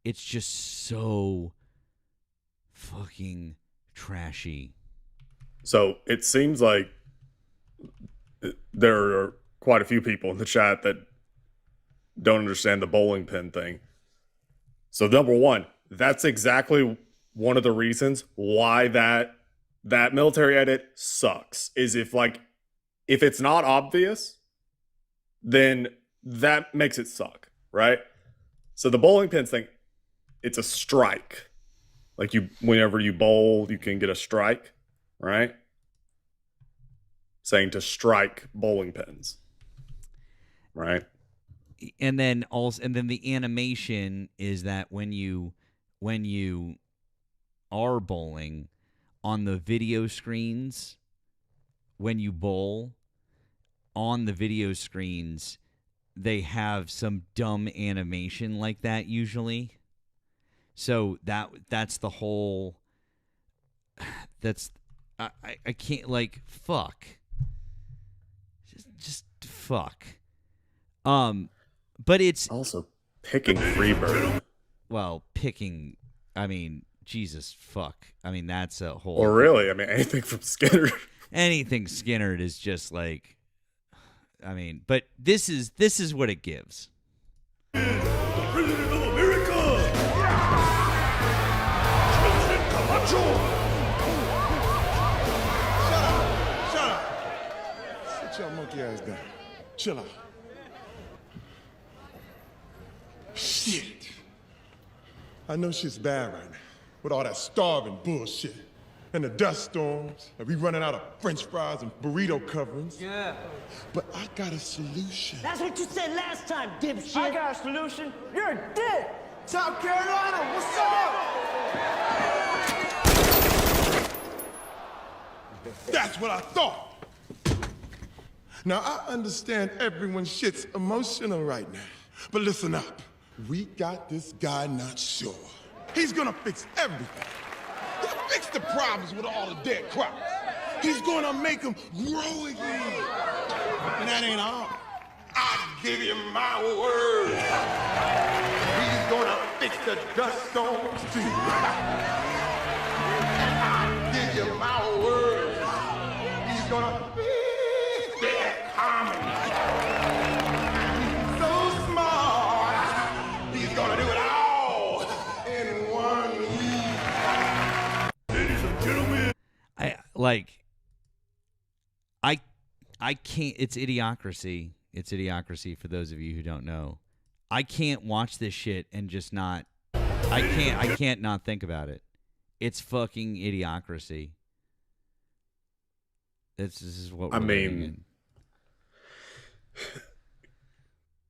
It's just so fucking trashy. So it seems like there are quite a few people in the chat that don't understand the bowling pin thing. So number one, that's exactly one of the reasons why that military edit sucks. Is if it's not obvious, then that makes it suck, right? So the bowling pins thing, it's a strike. Like whenever you bowl, you can get a strike, right? Saying to strike bowling pins, right? And then the animation is that when you are bowling on the video screens, when you bowl on the video screens, they have some dumb animation like that usually. So that's the whole. That's I can't like fuck. Just fuck. But it's also picking Freebird. Well, picking. I mean, Jesus fuck. I mean, that's a whole. Or really, I mean, anything from Skinner. Anything Skinner is just like. I mean, but this is what it gives. President of America! President Camacho! Shut up! Sit your monkey ass down. Chill out. Shit. I know shit's bad right now with all that starving bullshit and the dust storms and we running out of French fries and burrito coverings. Yeah. But I got a solution. That's what you said last time, dipshit. I got a solution. You're a dick. South Carolina, what's up? That's what I thought. Now, I understand everyone's shit's emotional right now. But listen up. We got this guy not sure. He's gonna fix everything. He'll fix the problems with all the dead crops. He's gonna make them grow again. And that ain't all. I give you my word. He's gonna fix the dust storms too. I give you my word. He's gonna fix the economy. He's so smart. He's gonna do it all in 1 week. Ladies and gentlemen. I can't. It's Idiocracy. It's Idiocracy for those of you who don't know. I can't watch this shit and just not. I can't not think about it. It's fucking Idiocracy. This is what we're living in.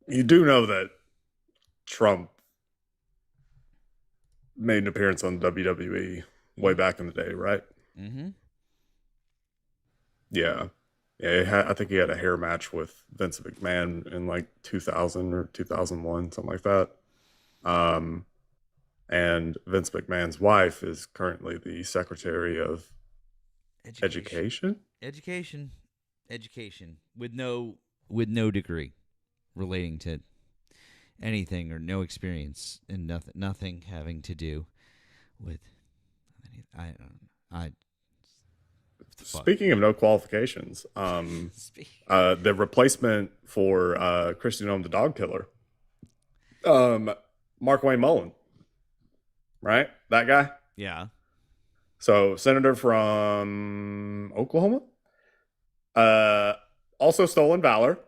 You do know that Trump made an appearance on WWE way back in the day, right? Mm-hmm. Yeah. I think he had a hair match with Vince McMahon in like 2000 or 2001, something like that. And Vince McMahon's wife is currently the Secretary of Education. Education with no degree relating to anything or no experience and nothing having to do with. Speaking of no qualifications, the replacement for Christy Nome, the dog killer, Mark Wayne Mullen, right? That guy? Yeah. So, senator from Oklahoma, also stolen valor,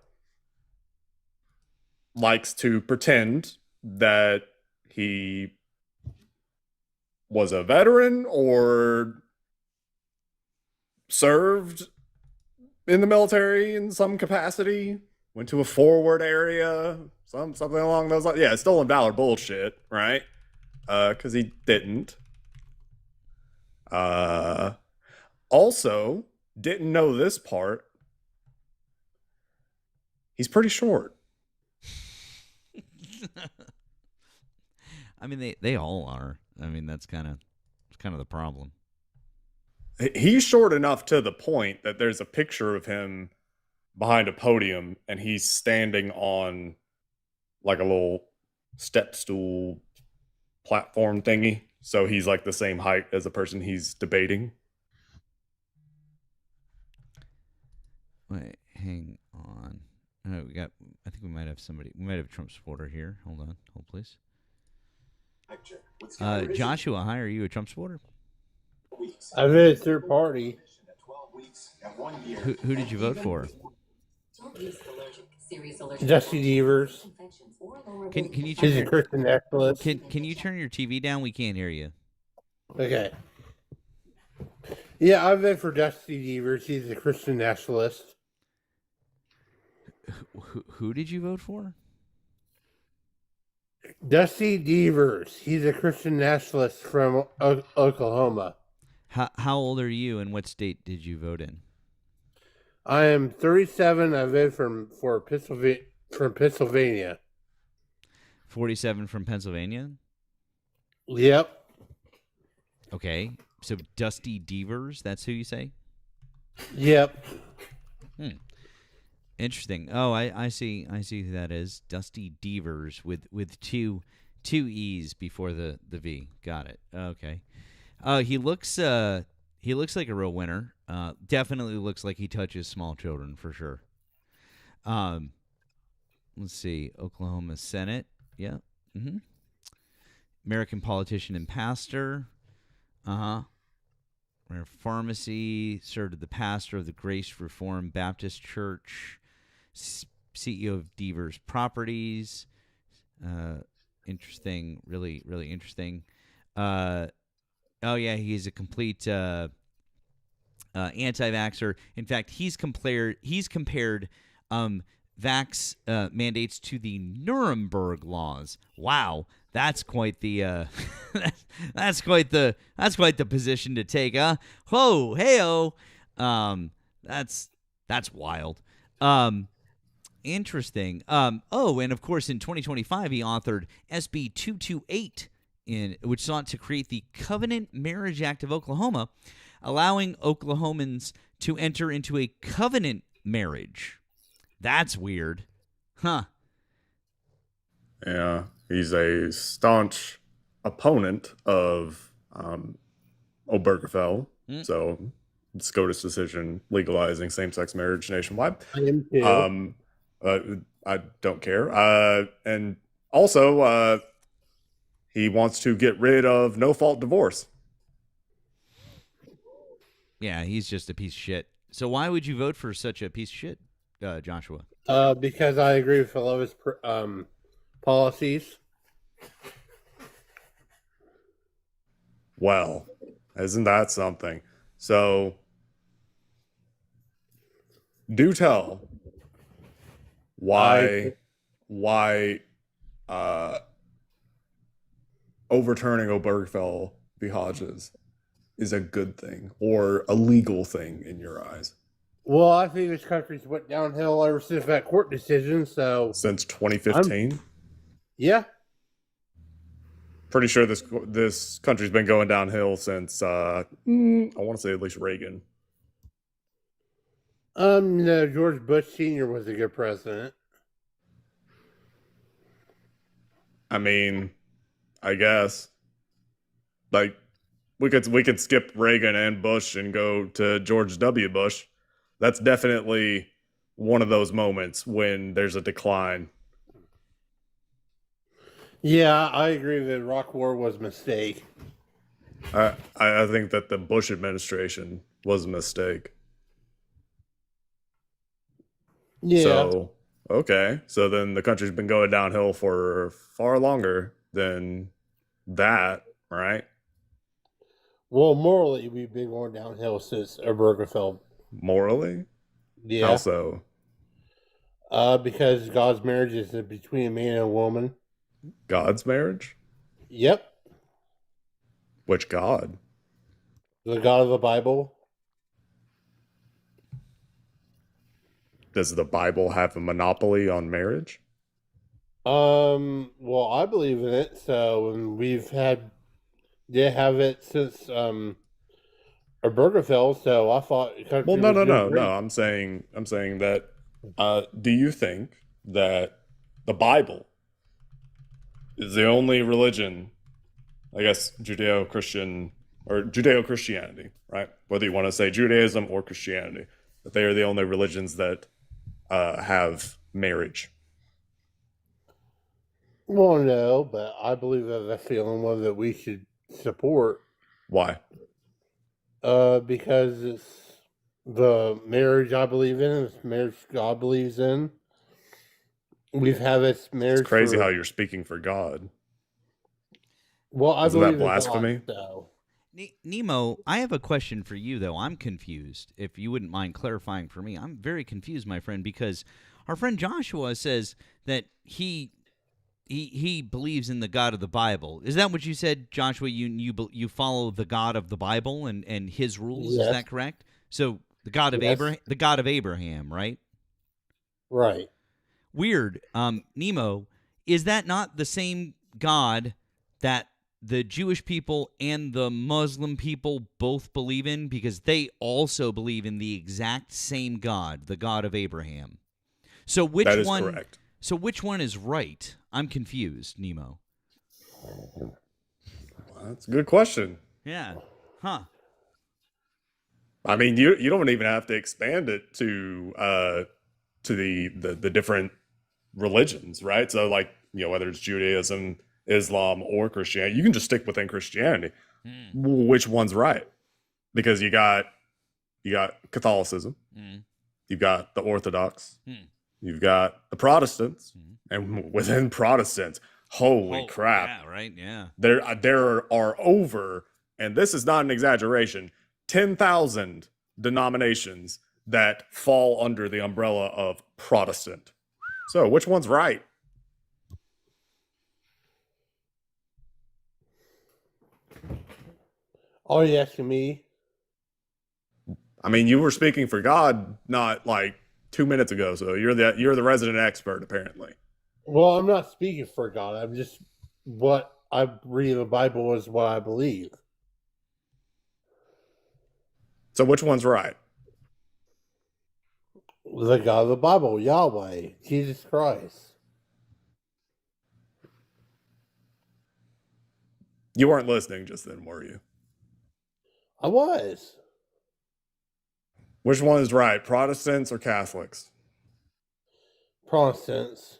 likes to pretend that he was a veteran or served in the military in some capacity, went to a forward area, something along those lines. Yeah, stolen valor bullshit, right? Because he didn't. Also, didn't know this part. He's pretty short. I mean, they all are. I mean, it's kind of the problem. He's short enough to the point that there's a picture of him behind a podium and he's standing on like a little step stool platform thingy. So he's like the same height as the person he's debating. Wait, hang on. Oh, I think we might have somebody. We might have a Trump supporter here. Hold on. Hold, please. Joshua, hi. Are you a Trump supporter? I've been a third party. Who did you vote for? Justin Devers. Can you? He's a Christian nationalist. Can you turn your TV down? We can't hear you. Okay. Yeah, I've been for Dusty Devers. He's a Christian nationalist. Who did you vote for? Dusty Devers. He's a Christian nationalist from Oklahoma. How old are you, and what state did you vote in? I am 37. I voted for from Pennsylvania. 47 from Pennsylvania? Yep. Okay. So Dusty Devers, that's who you say? Yep. Interesting. Oh, I see who that is. Dusty Devers with two E's before the V. Got it. Okay. He looks like a real winner. Definitely looks like he touches small children for sure. Let's see. Oklahoma Senate. Yeah. Mm-hmm. American politician and pastor. Pharmacy, served as the pastor of the Grace Reformed Baptist Church, CEO of Devers Properties. Interesting, really, really interesting. Oh yeah, he's a complete anti-vaxxer. In fact, he's compared vax mandates to the Nuremberg laws. Wow, that's quite the that's quite the position to take, huh? Whoa, heyo, that's wild. Interesting. Oh, and of course, in 2025, he authored SB 228, which sought to create the Covenant Marriage Act of Oklahoma, allowing Oklahomans to enter into a covenant marriage. That's weird. Huh. Yeah, he's a staunch opponent of Obergefell. So, SCOTUS decision legalizing same-sex marriage nationwide. I am too. I don't care. And also, he wants to get rid of no-fault divorce. Yeah, he's just a piece of shit. So why would you vote for such a piece of shit, Joshua? Because I agree with a lot of his policies. Well, isn't that something? So, do tell why overturning Obergefell v. Hodges is a good thing or a legal thing in your eyes. Well, I think this country's went downhill ever since that court decision. So since 2015, yeah, pretty sure this country's been going downhill since I want to say at least Reagan. No, George Bush Sr. was a good president. I mean, I guess like we could skip Reagan and Bush and go to George W. Bush. That's definitely one of those moments when there's a decline. Yeah, I agree that Iraq War was a mistake. I think that the Bush administration was a mistake. Yeah. So, okay. So then the country's been going downhill for far longer than that, right? Well, morally, we've been going downhill since Obergefell. Morally? Yeah. How so? Because God's marriage is between a man and a woman. God's marriage? Yep. Which God? The God of the Bible. Does the Bible have a monopoly on marriage? Well, I believe in it, so and they have it since Obergefell, so I thought. Well, no. I'm saying that. Do you think that the Bible is the only religion, I guess, Judeo-Christian or Judeo-Christianity, right? Whether you want to say Judaism or Christianity, that they are the only religions that have marriage? Well, no, but I believe that the feeling was that we should support. Why? Because it's the marriage I believe in, it's marriage God believes in. We've had this marriage. It's crazy how you're speaking for God. Well, I Isn't believe that blasphemy? in God, so. Nemo, I have a question for you, though. I'm confused. If you wouldn't mind clarifying for me, I'm very confused, my friend, because our friend Joshua says that he believes in the God of the Bible. Is that what you said, Joshua? You follow the God of the Bible and his rules. Yes. Is that correct? So the God of Yes. Abraham, the God of Abraham, right? Right. Weird. Nemo, is that not the same God that the Jewish people and the Muslim people both believe in? Because they also believe in the exact same God, the God of Abraham. So which That is one? correct. So which one is right? I'm confused, Nemo. That's a good question. Yeah. Huh. I mean, you don't even have to expand it to the different religions, right? So like, whether it's Judaism, Islam, or Christianity, you can just stick within Christianity. Which one's right? Because you got Catholicism, you've got the Orthodox, you've got the Protestants, and within Protestants, holy crap. Yeah, right, yeah. There are over, and this is not an exaggeration, 10,000 denominations that fall under the umbrella of Protestant. So, which one's right? Are you asking me? I mean, you were speaking for God not like 2 minutes ago, so you're the resident expert apparently. Well, I'm not speaking for God. I'm just what I read in the Bible is what I believe. So which one's right? The God of the Bible, Yahweh, Jesus Christ. You weren't listening just then, were you? I was. Which one is right, Protestants or Catholics? Protestants.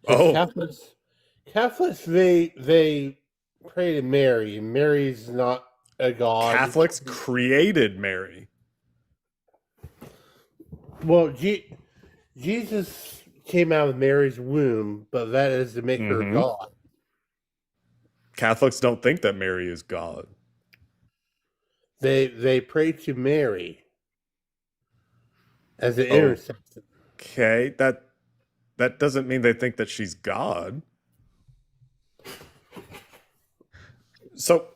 Catholics, they pray to Mary, and Mary's not a god. Catholics created Mary. Well, Jesus came out of Mary's womb, but that is to make her God. Catholics don't think that Mary is God. They pray to Mary as an intercessor. Okay, that doesn't mean they think that she's God. So,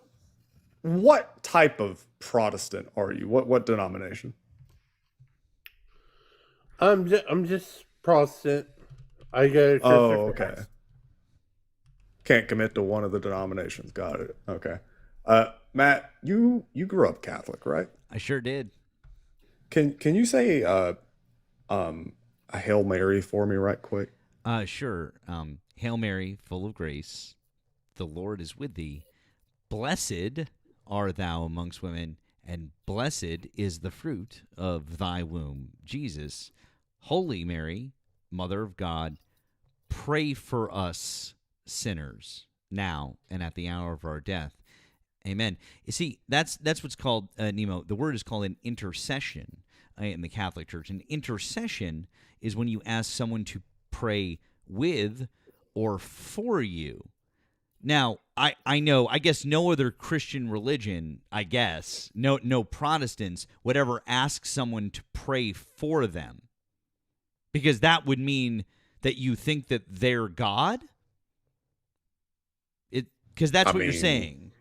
what type of Protestant are you? What denomination? I'm just Protestant. I go to church. Oh, okay. Can't commit to one of the denominations. Got it. Okay. Matt, you grew up Catholic, right? I sure did. Can you say a Hail Mary for me right quick? Sure. Hail Mary, full of grace, the Lord is with thee. Blessed art thou amongst women, and blessed is the fruit of thy womb, Jesus. Holy Mary, Mother of God, pray for us sinners, now and at the hour of our death. Amen. You see, that's what's called, Nemo, the word is called an intercession in the Catholic Church. An intercession is when you ask someone to pray with or for you. Now, I know, I guess no other Christian religion, no Protestants would ever ask someone to pray for them, because that would mean that you think that they're God. Because that's what you're saying.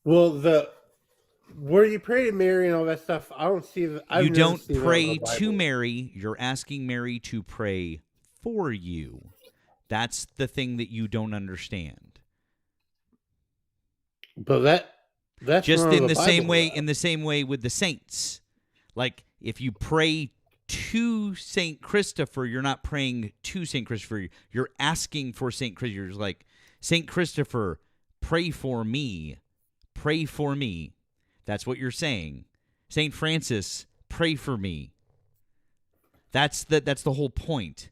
Well, where you pray to Mary and all that stuff, I don't see that. You don't pray to Mary. You're asking Mary to pray for you. That's the thing that you don't understand. But that's just in the same way. In the same way with the saints, like if you pray to Saint Christopher, you're not praying to Saint Christopher. You're asking for Saint Christopher. You're like, Saint Christopher, pray for me. Pray for me. That's what you're saying. Saint Francis, pray for me. That's the whole point.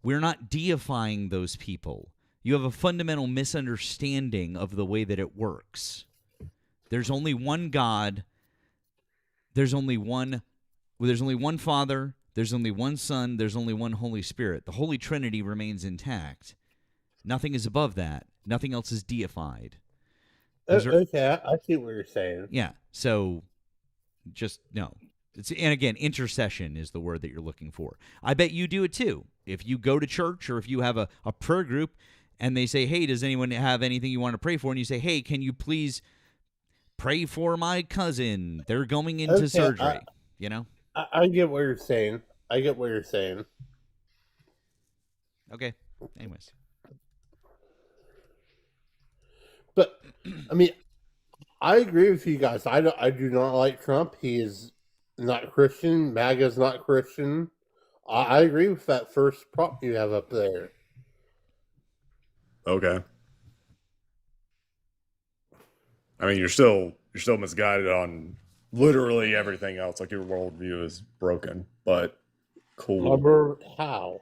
We're not deifying those people. You have a fundamental misunderstanding of the way that it works. There's only one God. There's only one Father. There's only one Son. There's only one Holy Spirit. The Holy Trinity remains intact. Nothing is above that. Nothing else is deified. Okay, I see what you're saying. Yeah. So, just no. And again, intercession is the word that you're looking for. I bet you do it too. If you go to church or if you have a prayer group and they say, hey, does anyone have anything you want to pray for? And you say, hey, can you please pray for my cousin? They're going into surgery. I get what you're saying. I get what you're saying. Okay. Anyways. But, I mean, I agree with you guys. I do not like Trump. He is not Christian. MAGA's not Christian. I agree with that first prop you have up there. Okay. I mean, you're still misguided on literally everything else. Like your worldview is broken, but cool. How?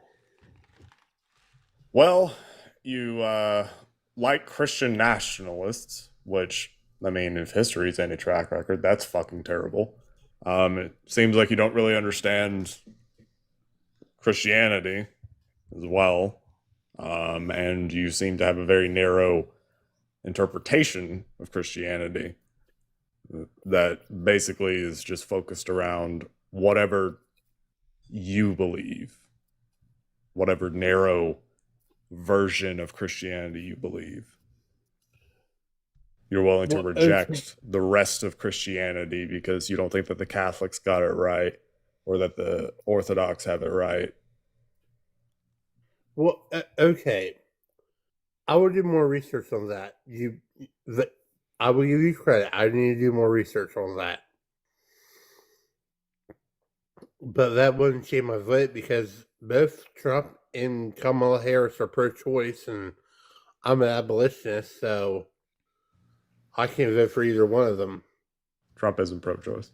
Well, you like Christian nationalists, which, I mean, if history's any track record, that's fucking terrible. It seems like you don't really understand Christianity as well, and you seem to have a very narrow interpretation of Christianity that basically is just focused around whatever you believe, whatever narrow version of Christianity you believe. You're willing to reject the rest of Christianity because you don't think that the Catholics got it right or that the Orthodox have it right. Well, okay. I will do more research on that. I will give you credit. I need to do more research on that. But that wouldn't change my vote because both Trump and Kamala Harris are pro-choice, and I'm an abolitionist, so I can't vote for either one of them. Trump isn't pro-choice.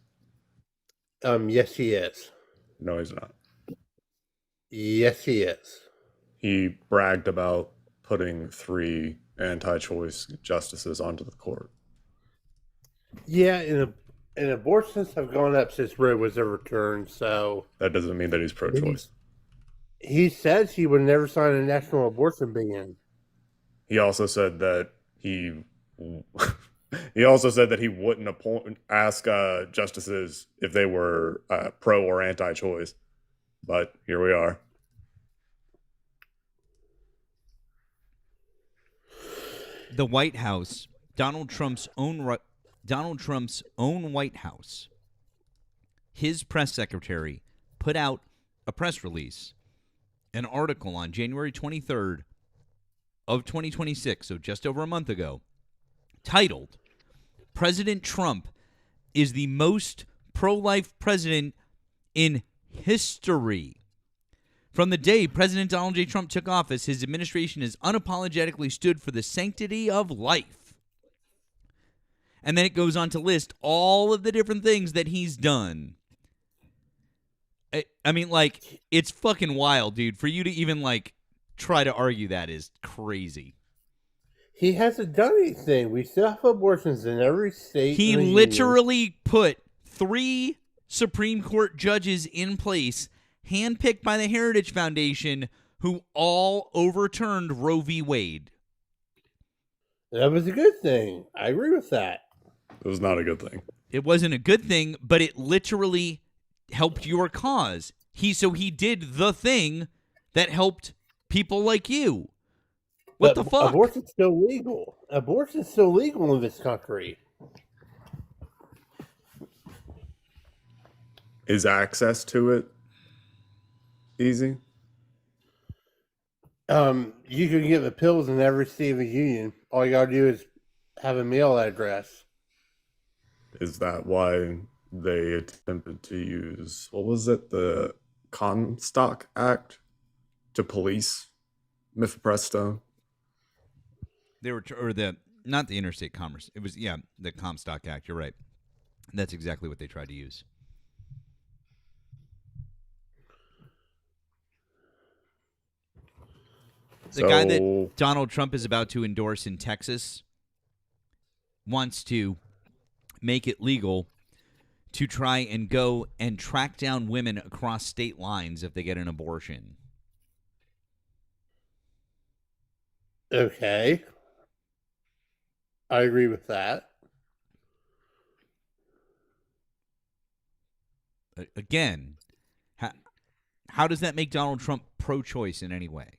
Yes, he is. No, he's not. Yes, he is. He bragged about putting 3 anti-choice justices onto the court. Yeah, and abortions have gone up since Roe was overturned, so... That doesn't mean that he's pro-choice. He says he would never sign a national abortion ban. He also said that he wouldn't ask justices if they were pro or anti-choice. But here we are. The White House, Donald Trump's own White House, his press secretary put out a press release, an article on January 23rd of 2026, so just over a month ago, titled, "President Trump is the most pro-life president in history. From the day President Donald J. Trump took office, his administration has unapologetically stood for the sanctity of life." And then it goes on to list all of the different things that he's done. I mean, like, it's fucking wild, dude. For you to even, like, try to argue that is crazy. He hasn't done anything. We still have abortions in every state. He literally put 3 Supreme Court judges in place, handpicked by the Heritage Foundation, who all overturned Roe v. Wade. That was a good thing. I agree with that. It was not a good thing. It wasn't a good thing, but it literally helped your cause. He did the thing that helped people like you. What the fuck? Abortion's still legal. Abortion's still legal in this country. Is access to it easy? You can get the pills in every state of the union. All you gotta do is have a mail address. Is that why they attempted to use, what was it, the Comstock Act to police mifepristone? They were, not the Interstate Commerce. It was, the Comstock Act. You're right. That's exactly what they tried to use. The guy that Donald Trump is about to endorse in Texas wants to make it legal to try and go and track down women across state lines if they get an abortion. Okay. I agree with that. Again, how does that make Donald Trump pro-choice in any way?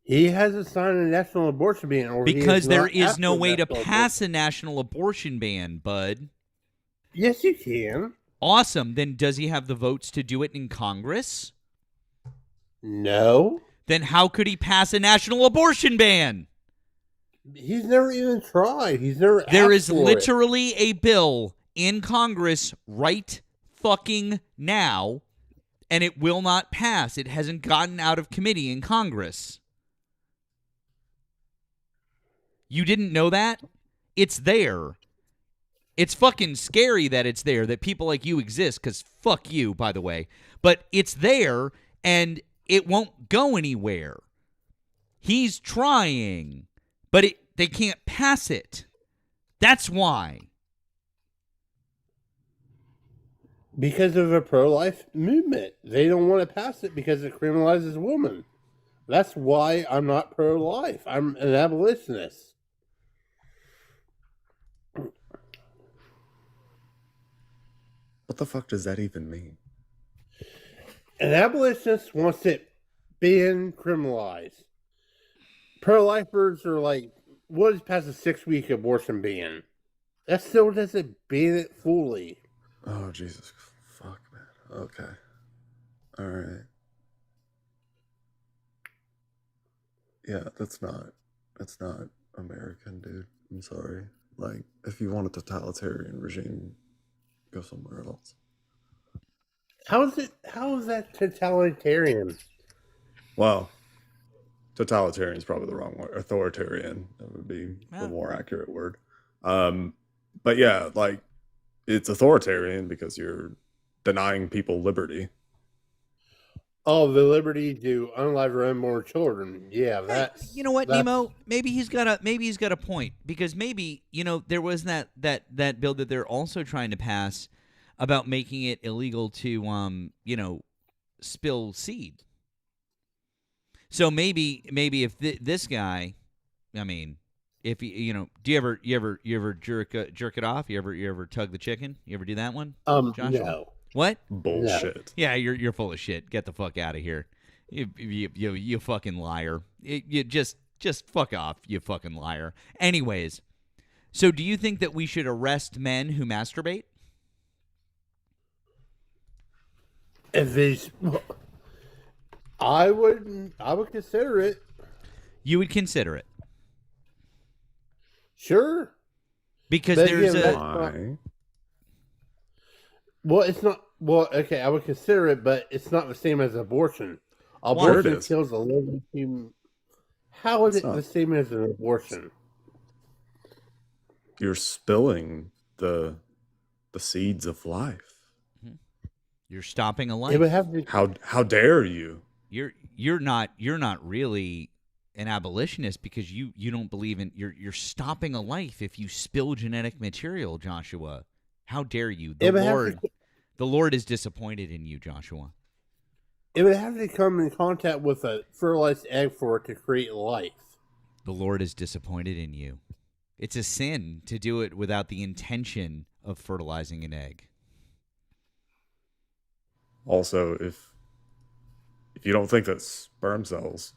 He hasn't signed a national abortion ban. Because there is no way to pass a national abortion ban, bud. Yes, you can. Awesome. Then does he have the votes to do it in Congress? No. Then how could he pass a national abortion ban? He's never even tried. He's never There asked is for it. literally a bill in Congress right fucking now, and it will not pass. It hasn't gotten out of committee in Congress. You didn't know that? It's there. It's fucking scary that it's there, that people like you exist, because fuck you, by the way. But it's there, and it won't go anywhere. He's trying, but they can't pass it. That's why. Because of a pro-life movement. They don't want to pass it because it criminalizes women. That's why I'm not pro-life. I'm an abolitionist. What the fuck does that even mean? An abolitionist wants it being criminalized. Pro-lifers are like, what is past a 6-week abortion ban? That still doesn't ban it fully. Oh, Jesus. Fuck, man. Okay. All right. Yeah, that's not American, dude. I'm sorry. Like, if you want a totalitarian regime, go somewhere else. How is that totalitarian? Well, totalitarian is probably the wrong word. Authoritarian, that would be the more accurate word. But yeah, like, it's authoritarian because you're denying people liberty. Oh, the liberty to unalive or unborn children. Yeah, that's... You know what, Nemo? Maybe he's got a point, because maybe, there was that bill that they're also trying to pass about making it illegal to spill seed. So maybe if this guy, I mean, if he, do you ever jerk it off? You ever tug the chicken? You ever do that one? Joshua? No. What? Bullshit. Yeah, you're full of shit. Get the fuck out of here. You fucking liar. You just fuck off, you fucking liar. Anyways, so do you think that we should arrest men who masturbate? If these, I would consider it. You would consider it? Sure. Because But there's again, a... Why? Well, it's not. Well, okay, I would consider it, but it's not the same as abortion. Sure it Abortion is. kills a living human. How is It's it not. the same as an abortion? You're spilling the seeds of life. You're stopping a life. It would have to. How dare you? You're not really an abolitionist, because you don't believe in you're stopping a life if you spill genetic material, Joshua. How dare you? The Lord is disappointed in you, Joshua. It would have to come in contact with a fertilized egg for it to create life. The Lord is disappointed in you. It's a sin to do it without the intention of fertilizing an egg. Also, if you don't think that sperm cells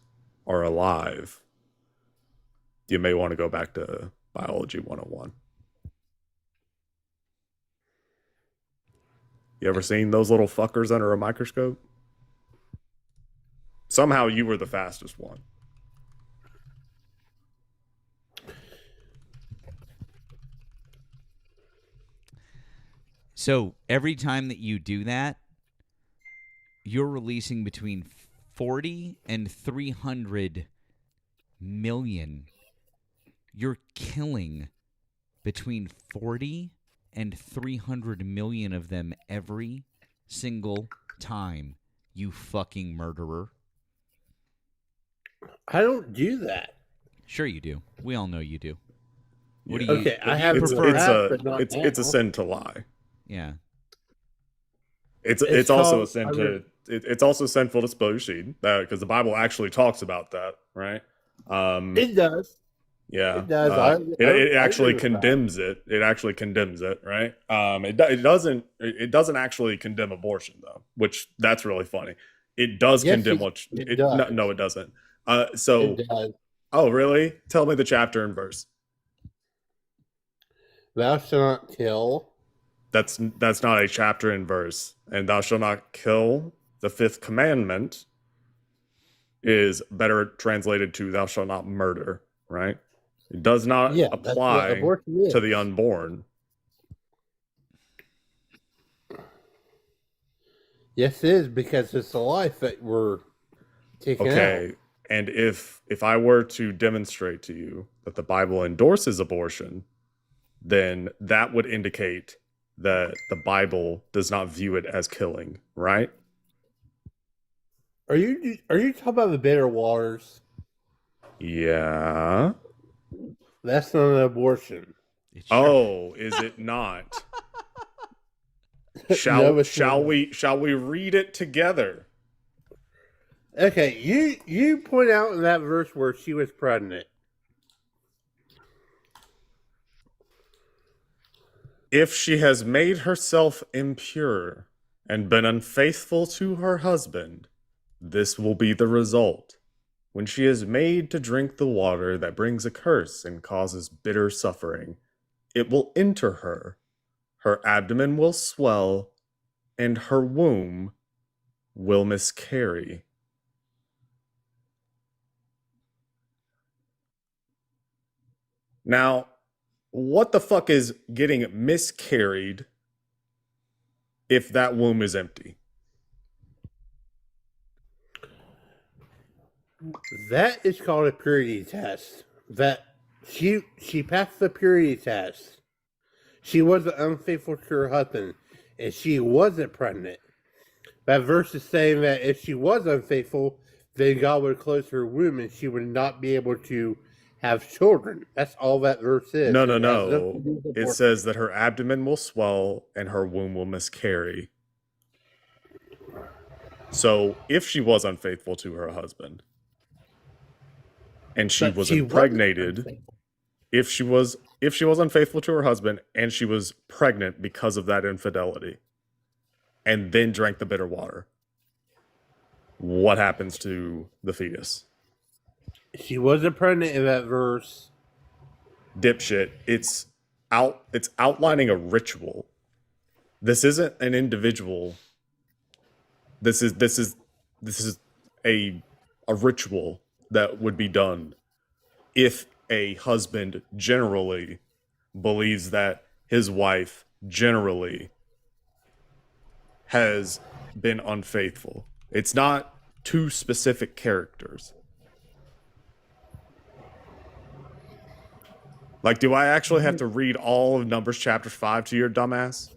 are alive, you may want to go back to Biology 101. You ever seen those little fuckers under a microscope? Somehow you were the fastest one. So every time that you do that, you're releasing between 40 and 300 million. You're killing between 40 and 300 million of them every single time, you fucking murderer. I don't do that. Sure you do. We all know you do. What do Yeah. you? Okay, what I do you have prefer? It's a sin to lie. Yeah. It's also a called- sin to it's also sinful to spill your seed, because the Bible actually talks about that, right? It does. Yeah, It does. It I actually agree with that. condemns it. It actually condemns it, right? It doesn't actually condemn abortion though, which that's really funny. It does Yes, condemn it does. No, it doesn't. So It does. oh really? Tell me the chapter and verse. Thou shalt not kill. That's not a chapter and verse. And thou shalt not kill, the fifth commandment, is better translated to thou shalt not murder, right? It does not Yeah, that's what apply abortion is. to the unborn. Yes, it is, because it's a life that we're taking Okay. out. And if I were to demonstrate to you that the Bible endorses abortion, then that would indicate that the Bible does not view it as killing, right? Are you talking about the bitter waters? Yeah. That's not an abortion. Oh, is it not? No, Shall it's not. we read it together? Okay, you point out in that verse where she was pregnant. If she has made herself impure and been unfaithful to her husband, this will be the result. When she is made to drink the water that brings a curse and causes bitter suffering, it will enter her, her abdomen will swell, and her womb will miscarry. Now, what the fuck is getting miscarried if that womb is empty? That is called a purity test. That she passed the purity test. She wasn't unfaithful to her husband, and she wasn't pregnant. That verse is saying that if she was unfaithful, then God would close her womb and she would not be able to have children. That's all that verse is. No. It has nothing to do with It abortion. says that her abdomen will swell and her womb will miscarry. So if she was unfaithful to her husband and she But was she wasn't impregnated, unfaithful. if she was unfaithful to her husband and she was pregnant because of that infidelity and then drank the bitter water, what happens to the fetus? She wasn't pregnant in that verse. Dipshit, it's outlining a ritual. This isn't an individual. This is a ritual that would be done if a husband generally believes that his wife generally has been unfaithful. It's not two specific characters. Like, do I actually have to read all of Numbers chapter 5 to your dumbass?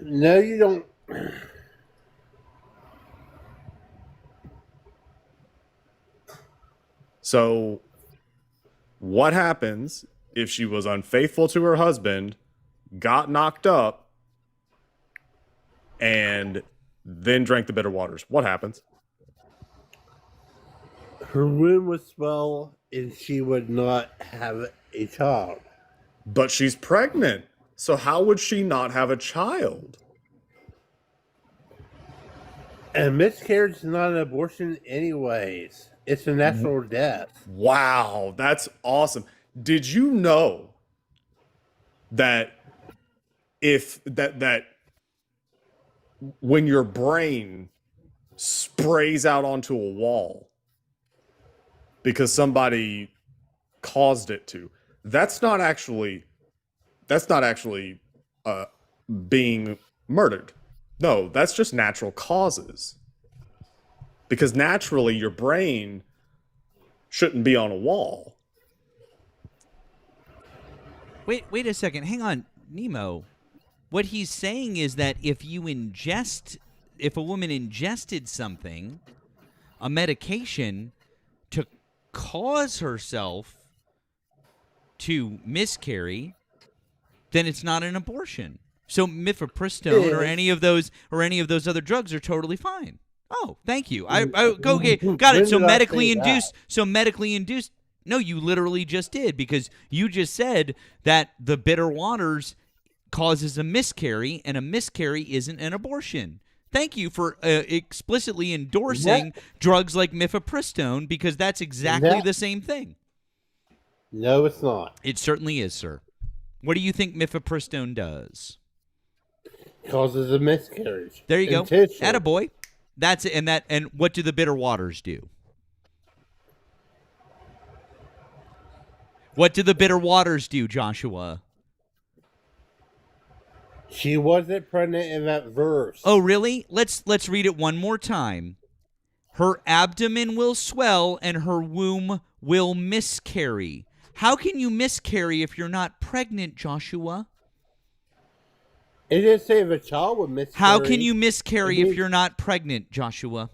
No, you don't. So, what happens if she was unfaithful to her husband, got knocked up, and then drank the bitter waters? What happens? Her womb would swell and she would not have a child. But she's pregnant. So how would she not have a child? And miscarriage is not an abortion anyways. It's a natural death. Wow, that's awesome. Did you know that that when your brain sprays out onto a wall because somebody caused it to, that's not actually being murdered. No, that's just natural causes. Because naturally your brain shouldn't be on a wall. Wait a second. Hang on, Nemo. What he's saying is that if a woman ingested something, a medication, to cause herself to miscarry, then it's not an abortion. So mifepristone or any of those other drugs are totally fine. Oh, thank you. I got it. So medically induced. No, you literally just did, because you just said that the bitter waters causes a miscarry, and a miscarry isn't an abortion. Thank you for explicitly endorsing drugs like mifepristone, because that's exactly the same thing. No, it's not. It certainly is, sir. What do you think mifepristone does? Causes a miscarriage. There you go. Intentionally. Attaboy. That's it. And what do the bitter waters do? What do the bitter waters do, Joshua? She wasn't pregnant in that verse. Oh, really? Let's read it one more time. Her abdomen will swell and her womb will miscarry. How can you miscarry if you're not pregnant, Joshua? It didn't say if a child would miscarry. How can you miscarry if you're not pregnant, Joshua?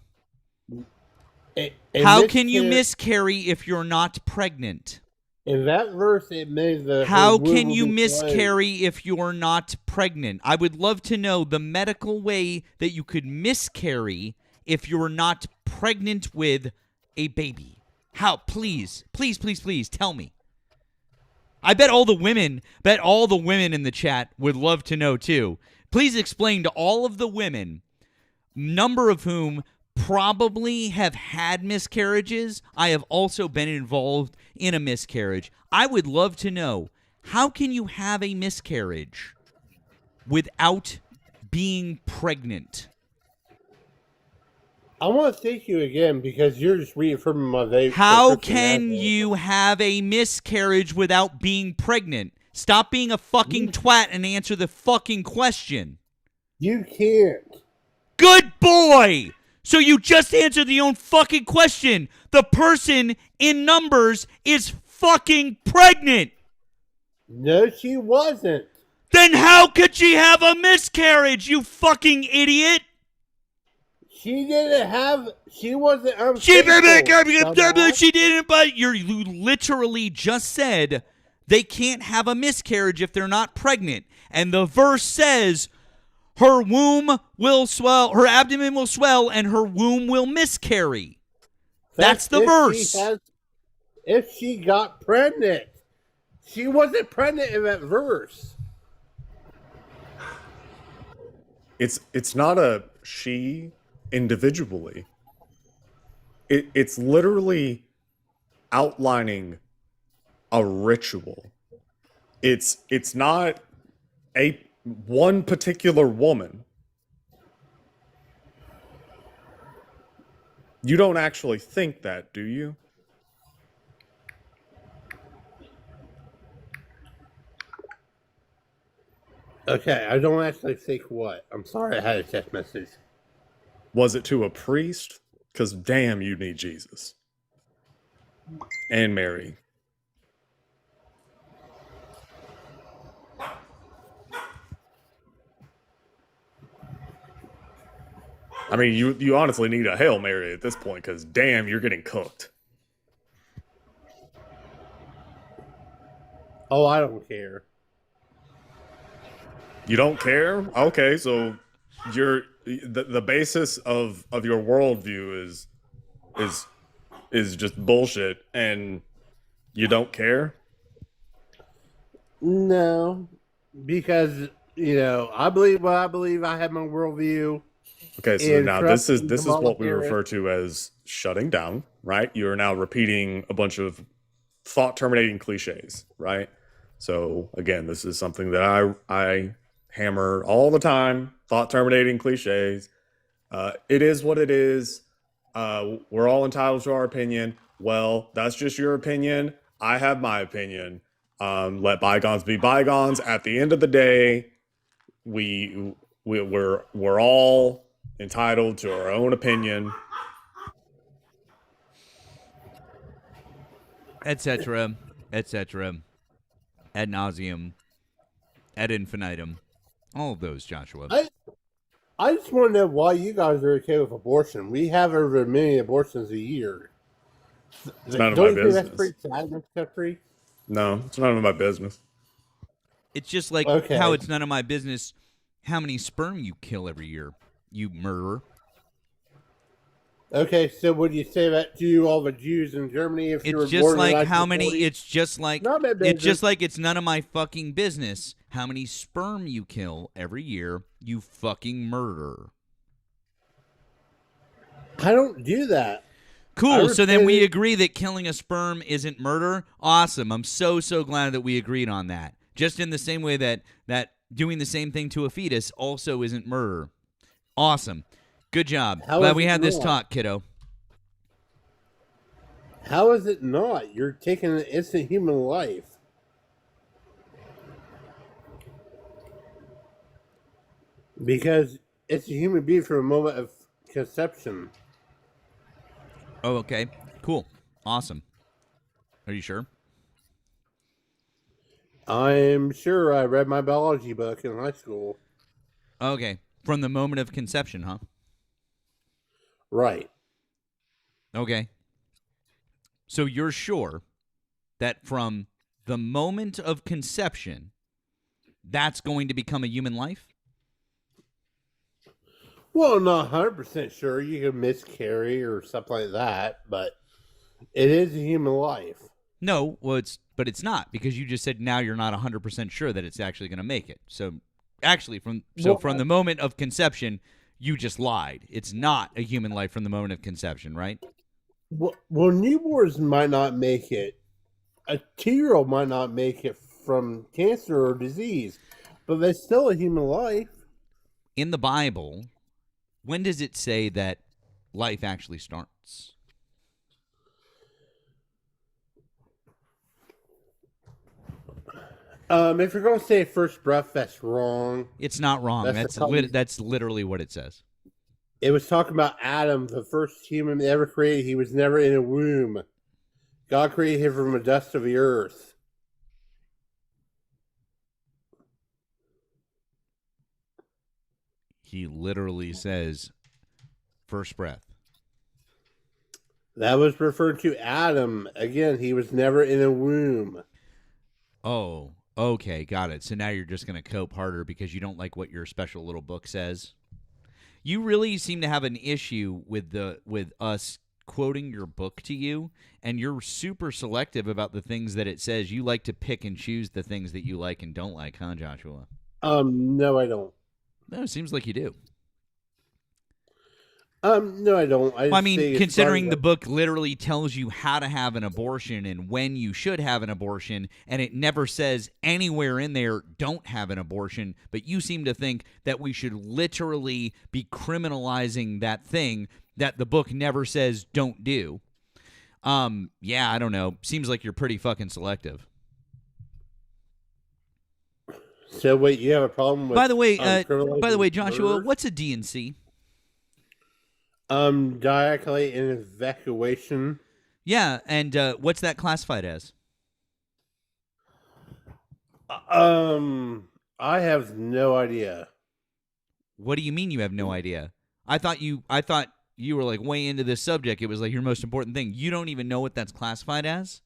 How can you miscarry if you're not pregnant? In that verse, it made the. How can you miscarry if you're not pregnant? I would love to know the medical way that you could miscarry if you're not pregnant with a baby. How? Please tell me. I bet all the women in the chat would love to know too. Please explain to all of the women, number of whom probably have had miscarriages. I have also been involved in a miscarriage. I would love to know, how can you have a miscarriage without being pregnant? I want to thank you again because you're just reaffirming my vague. How can you have a miscarriage without being pregnant? Stop being a fucking twat and answer the fucking question. You can't. Good boy! So you just answered the own fucking question. The person in numbers is fucking pregnant. No, she wasn't. Then how could she have a miscarriage, you fucking idiot? She didn't have. She wasn't unfaithful. She didn't, but you literally just said they can't have a miscarriage if they're not pregnant. And the verse says her womb will swell, her abdomen will swell, and her womb will miscarry. That's the verse. If she got pregnant. She wasn't pregnant in that verse. It's not a she individually. It's literally outlining a ritual. It's not a one particular woman. You don't actually think that, do you? Okay, I don't actually think what. I'm sorry I had a text message. Was it to a priest? Because damn, you need Jesus. And Mary. I mean, you honestly need a Hail Mary at this point, because damn, you're getting cooked. Oh, I don't care. You don't care? Okay, so the basis of your worldview is just bullshit, and you don't care? No, because I believe what I believe. I have my worldview. Okay, so now this is what we refer to as shutting down, right? You are now repeating a bunch of thought-terminating cliches, right? So again, this is something that I hammer all the time. Thought-terminating cliches. It is what it is. We're all entitled to our opinion. Well, that's just your opinion. I have my opinion. Let bygones be bygones. At the end of the day, we're all entitled to our own opinion, etc., ad nauseum, ad infinitum, all of those, Joshua. I just want to know why you guys are okay with abortion. We have over a million abortions a year. It's none of my business. That's pretty sad in this country? No, it's none of my business. It's just like how it's none of my business how many sperm you kill every year, you murderer. Okay, so would you say that to all the Jews in Germany if you were It's just born in like how many. 1940? It's just like it's none of my fucking business how many sperm you kill every year, you fucking murderer. I don't do that. Cool. So then we agree that killing a sperm isn't murder. Awesome. I'm so glad that we agreed on that. Just in the same way that doing the same thing to a fetus also isn't murder. Awesome. Good job. How Glad is we it had this not? talk, kiddo. How is it not? You're taking an innocent human life. Because it's a human being from a moment of conception. Oh, okay. Cool. Awesome. Are you sure? I'm sure I read my biology book in high school. Okay. From the moment of conception, huh? Right. Okay. So you're sure that from the moment of conception, that's going to become a human life? Well, not 100% sure. You can miscarry or something like that, but it is a human life. No, well, but it's not, because you just said now you're not 100% sure that it's actually going to make it. So actually, from the moment of conception, you just lied. It's not a human life from the moment of conception, right? Well, newborns might not make it. A 2-year-old might not make it from cancer or disease, but that's still a human life. In the Bible, when does it say that life actually starts? If you're going to say first breath, that's wrong. It's not wrong. That's literally what it says. It was talking about Adam, the first human ever created. He was never in a womb. God created him from the dust of the earth. He literally says first breath. That was referred to Adam. Again, he was never in a womb. Oh, okay, got it. So now you're just going to cope harder because you don't like what your special little book says. You really seem to have an issue with us quoting your book to you, and you're super selective about the things that it says. You like to pick and choose the things that you like and don't like, huh, Joshua? No, I don't. No, it seems like you do. No, I don't. I mean, considering the book literally tells you how to have an abortion and when you should have an abortion, and it never says anywhere in there, don't have an abortion, but you seem to think that we should literally be criminalizing that thing that the book never says don't do. Yeah, I don't know. Seems like you're pretty fucking selective. So wait, you have a problem with By the way, Joshua, murders? what's a D&C? Dialect and evacuation. Yeah, and what's that classified as? I have no idea. What do you mean you have no idea? I thought you were like way into this subject. It was like your most important thing. You don't even know what that's classified as?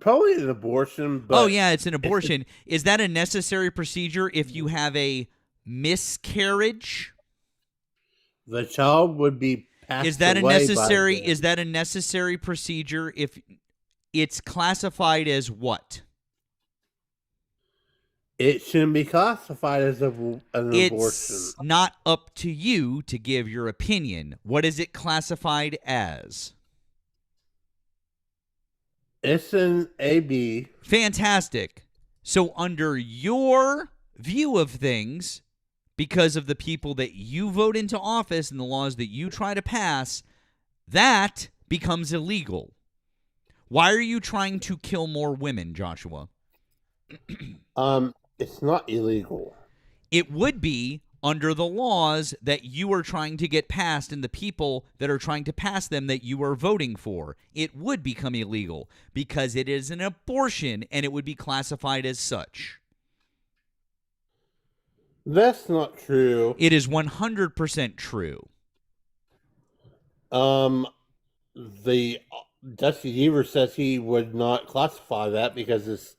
Probably an abortion. But oh yeah, it's an abortion. Is that a necessary procedure if you have a miscarriage? The child would be passed Is that a away necessary? by then. Is that a necessary procedure if it's classified as what? It shouldn't be classified as an abortion. It's not up to you to give your opinion. What is it classified as? It's an AB. Fantastic. So under your view of things, because of the people that you vote into office and the laws that you try to pass, that becomes illegal. Why are you trying to kill more women, Joshua? It's not illegal. It would be under the laws that you are trying to get passed and the people that are trying to pass them that you are voting for. It would become illegal because it is an abortion and it would be classified as such. That's not true. It is 100% true. The Dusty Deaver says he would not classify that because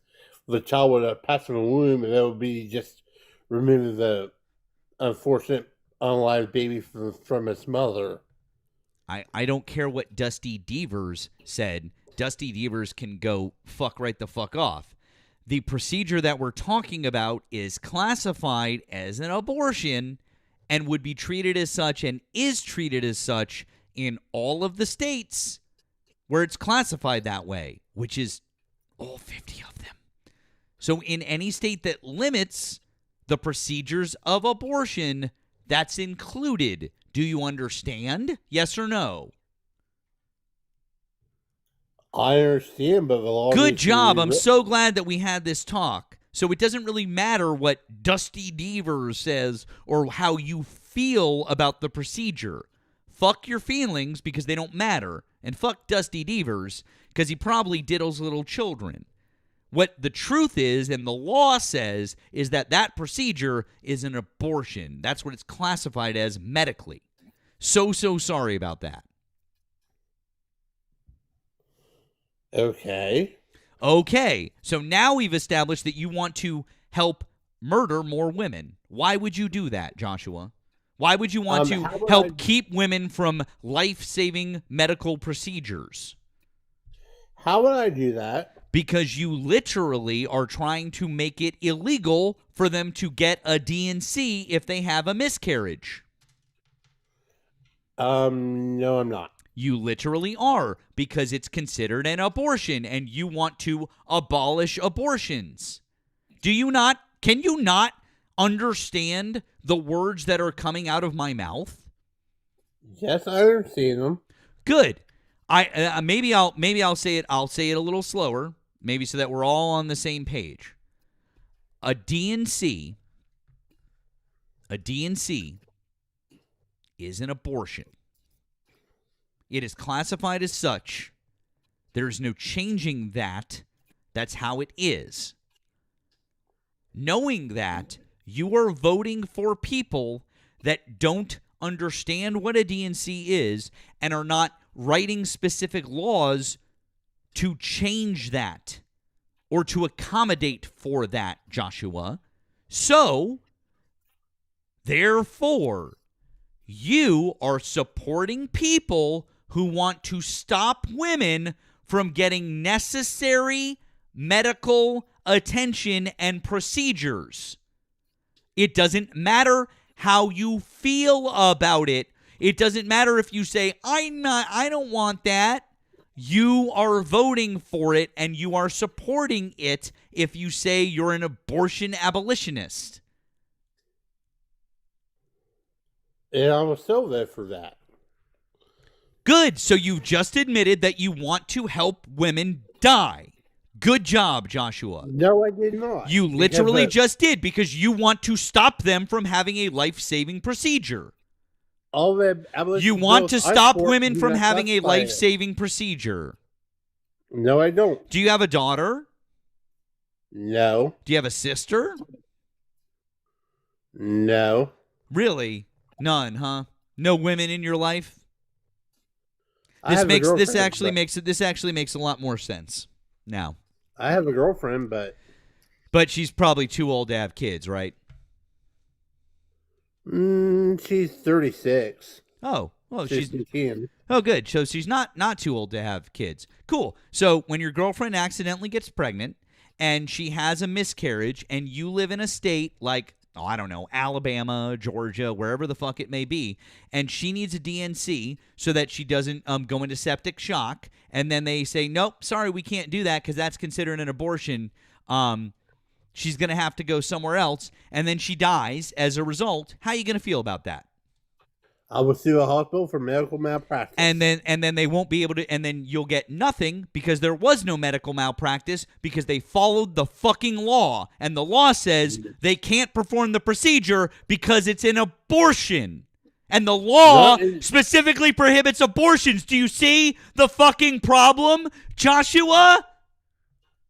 the child would have passed from the womb and that would be just removing the unfortunate unalive baby from its mother. I don't care what Dusty Deavers said. Dusty Deavers can go fuck right the fuck off. The procedure that we're talking about is classified as an abortion and would be treated as such and is treated as such in all of the states where it's classified that way, which is all 50 of them. So in any state that limits the procedures of abortion, that's included. Do you understand? Yes or no? I understand, but the law. Good job. I'm so glad that we had this talk. So it doesn't really matter what Dusty Devers says or how you feel about the procedure. Fuck your feelings because they don't matter. And fuck Dusty Devers because he probably diddles little children. What the truth is, and the law says, is that that procedure is an abortion. That's what it's classified as medically. So sorry about that. Okay. Okay, so now we've established that you want to help murder more women. Why would you do that, Joshua? Why would you want to help keep women from life-saving medical procedures? How would I do that? Because you literally are trying to make it illegal for them to get a D&C if they have a miscarriage. No, I'm not. You literally are, because it's considered an abortion and you want to abolish abortions. Do you not? Can you not understand the words that are coming out of my mouth? Yes, I understand them. Good. Maybe I'll say it. I'll say it a little slower, maybe so that we're all on the same page. A D&C is an abortion. It is classified as such. There's no changing that. That's how it is. Knowing that, you are voting for people that don't understand what a D&C is and are not writing specific laws to change that or to accommodate for that, Joshua. So, therefore, you are supporting people who want to stop women from getting necessary medical attention and procedures. It doesn't matter how you feel about it. It doesn't matter if you say, I don't want that. You are voting for it and you are supporting it if you say you're an abortion abolitionist. And I was still there for that. Good. So you've just admitted that you want to help women die. Good job, Joshua. No, I did not. You literally just did because you want to stop them from having a life-saving procedure. You want to stop women from having a life-saving procedure. No, I don't. Do you have a daughter? No. Do you have a sister? No. Really? None, huh? No women in your life? This actually makes a lot more sense now. I have a girlfriend, but she's probably too old to have kids, right? She's 36. Oh, well, she's 10. Oh, good. So she's not too old to have kids. Cool. So when your girlfriend accidentally gets pregnant and she has a miscarriage and you live in a state like, I don't know, Alabama, Georgia, wherever the fuck it may be, and she needs a D&C so that she doesn't go into septic shock, and then they say, nope, sorry, we can't do that because that's considered an abortion. She's going to have to go somewhere else, and then she dies as a result. How are you going to feel about that? I will sue a hospital for medical malpractice. And then they won't be able to, and then you'll get nothing because there was no medical malpractice because they followed the fucking law. And the law says they can't perform the procedure because it's an abortion. And the law specifically prohibits abortions. Do you see the fucking problem, Joshua?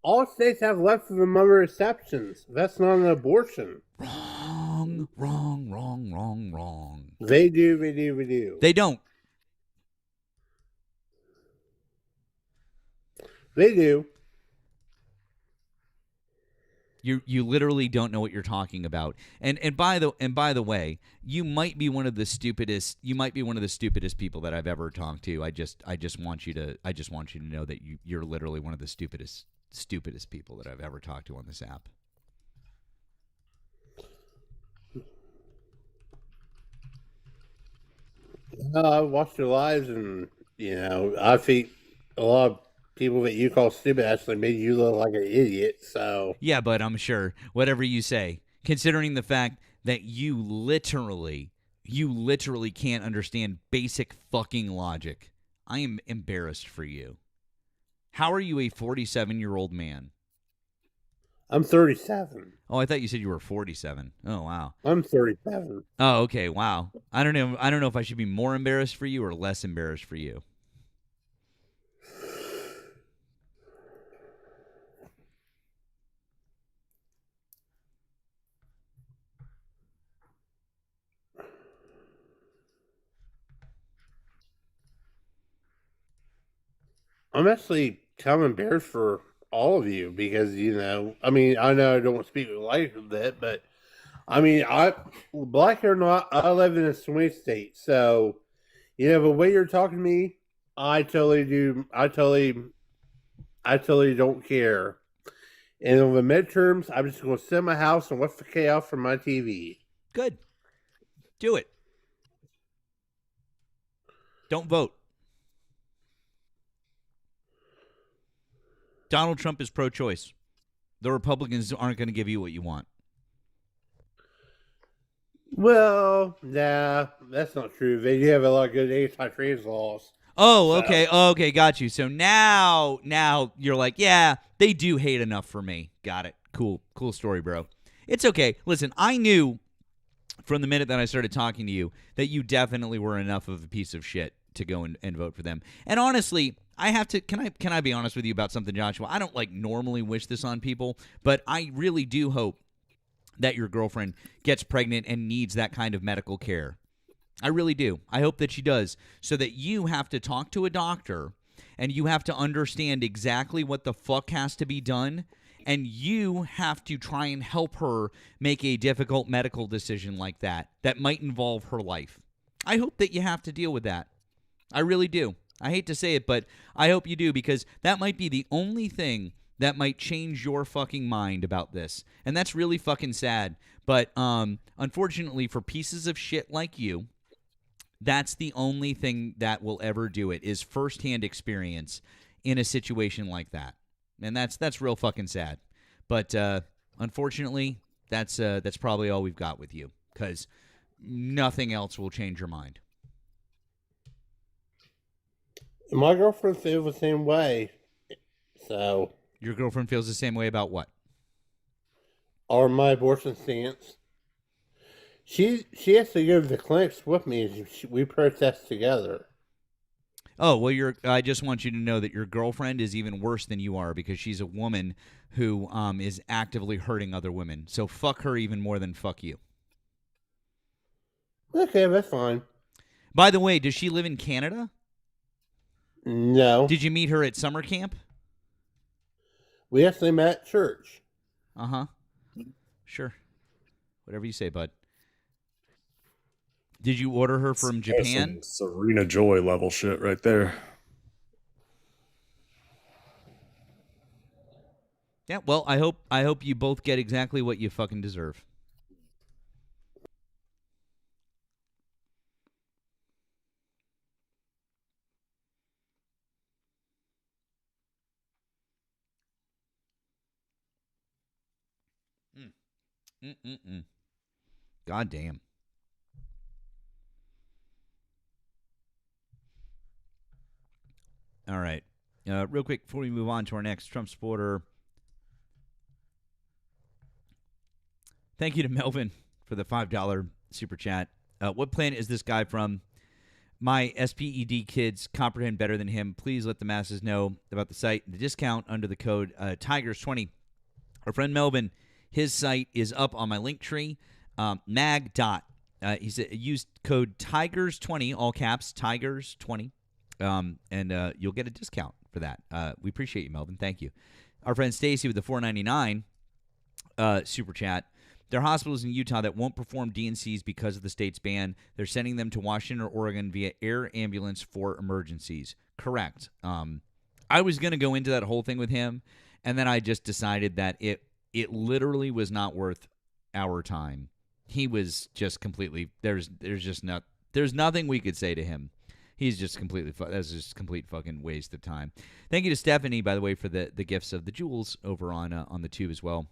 All states have left of the mother exceptions. That's not an abortion. Wrong. They do. They don't. They do. You literally don't know what you're talking about. And by the way, you might be one of the stupidest people that I've ever talked to. I just want you to know that you're literally one of the stupidest people that I've ever talked to on this app. I've watched their lives, and I think a lot of people that you call stupid actually made you look like an idiot. So Yeah, but I'm sure whatever you say, considering the fact that you literally can't understand basic fucking logic, I am embarrassed for you. How are you a 47-year-old man? I'm 37. Oh, I thought you said you were 47. Oh, wow. I'm 37. Oh, okay. Wow. I don't know if I should be more embarrassed for you or less embarrassed for you. I'm actually kind of embarrassed for all of you because, I mean, I know I don't speak with life of that, but I mean, black or not, I live in a swing state. So, the way you're talking to me, I totally do. I totally don't care. And on the midterms, I'm just going to sit in my house and watch the chaos from my TV. Good. Do it. Don't vote. Donald Trump is pro-choice. The Republicans aren't going to give you what you want. Well, nah, that's not true. They do have a lot of good anti-trans laws. Oh, okay. Okay, got you. So now you're like, yeah, they do hate enough for me. Got it. Cool story, bro. It's okay. Listen, I knew from the minute that I started talking to you that you definitely were enough of a piece of shit to go and vote for them. And honestly, I have to can I be honest with you about something, Joshua? I don't normally wish this on people, but I really do hope that your girlfriend gets pregnant and needs that kind of medical care. I really do. I hope that she does, so that you have to talk to a doctor and you have to understand exactly what the fuck has to be done, and you have to try and help her make a difficult medical decision like that might involve her life. I hope that you have to deal with that. I really do. I hate to say it, but I hope you do, because that might be the only thing that might change your fucking mind about this. And that's really fucking sad. But unfortunately for pieces of shit like you, that's the only thing that will ever do it, is firsthand experience in a situation like that. And that's real fucking sad. But unfortunately, that's probably all we've got with you, because nothing else will change your mind. My girlfriend feels the same way. So your girlfriend feels the same way about what? Or my abortion stance. She has to go to the clinics with me. We protest together. Oh, well, I just want you to know that your girlfriend is even worse than you are, because she's a woman who is actively hurting other women. So fuck her even more than fuck you. Okay, that's fine. By the way, does she live in Canada? No. Did you meet her at summer camp? We actually met at church. Uh-huh. Sure. Whatever you say, bud. Did you order her from Japan? Some Serena Joy level shit right there. Yeah, well, I hope you both get exactly what you fucking deserve. God damn. All right. Real quick before we move on to our next Trump supporter. Thank you to Melvin for the $5 super chat. What planet is this guy from? My SPED kids comprehend better than him. Please let the masses know about the site. The discount under the code Tigers20. Our friend Melvin, his site is up on my link tree. Mag. He said use code Tigers20, all caps, Tigers20. And you'll get a discount for that. We appreciate you, Melvin. Thank you. Our friend Stacy with the $4.99 super chat. There are hospitals in Utah that won't perform DNCs because of the state's ban. They're sending them to Washington or Oregon via air ambulance for emergencies. Correct. I was going to go into that whole thing with him, and then I just decided that it literally was not worth our time. He was just completely there's nothing we could say to him. He's just completely. That's just complete fucking waste of time. Thank you to Stephanie, by the way, for the gifts of the jewels over on the tube as well.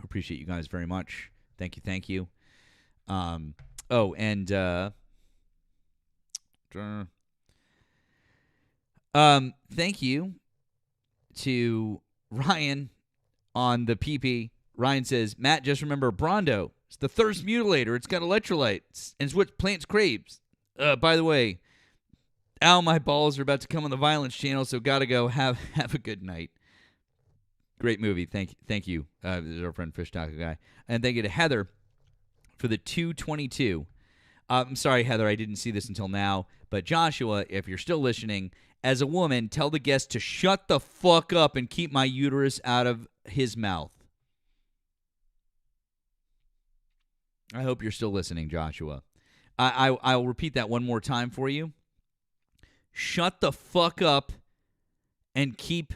Appreciate you guys very much. Thank you. Thank you to Ryan on the PP. Ryan says, Matt, just remember Brondo. It's the thirst mutilator. It's got electrolytes and it's what plants craves. By the way, ow, my balls are about to come on the violence channel, so gotta go. Have a good night. Great movie. Thank you. This is our friend Fish Taco Guy. And thank you to Heather for the 222. I'm sorry, Heather, I didn't see this until now. But Joshua, if you're still listening, as a woman, tell the guest to shut the fuck up and keep my uterus out of his mouth. I hope you're still listening, Joshua. I'll repeat that one more time for you. Shut the fuck up and keep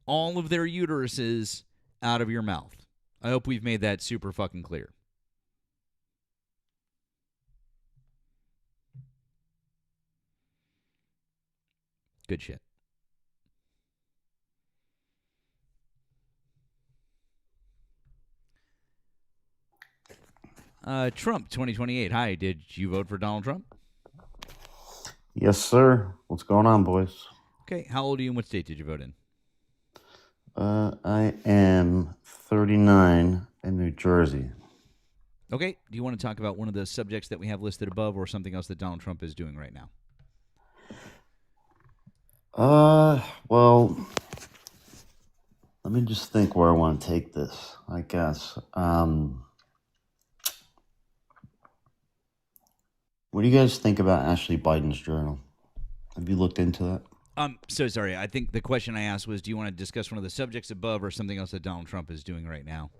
all of their uteruses out of your mouth. I hope we've made that super fucking clear. Good shit. Trump 2028. Hi, did you vote for Donald Trump? Yes, sir. What's going on, boys? Okay, how old are you and what state did you vote in? I am 39 in New Jersey. Okay, do you want to talk about one of the subjects that we have listed above or something else that Donald Trump is doing right now? Well, let me just think where I want to take this, I guess. What do you guys think about Ashley Biden's journal? Have you looked into that? I'm so sorry. I think the question I asked was, do you want to discuss one of the subjects above or something else that Donald Trump is doing right now?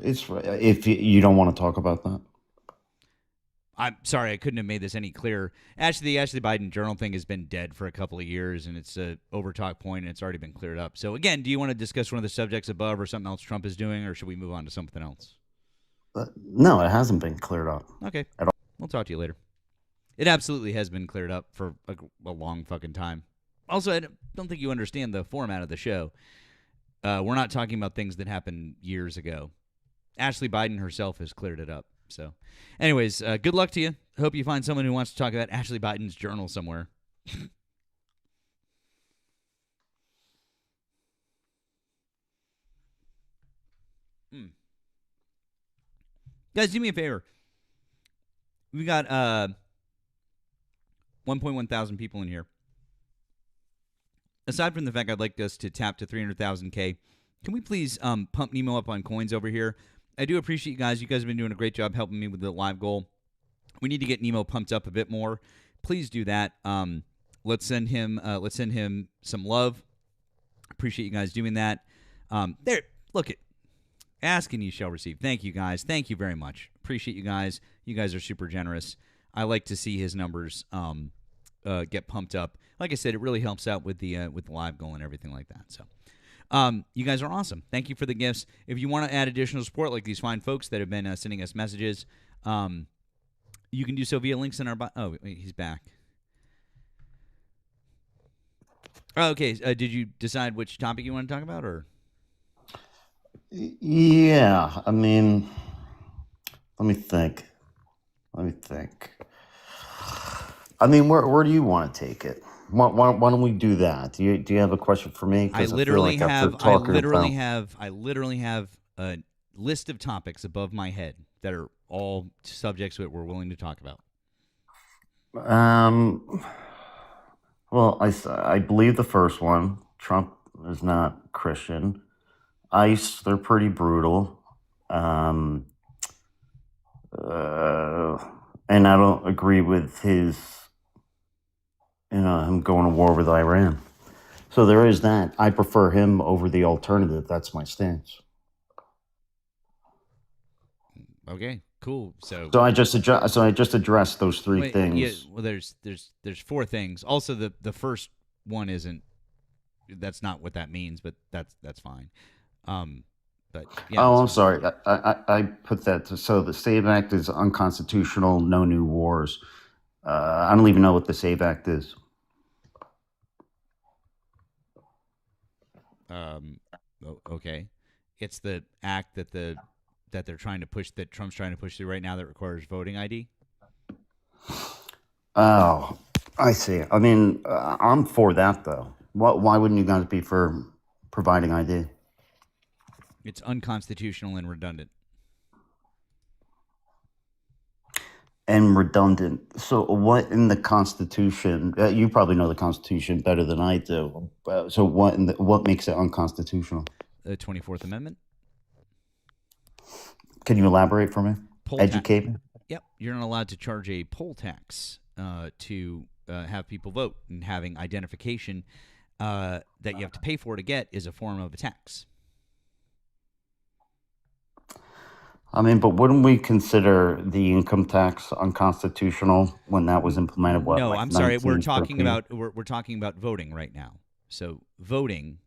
It's if you don't want to talk about that. I'm sorry, I couldn't have made this any clearer. Actually, the Ashley Biden journal thing has been dead for a couple of years, and it's a overtalk point, and it's already been cleared up. So, again, do you want to discuss one of the subjects above or something else Trump is doing, or should we move on to something else? No, it hasn't been cleared up. Okay. At all. We'll talk to you later. It absolutely has been cleared up for a long fucking time. Also, I don't think you understand the format of the show. We're not talking about things that happened years ago. Ashley Biden herself has cleared it up. So, anyways, good luck to you. Hope you find someone who wants to talk about Ashley Biden's journal somewhere. Guys, do me a favor. We got 1.1 thousand people in here. Aside from the fact I'd like us to tap to 300,000K, can we please pump Nemo up on coins over here? I do appreciate you guys. You guys have been doing a great job helping me with the live goal. We need to get Nemo pumped up a bit more. Please do that. Let's send him some love. Appreciate you guys doing that. There, look it. Ask and you shall receive. Thank you guys. Thank you very much. Appreciate you guys. You guys are super generous. I like to see his numbers get pumped up. Like I said, it really helps out with the live goal and everything like that. So. You guys are awesome. Thank you for the gifts. If you want to add additional support like these fine folks that have been sending us messages, you can do so via links in our bio. Oh, wait, he's back. Oh, okay. Did you decide which topic you want to talk about, or? Yeah, I mean, let me think. I mean, where do you want to take it? Why don't we do that? Do you have a question for me? I literally have a list of topics above my head that are all subjects that we're willing to talk about. Well, I believe the first one, Trump is not Christian. ICE, they're pretty brutal. And I don't agree with his, him going to war with Iran. So there is that. I prefer him over the alternative. That's my stance. Okay, cool. So I just addressed those three things. Yeah, well, there's four things. Also, the first one isn't. That's not what that means, but that's fine. But yeah. Oh, I'm sorry. I put that so the SAVE Act is unconstitutional. No new wars. I don't even know what the SAVE Act is. Okay, it's the act that they're trying to push, that Trump's trying to push through right now, that requires voting ID. Oh, I see. I mean, I'm for that though. Why wouldn't you guys be for providing ID? It's unconstitutional and redundant. And redundant. So, what in the Constitution? You probably know the Constitution better than I do. So, what makes it unconstitutional? The 24th Amendment. Can you elaborate for me? Educate me. Yep, you're not allowed to charge a poll tax to have people vote, and having identification that you have to pay for to get is a form of a tax. I mean, but wouldn't we consider the income tax unconstitutional when that was implemented? What, no, like I'm sorry. We're talking 1913? about we're talking about voting right now. So voting,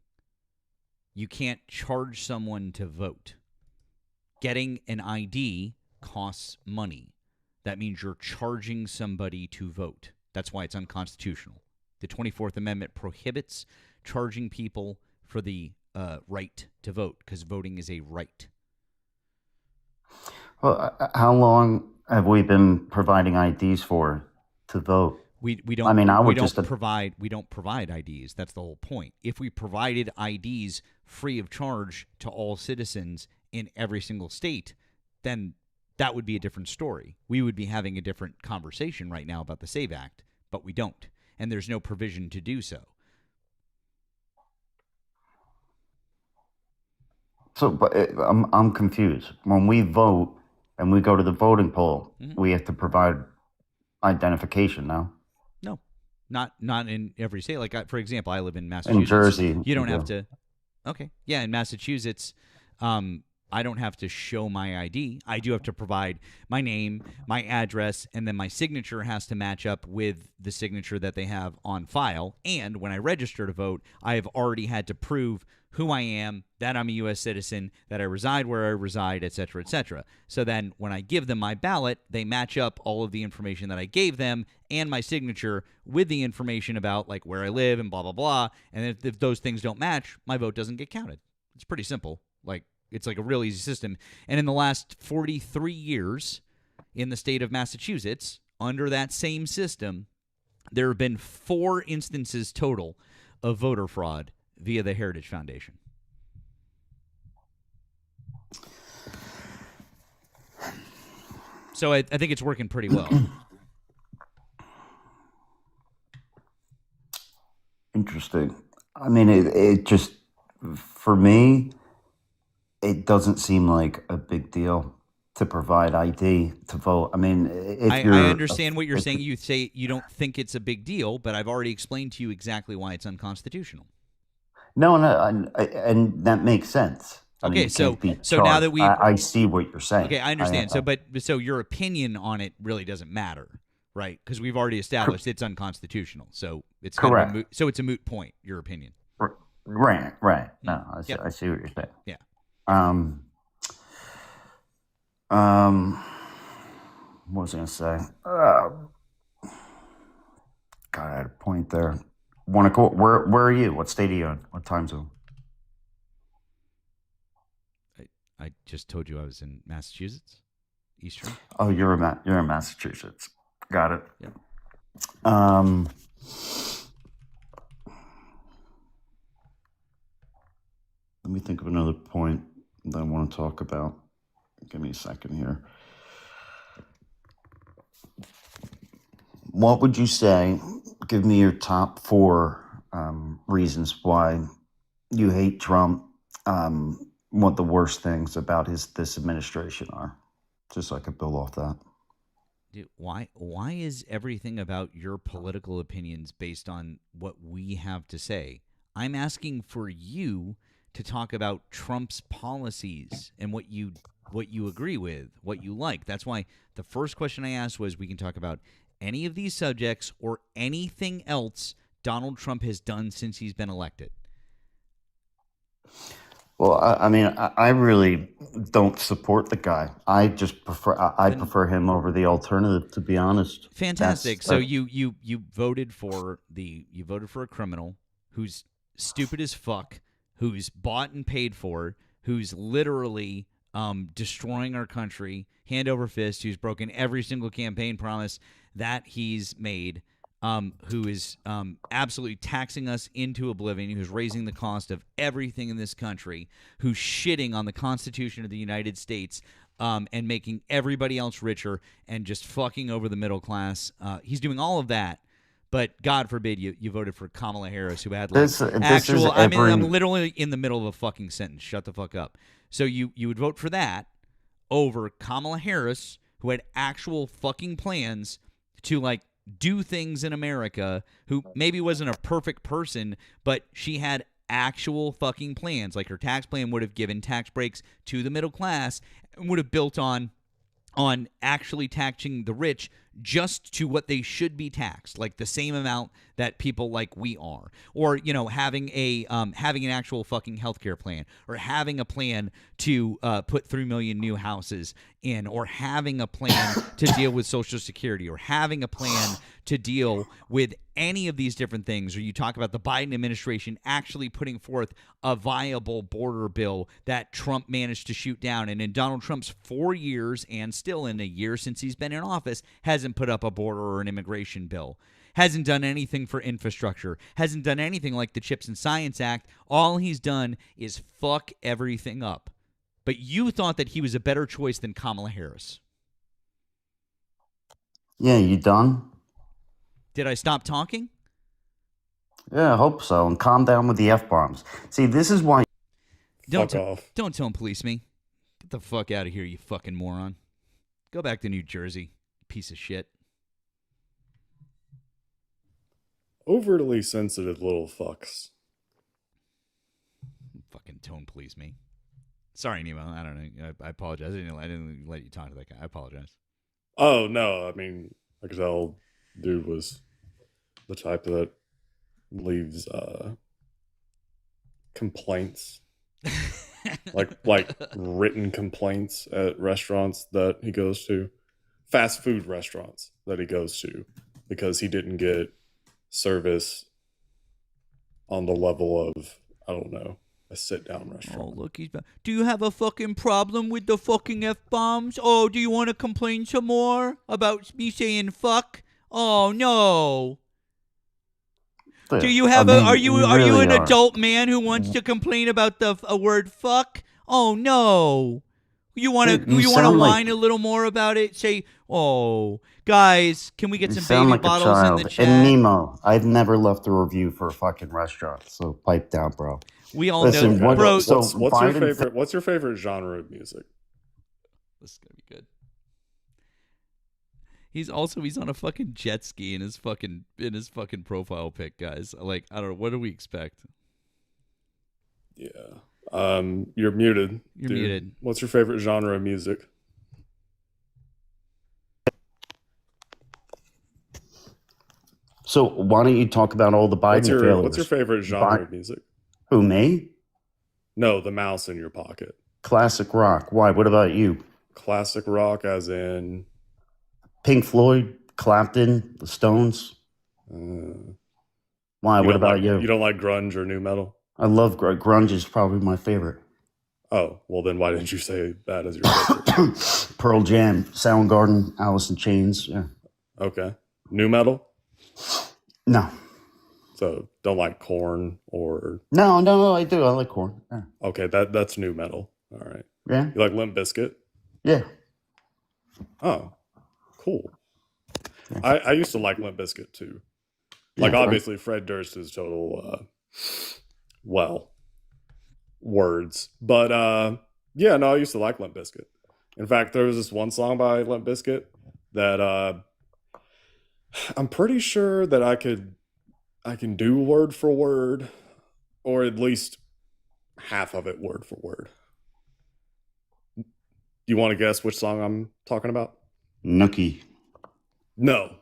you can't charge someone to vote. Getting an ID costs money. That means you're charging somebody to vote. That's why it's unconstitutional. The 24th Amendment prohibits charging people for the right to vote, because voting is a right. Well, how long have we been providing IDs for to vote? We don't. I mean, we don't provide IDs. That's the whole point. If we provided IDs free of charge to all citizens in every single state, then that would be a different story. We would be having a different conversation right now about the SAVE Act, but we don't, and there's no provision to do so. So, but I'm confused. When we vote and we go to the voting poll, we have to provide identification now. No, not in every state. Like, for example, I live in Massachusetts. In Jersey, you don't you have do. to. Okay, yeah, in Massachusetts, I don't have to show my ID. I do have to provide my name, my address, and then my signature has to match up with the signature that they have on file. And when I register to vote, I have already had to prove who I am, that I'm a U.S. citizen, that I reside where I reside, et cetera, et cetera. So then when I give them my ballot, they match up all of the information that I gave them and my signature with the information about, like, where I live and blah, blah, blah. And if those things don't match, my vote doesn't get counted. It's pretty simple. Like, it's like a real easy system. And in the last 43 years in the state of Massachusetts, under that same system, there have been 4 instances total of voter fraud via the Heritage Foundation. So I think it's working pretty well. Interesting. I mean, it just, for me, it doesn't seem like a big deal to provide ID to vote. I mean, if I you're understand what you're saying. You say you don't think it's a big deal, but I've already explained to you exactly why it's unconstitutional. No, and that makes sense. I mean, Okay, you so can't be now charged. that we, I see what you're saying. Okay, I understand. So your opinion on it really doesn't matter, right? Because we've already established it's unconstitutional. So it's kind Correct. of so it's a moot point. Your opinion. Right. No, I see what you're saying. Yeah. What was I gonna say? God, I had a point there. Want to go? Where are you? What state are you in? What time zone? I just told you I was in Massachusetts, Eastern. Oh, you're in Massachusetts. Got it. Yeah. Let me think of another point that I want to talk about. Give me a second here. What would you say? Give me your top 4 reasons why you hate Trump. What the worst things about this administration are, just so I could build off that. Dude, why is everything about your political opinions based on what we have to say? I'm asking for you to talk about Trump's policies and what you agree with, what you like. That's why the first question I asked was, we can talk about any of these subjects or anything else Donald Trump has done since he's been elected. Well, I mean, I really don't support the guy. I just prefer I prefer him over the alternative, to be honest. Fantastic. So you voted for a criminal who's stupid as fuck, who's bought and paid for, who's literally destroying our country hand over fist, who's broken every single campaign promise that he's made, who is absolutely taxing us into oblivion, who's raising the cost of everything in this country, who's shitting on the Constitution of the United States, and making everybody else richer and just fucking over the middle class. He's doing all of that. But God forbid you voted for Kamala Harris, who had like actual. I mean, I'm literally in the middle of a fucking sentence. Shut the fuck up. So you would vote for that over Kamala Harris, who had actual fucking plans to like do things in America, who maybe wasn't a perfect person, but she had actual fucking plans. Like her tax plan would have given tax breaks to the middle class and would have built on actually taxing the rich just to what they should be taxed, like the same amount that people like we are, or having an actual fucking healthcare plan, or having a plan to put 3 million new houses in, or having a plan to deal with Social Security, or having a plan to deal with any of these different things. Or you talk about the Biden administration actually putting forth a viable border bill that Trump managed to shoot down, and in Donald Trump's 4 years, and still in a year since he's been in office, hasn't put up a border or an immigration bill, hasn't done anything for infrastructure, hasn't done anything like the CHIPS and Science Act. All he's done is fuck everything up. But you thought that he was a better choice than Kamala Harris. Yeah, you done? Did I stop talking? Yeah, I hope so. And calm down with the F-bombs. See, this is why... Don't tone police me. Get the fuck out of here, you fucking moron. Go back to New Jersey, piece of shit. Overly sensitive little fucks. Fucking tone police me. Sorry, Nemo. I don't know. I apologize. I didn't let you talk to that guy. I apologize. Oh, no. I mean, I could tell dude was the type that leaves complaints. like written complaints at restaurants that he goes to. Fast food restaurants that he goes to. Because he didn't get service on the level of, I don't know, a sit-down restaurant. Oh, look, he's back. Do you have a fucking problem with the fucking F-bombs? Oh, do you want to complain some more about me saying fuck? Oh, no. Do you have are you an adult man who wants to complain about the word fuck? Oh, no. You want to whine a little more about it? Say, oh, guys, can we get some baby like bottles in the chat? And Nemo, I've never left a review for a fucking restaurant, so pipe down, bro. We all know, bro. What's your favorite genre of music? This is gonna be good. He's on a fucking jet ski in his fucking profile pic, guys. Like, I don't know, what do we expect? Yeah. You're muted. You're muted. What's your favorite genre of music? So why don't you talk about all the Biden failures? What's your favorite genre of music? Who, me? No, the mouse in your pocket. Classic rock. Why? What about you? Classic rock as in? Pink Floyd, Clapton, the Stones. Why? What about you? You don't like grunge or new metal? I love grunge. Is probably my favorite. Oh, well then why didn't you say that as your favorite? Pearl Jam, Soundgarden, Alice in Chains. Yeah. Okay. New metal? No. So don't like Korn or? No, I do. I like Korn. Yeah. Okay, that's new metal. All right. Yeah. You like Limp Bizkit? Yeah. Oh, cool. Yeah. I used to like Limp Bizkit too. Like obviously Fred Durst is total words. But yeah, no, I used to like Limp Bizkit. In fact, there was this one song by Limp Bizkit that I'm pretty sure that I can do word for word, or at least half of it word for word. Do you want to guess which song I'm talking about? Nookie. No.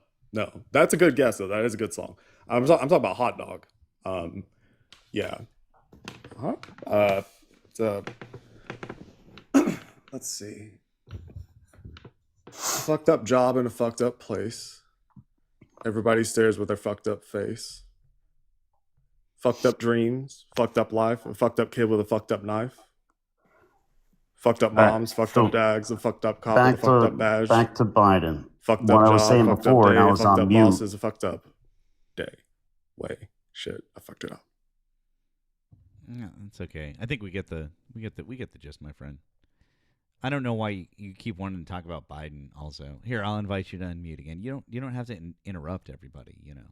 That's a good guess, though. That is a good song. I'm talking about Hot Dog. Yeah. Let's see. Fucked up job in a fucked up place. Everybody stares with their fucked up face. Fucked up dreams, fucked up life, a fucked up kid with a fucked up knife. Fucked up moms, fucked up dads, a fucked up cop with a fucked up badge. Back to Biden. Fucked What up I was job, saying fucked before, up and day, I was fucked on up mute. bosses, a fucked up day. Way. Shit, I fucked it up. Yeah, it's okay. I think we get the gist, my friend. I don't know why you keep wanting to talk about Biden. Also, here I'll invite you to unmute again. You don't have to interrupt everybody. You know.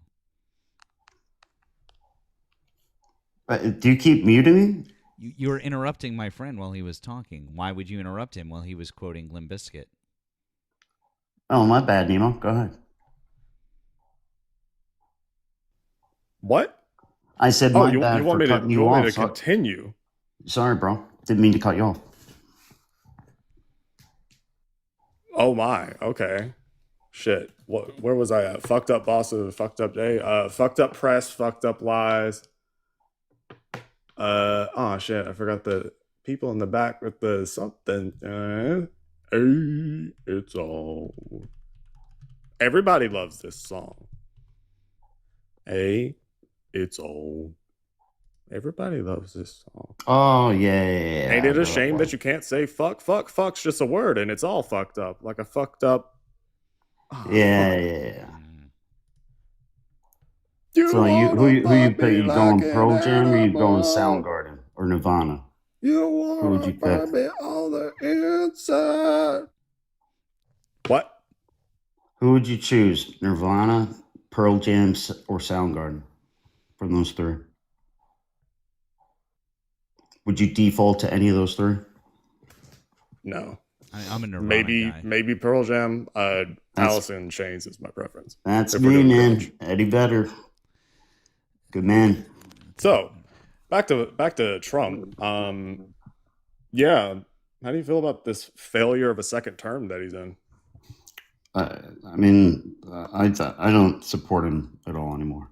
Do you keep muting me? You were interrupting my friend while he was talking. Why would you interrupt him while he was quoting Limp Bizkit? Oh, my bad, Nemo. Go ahead. What? I said Oh, my you bad want for me to cutting you off. continue? Sorry, bro. Didn't mean to cut you off. Oh my. Okay. Shit. Where was I at? Fucked up bosses, fucked up day, fucked up press, fucked up lies. Oh shit, I forgot the people in the back with the something. Hey, it's all. Everybody loves this song. Hey, it's all. Everybody loves this song. Oh, yeah. Ain't it a shame that you can't say fuck? Fuck's just a word and it's all fucked up. Like a fucked up. Oh, Yeah. You So who you pick? You like going an Pearl Jam or you going animal. Soundgarden or Nirvana? You Who would you wanna pick? be on the inside. What? Who would you choose? Nirvana, Pearl Jam, or Soundgarden? From those three. Would you default to any of those three? No. I'm a Nirvana guy. Maybe Pearl Jam. Alice in Chains is my preference. That's If we're me, doing man. grunge. Eddie Vedder. Good man. So, back to Trump. Yeah. How do you feel about this failure of a second term that he's in? I mean, I don't support him at all anymore.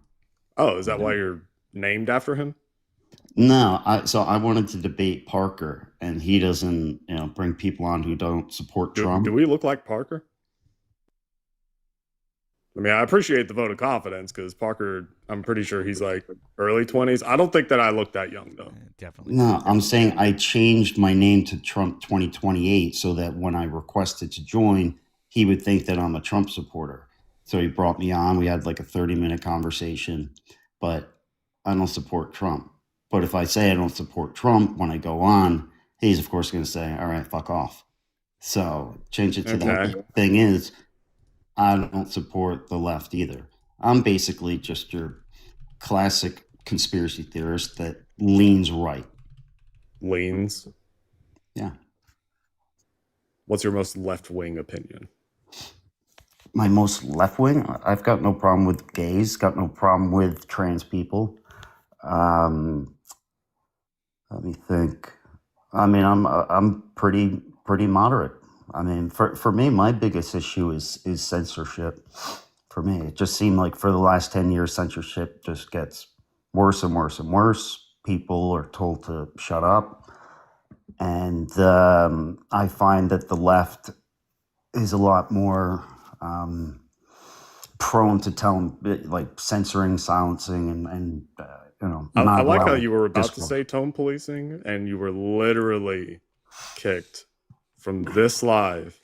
Oh, is that why you're named after him? No, so I wanted to debate Parker, and he doesn't, bring people on who don't support Trump. Do we look like Parker? I mean, I appreciate the vote of confidence because Parker, I'm pretty sure he's like early 20s. I don't think that I look that young, though. Definitely. No, I'm saying I changed my name to Trump 2028 so that when I requested to join, he would think that I'm a Trump supporter. So he brought me on. We had like a 30-minute conversation, but I don't support Trump. But if I say I don't support Trump when I go on, he's of course going to say, all right, fuck off. So change it to that. The thing is, I don't support the left either. I'm basically just your classic conspiracy theorist that leans right. Leans? Yeah. What's your most left-wing opinion? My most left-wing? I've got no problem with gays, got no problem with trans people. Let me think. I mean, I'm pretty moderate. I mean, for me, my biggest issue is censorship. For me, it just seemed like for the last 10 years, censorship just gets worse and worse and worse. People are told to shut up. And I find that the left is a lot more prone to censoring, silencing, and I like how allowing you were about discourse. to say tone policing, and you were literally kicked from this live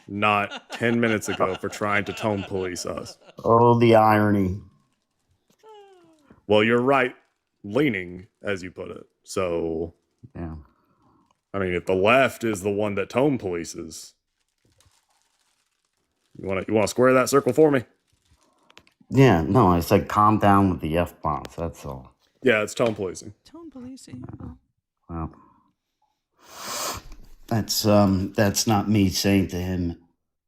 not 10 minutes ago for trying to tone police us. Oh, the irony. Well, you're right, leaning, as you put it. So, yeah. I mean, if the left is the one that tone polices, you want to square that circle for me? Yeah, no, I said calm down with the F-bombs, that's all. Yeah, it's tone policing. Tone policing. Well, that's not me saying to him,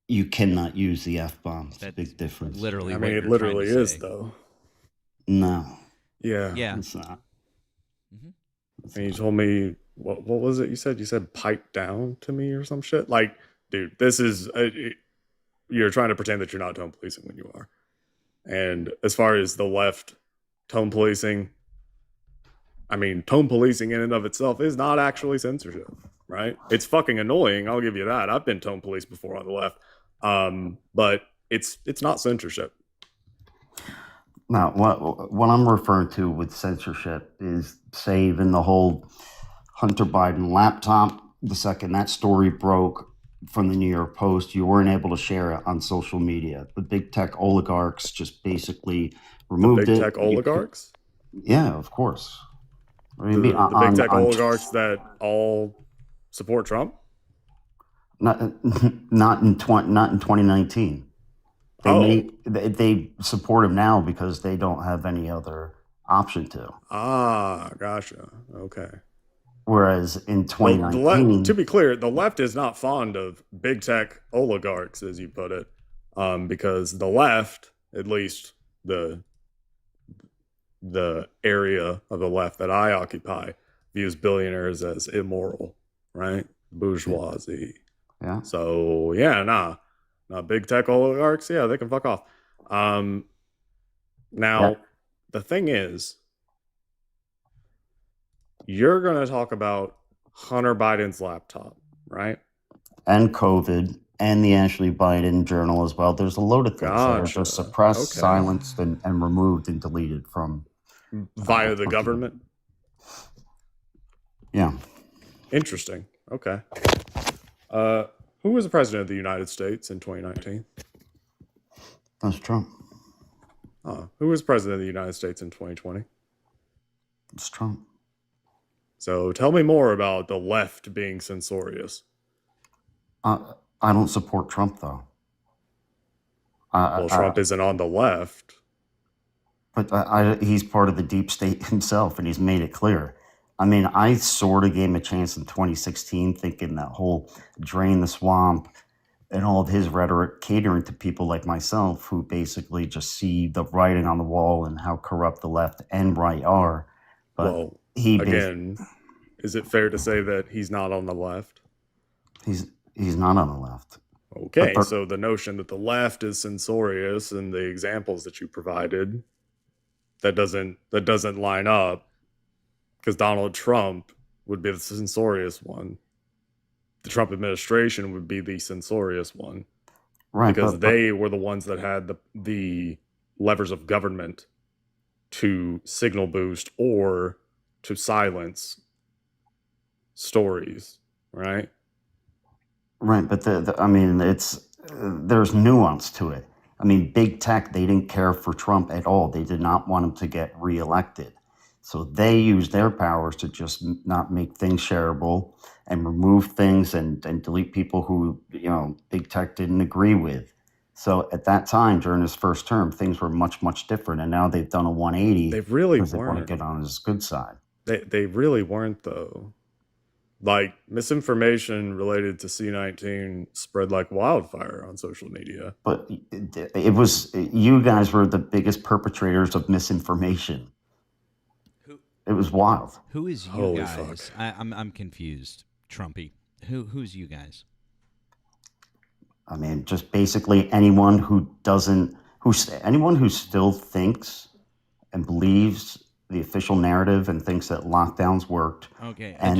you cannot use the F-bomb. It's a big difference. Literally, I what mean, it you're literally trying to is, say. though. No. Yeah. Yeah. It's not. And you told me, what was it you said? You said pipe down to me or some shit? Like, dude, this is, you're trying to pretend that you're not tone policing when you are. And as far as the left tone policing, I mean, tone policing in and of itself is not actually censorship, right? It's fucking annoying. I'll give you that. I've been tone policed before on the left, but it's not censorship. Now, what I'm referring to with censorship is, say, even the whole Hunter Biden laptop. The second that story broke from the New York Post, you weren't able to share it on social media. The big tech oligarchs just basically removed it. The big tech oligarchs? Yeah, of course. I mean, The big tech oligarchs that all support Trump? Not in 2019. They support him now because they don't have any other option to. Ah, gotcha. Okay. Whereas in 2019, to be clear, the left is not fond of big tech oligarchs, as you put it, because the left, at least the area of the left that I occupy, views billionaires as immoral, right? Bourgeoisie. Yeah. So yeah, not big tech oligarchs. Yeah, they can fuck off. Now, the thing is, you're going to talk about Hunter Biden's laptop, right? And COVID and the Ashley Biden journal as well. There's a load of things that are just suppressed, silenced, and removed and deleted from via the government. Yeah. Interesting. Okay. Who was the president of the United States in 2019? That's Trump. Who was president of the United States in 2020? It's Trump. So tell me more about the left being censorious. I don't support Trump, though. Well, Trump isn't on the left. But he's part of the deep state himself, and he's made it clear. I mean, I sort of gave him a chance in 2016, thinking that whole drain the swamp and all of his rhetoric catering to people like myself who basically just see the writing on the wall and how corrupt the left and right are. But Well, again, is it fair to say that he's not on the left? He's not on the left. Okay, so the notion that the left is censorious and the examples that you provided, that doesn't line up, because Donald Trump would be the censorious one. The Trump administration would be the censorious one. Right. Because they were the ones that had the levers of government to signal boost or to silence stories, right? Right, but I mean, there's nuance to it. I mean, big tech, they didn't care for Trump at all. They did not want him to get reelected. So they used their powers to just not make things shareable and remove things and delete people who, big tech didn't agree with. So at that time, during his first term, things were much, much different. And now they've done a 180. They really because they want to weren't. get on his good side. They really weren't, though. Like, misinformation related to C-19 spread like wildfire on social media. But it was, you guys were the biggest perpetrators of misinformation. It was wild. Who is you Holy guys? I'm confused. Trumpy. Who's you guys? I mean, just basically anyone who still thinks and believes the official narrative and thinks that lockdowns worked. Okay. And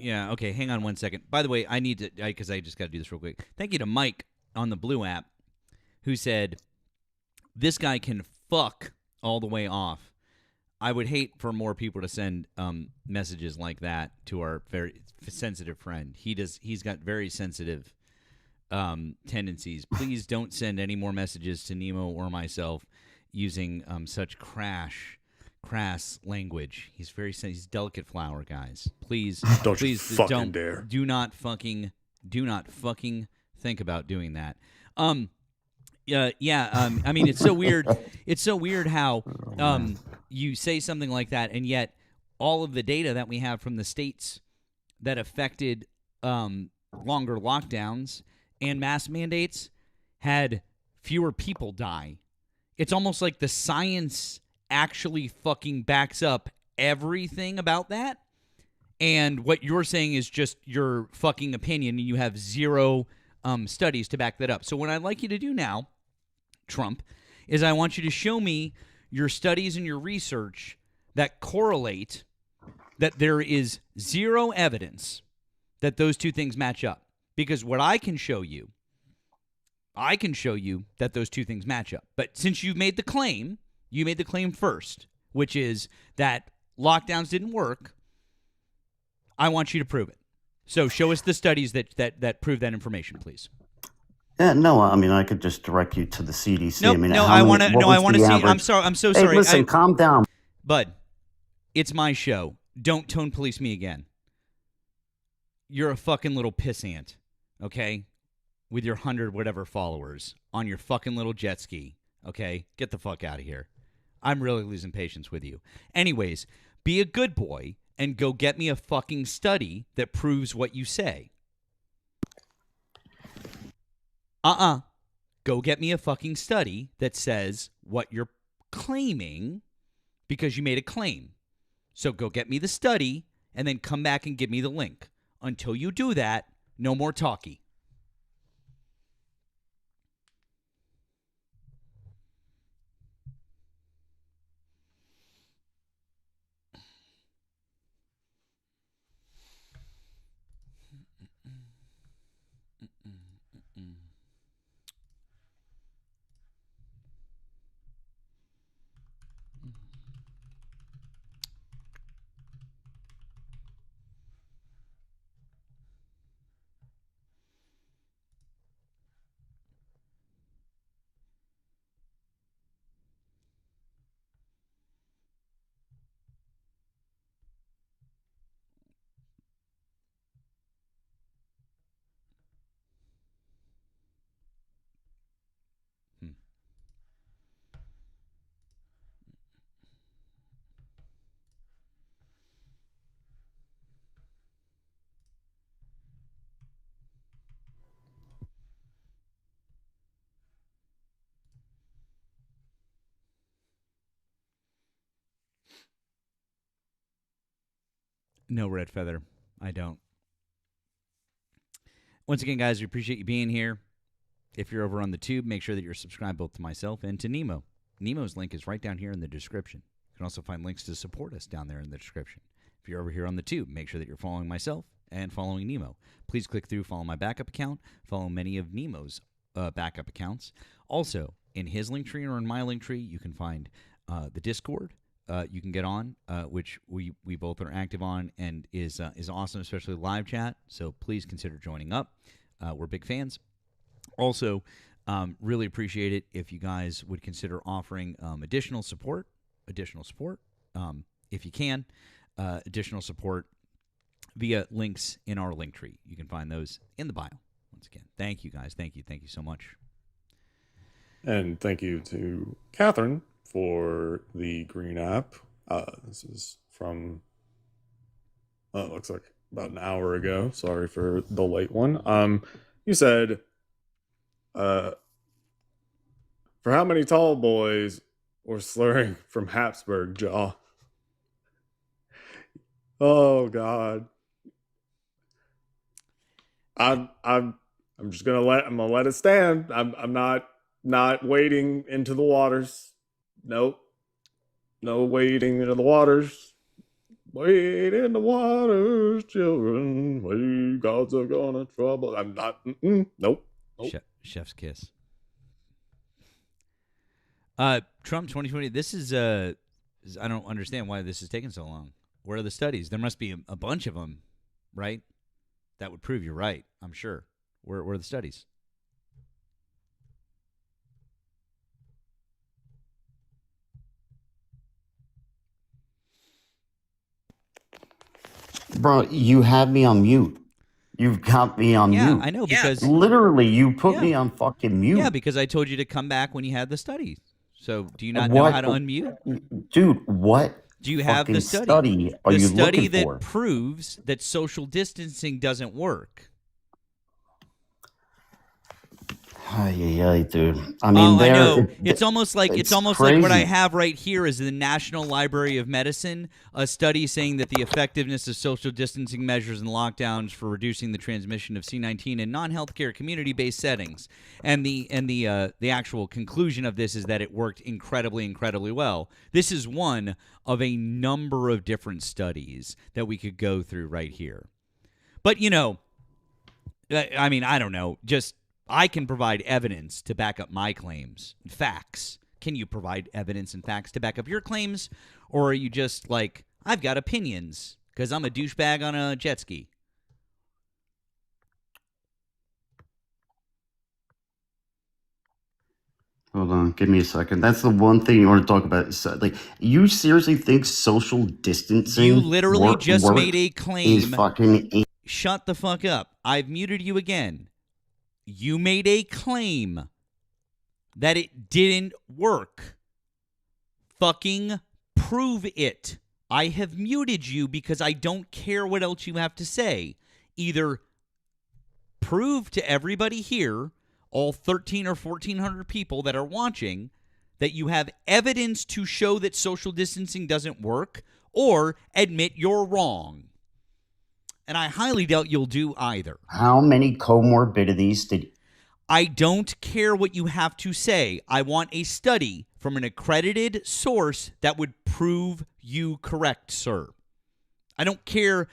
okay. Hang on 1 second. By the way, I need to, because I just got to do this real quick. Thank you to Mike on the Blue app who said, this guy can fuck all the way off. I would hate for more people to send messages like that to our very sensitive friend. He's got very sensitive tendencies. Please don't send any more messages to Nemo or myself using such crass language. He's he's delicate flower, guys. Please fucking dare. Do not fucking think about doing that. I mean, it's so weird. It's so weird how you say something like that, and yet all of the data that we have from the states that affected longer lockdowns and mask mandates had fewer people die. It's almost like the science actually fucking backs up everything about that, and what you're saying is just your fucking opinion, and you have zero studies to back that up. So what I'd like you to do now, Trump, is I want you to show me your studies and your research that correlate that there is zero evidence that those two things match up. Because what I can show you that those two things match up. But since you made the claim first, which is that lockdowns didn't work, I want you to prove it. So show us the studies that prove that information, please. Yeah, no, I mean, I could just direct you to the CDC. Nope, I mean, I want to see. average... I'm sorry. I'm so Hey, sorry. listen, calm down. Bud, it's my show. Don't tone police me again. You're a fucking little pissant, okay? With your 100 whatever followers on your fucking little jet ski, okay? Get the fuck out of here. I'm really losing patience with you. Anyways, be a good boy and go get me a fucking study that proves what you say. Go get me a fucking study that says what you're claiming because you made a claim. So go get me the study and then come back and give me the link. Until you do that, no more talkie. No, Red Feather. I don't. Once again, guys, we appreciate you being here. If you're over on the tube, make sure that you're subscribed both to myself and to Nemo. Nemo's link is right down here in the description. You can also find links to support us down there in the description. If you're over here on the tube, make sure that you're following myself and following Nemo. Please click through, follow my backup account, follow many of Nemo's backup accounts. Also, in his link tree or in my link tree, you can find the Discord. You can get on, which we both are active on, and is awesome, especially live chat. So please consider joining up. We're big fans. Also, really appreciate it if you guys would consider offering additional support, if you can, additional support via links in our link tree. You can find those in the bio. Once again, thank you guys. Thank you so much. And thank you to Catherine for the green app. This is from, it looks like about an hour ago. Sorry for the late one. You said, for how many tall boys were slurring from Habsburg jaw? Oh God. I'm just gonna let it stand. I'm not wading into the waters. Nope. No wading into the waters. Wade in the waters, children. We gods are gonna trouble. I'm not. Nope. Chef's kiss. Trump 2020. This is I don't understand why this is taking so long. Where are the studies? There must be a bunch of them, right? That would prove you're right. I'm sure. Where are the studies? Bro, you had me on mute. You've got me on mute. Yeah, I know, because literally you put me on fucking mute. Yeah, because I told you to come back when you had the studies. So do you not know how to unmute? Dude, what? Do you have the study are the you study looking that for? proves that social distancing doesn't work? Ay, dude. I mean, I know. it- It's almost like it's like what I crazy. have right here is the National Library of Medicine, a study saying that the effectiveness of social distancing measures and lockdowns for reducing the transmission of C-19 in non-healthcare community-based settings. And the actual conclusion of this is that it worked incredibly well. This is one of a number of different studies that we could go through right here. But I mean, I don't know, just I can provide evidence to back up my claims, facts. Can you provide evidence and facts to back up your claims? Or are you just like, I've got opinions because I'm a douchebag on a jet ski? Hold on, give me a second. That's the one thing you want to talk about. Like, you seriously think social distancing You literally just work made a claim. is fucking... Shut the fuck up. I've muted you again. You made a claim that it didn't work. Fucking prove it. I have muted you because I don't care what else you have to say. Either prove to everybody here, all 13 or 1,400 people that are watching, that you have evidence to show that social distancing doesn't work, or admit you're wrong. And I highly doubt you'll do either. How many comorbidities did... I don't care what you have to say. I want a study from an accredited source that would prove you correct, sir. I don't care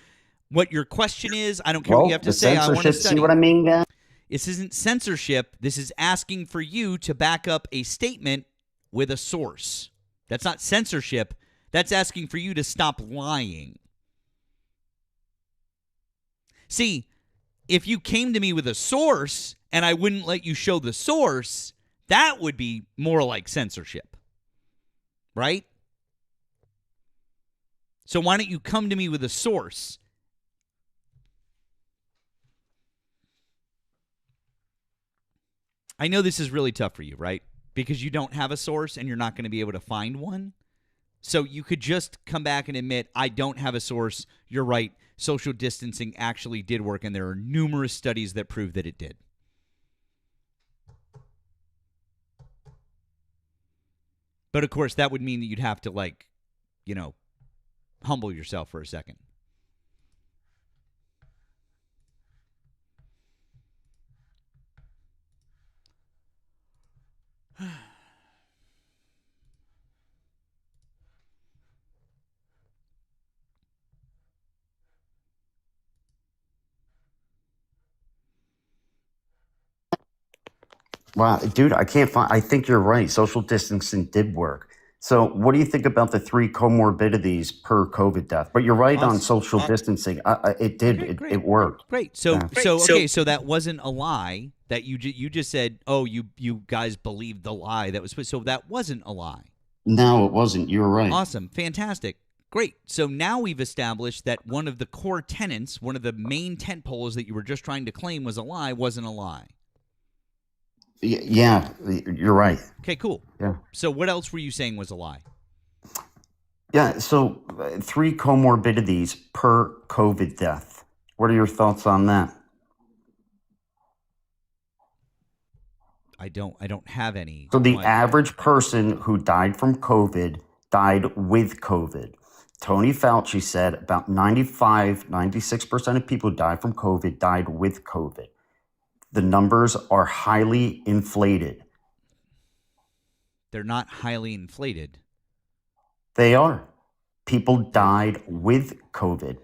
what your question is. I don't care what you have to say. I want a study. See what I mean, guys? This isn't censorship. This is asking for you to back up a statement with a source. That's not censorship. That's asking for you to stop lying. See, if you came to me with a source and I wouldn't let you show the source, that would be more like censorship, right? So why don't you come to me with a source? I know this is really tough for you, right? Because you don't have a source and you're not going to be able to find one. So you could just come back and admit, I don't have a source. You're right. Social distancing actually did work, and there are numerous studies that prove that it did. But, of course, that would mean that you'd have to, humble yourself for a second. Wow, dude, I can't find... I think you're right. Social distancing did work. So what do you think about the 3 comorbidities per COVID death? But you're right on social distancing. It did. Okay, it worked. Great. So that wasn't a lie that you just said, oh, you guys believed the lie that was... So that wasn't a lie. No, it wasn't. You were right. Awesome. Fantastic. Great. So now we've established that one of the core tenets, one of the main tent poles that you were just trying to claim was a lie, wasn't a lie. Yeah, you're right. Okay, cool. Yeah. So what else were you saying was a lie? Yeah, so 3 comorbidities per COVID death. What are your thoughts on that? I don't have any. So the average person who died from COVID died with COVID. Tony Fauci said about 96% of people who died from COVID died with COVID. The numbers are highly inflated. They're not highly inflated. They are. People died with COVID.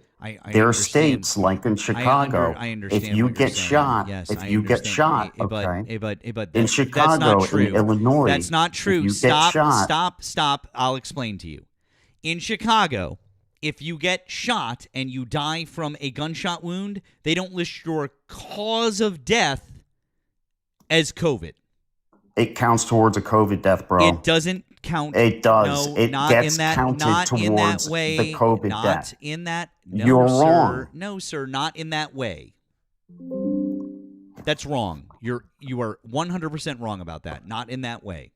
There are states like in Chicago. I understand. If you get shot, yes, if you get shot, okay. But in Chicago, that's not true. in Illinois, that's not true. If you get shot, Stop. I'll explain to you. In Chicago, if you get shot and you die from a gunshot wound, they don't list your cause of death as COVID. It counts towards a COVID death, bro. It doesn't count. It does. No, it not gets in that, counted not towards in that way, the COVID not death. In that. No, You're sir. wrong. No, sir. Not in that way. That's wrong. You are 100% wrong about that. Not in that way.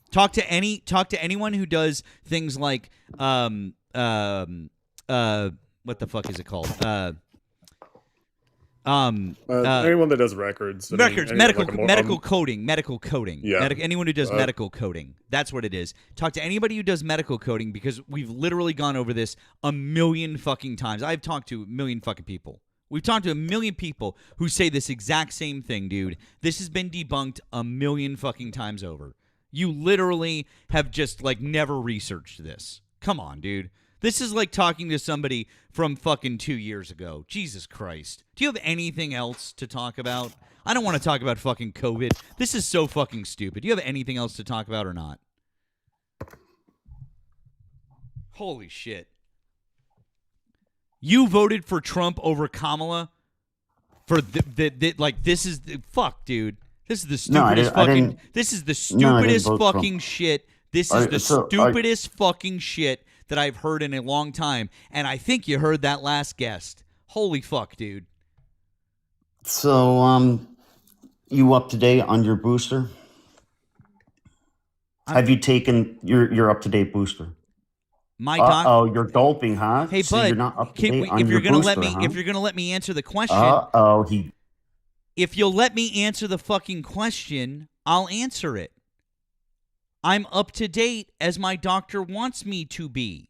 Talk to anyone who does things like what the fuck is it called? Anyone that does records. Medical coding. Yeah. Anyone who does medical coding. That's what it is. Talk to anybody who does medical coding because we've literally gone over this a million fucking times. I've talked to a million fucking people. We've talked to a million people who say this exact same thing, dude. This has been debunked a million fucking times over. You literally have just, like, never researched this. Come on, dude. This is like talking to somebody from fucking 2 years ago. Jesus Christ. Do you have anything else to talk about? I don't want to talk about fucking COVID. This is so fucking stupid. Do you have anything else to talk about or not? Holy shit. You voted for Trump over Kamala for this is fuck, dude. This is the stupidest fucking. This is the stupidest fucking shit. This is the stupidest fucking shit that I've heard in a long time, and I think you heard that last guest. Holy fuck, dude. So, you up to date on your booster? Have you taken your up to date booster? My doc. Oh, you're doping, huh? Hey, so bud. You're not up to date on if your you're gonna booster, let me, huh? if you're gonna let me answer the question. If you'll let me answer the fucking question, I'll answer it. I'm up to date as my doctor wants me to be.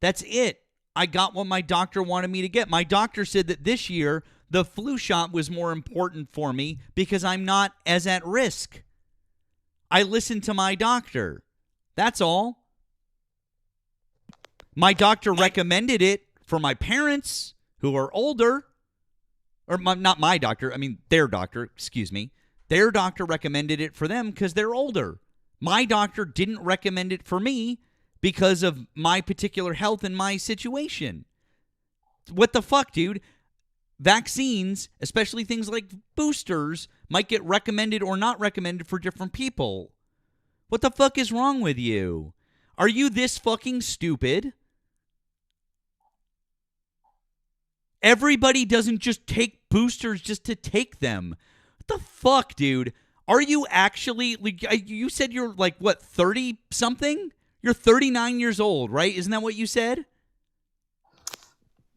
That's it. I got what my doctor wanted me to get. My doctor said that this year the flu shot was more important for me because I'm not as at risk. I listened to my doctor. That's all. My doctor recommended it for my parents who are older. Or not my doctor, I mean their doctor, excuse me. Their doctor recommended it for them because they're older. My doctor didn't recommend it for me because of my particular health and my situation. What the fuck, dude? Vaccines, especially things like boosters, might get recommended or not recommended for different people. What the fuck is wrong with you? Are you this fucking stupid? Everybody doesn't just take boosters just to take them. What the fuck, dude? Are you actually, you said you're like, what, 30-something? You're 39 years old, right? Isn't that what you said?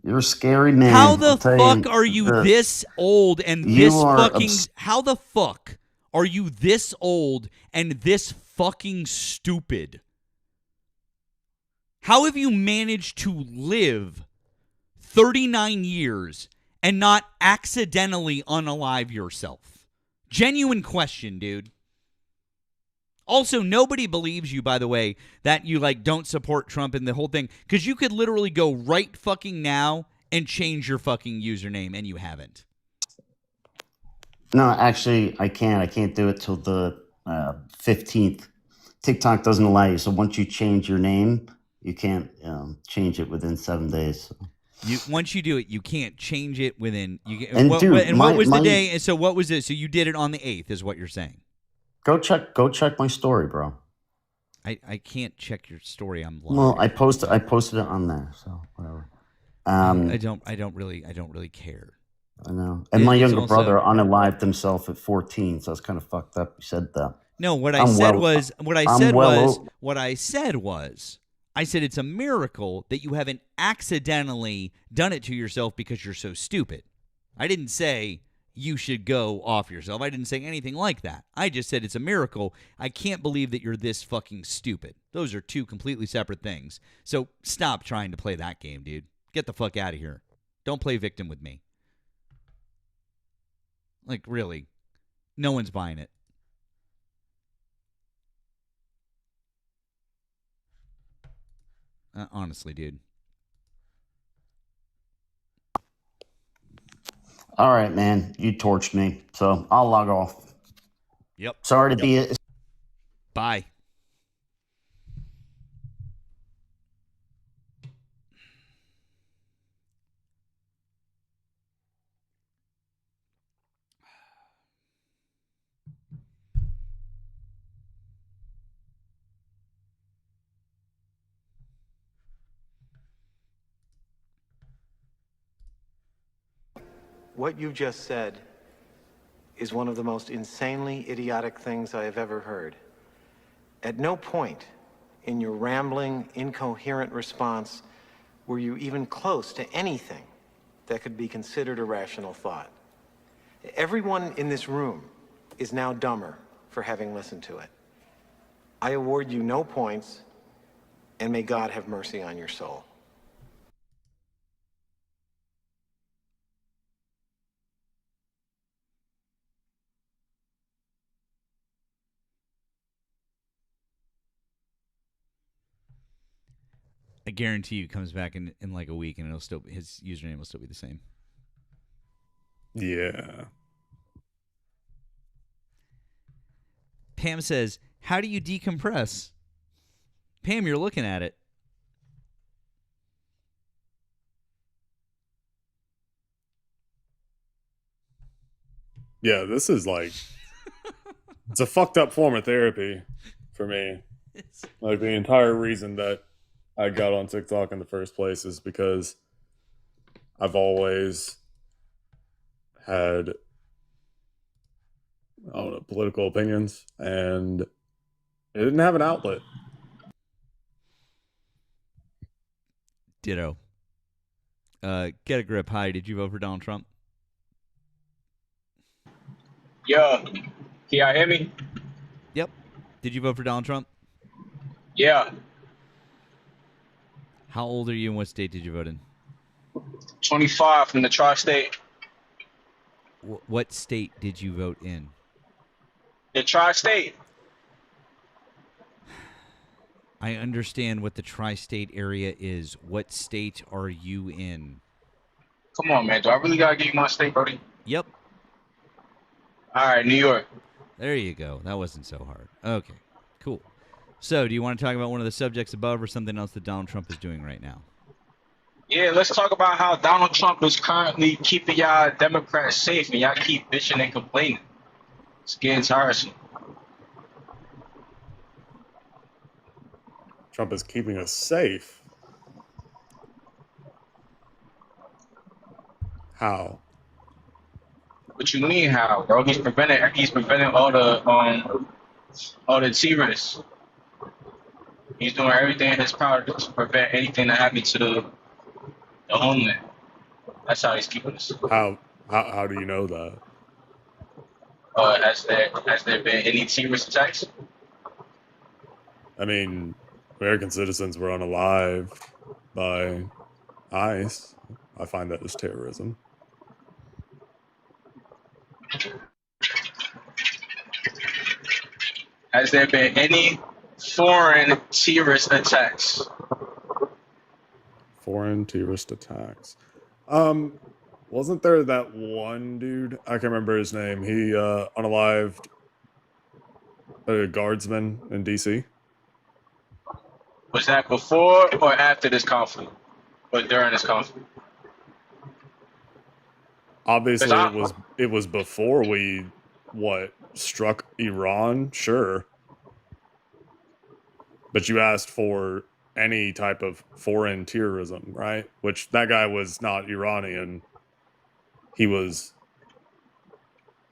You're a scary man. How the fuck are you this old and this fucking... How the fuck are you this old and this fucking stupid? How have you managed to live 39 years and not accidentally unalive yourself? Genuine question, dude. Also, nobody believes you, by the way, that you don't support Trump and the whole thing, because you could literally go right fucking now and change your fucking username, and you haven't. No, actually, I can't. I can't do it till the 15th. TikTok doesn't allow you, so once you change your name, you can't change it within 7 days. Once you do it, you can't change it within. What was the day? So what was it? So you did it on the 8th, is what you're saying? Go check my story, bro. I can't check your story. I'm live. Well, I posted it on there, so whatever. I don't really care. I know. And my younger brother unalived himself at 14, so it's kind of fucked up. You said that. No, what I said was I said it's a miracle that you haven't accidentally done it to yourself because you're so stupid. I didn't say you should go off yourself. I didn't say anything like that. I just said it's a miracle. I can't believe that you're this fucking stupid. Those are two completely separate things. So stop trying to play that game, dude. Get the fuck out of here. Don't play victim with me. Like, really. No one's buying it. Honestly, dude. All right, man. You torched me, so I'll log off. Yep. Sorry to be it. Bye. What you just said is one of the most insanely idiotic things I have ever heard. At no point in your rambling, incoherent response were you even close to anything that could be considered a rational thought. Everyone in this room is now dumber for having listened to it. I award you no points, and may God have mercy on your soul. I guarantee you, comes back in like a week, and his username will still be the same. Yeah. Pam says, "How do you decompress?" Pam, you're looking at it. Yeah, this is like it's a fucked up form of therapy for me. Like the entire reason that I got on TikTok in the first place is because I've always had, I don't know, political opinions, and it didn't have an outlet. Ditto. Get a grip. Hi, did you vote for Donald Trump? Yo, can y'all hear me? Yep. Did you vote for Donald Trump? Yeah. How old are you and what state did you vote in? 25 from the tri-state. What state did you vote in? The tri-state. I understand what the tri-state area is. What state are you in? Come on, man. Do I really gotta give you my state, buddy? Yep. All right, New York. There you go. That wasn't so hard. Okay, cool. So, do you want to talk about one of the subjects above or something else that Donald Trump is doing right now? Yeah, let's talk about how Donald Trump is currently keeping y'all Democrats safe, and y'all keep bitching and complaining. It's getting tiresome. Trump is keeping us safe. How? What you mean how, bro? He's preventing all the terrorists. He's doing everything in his power to prevent anything that happened to the homeland. That's how he's keeping us. How do you know that? Has there been any terrorist attacks? I mean, American citizens were unalived by ICE. I find that as terrorism. Has there been any foreign terrorist attacks? Foreign terrorist attacks. Wasn't there that one dude? I can't remember his name. He unalived a guardsman in DC. Was that before or after this conflict? Or during this conflict? Obviously, it was before we struck Iran, sure. But you asked for any type of foreign terrorism, right? Which that guy was not Iranian. He was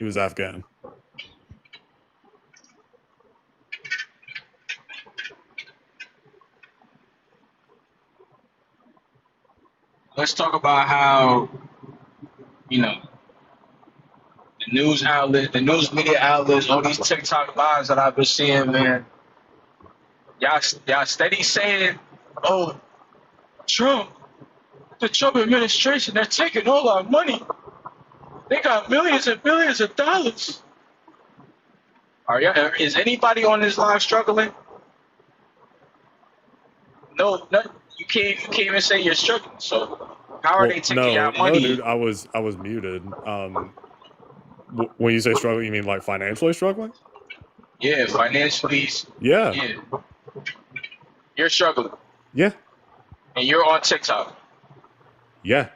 Afghan. Let's talk about how, the news media outlets, all these TikTok lives that I've been seeing, man. Y'all steady saying, oh, the Trump administration, they're taking all our money. They got millions and billions of dollars. Is anybody on this live struggling? No, you can't even say you're struggling. So how are they taking our money? No, dude, I was muted. When you say struggling, you mean like financially struggling? Yeah, financially. Yeah. You're struggling. Yeah. And you're on TikTok. Yeah.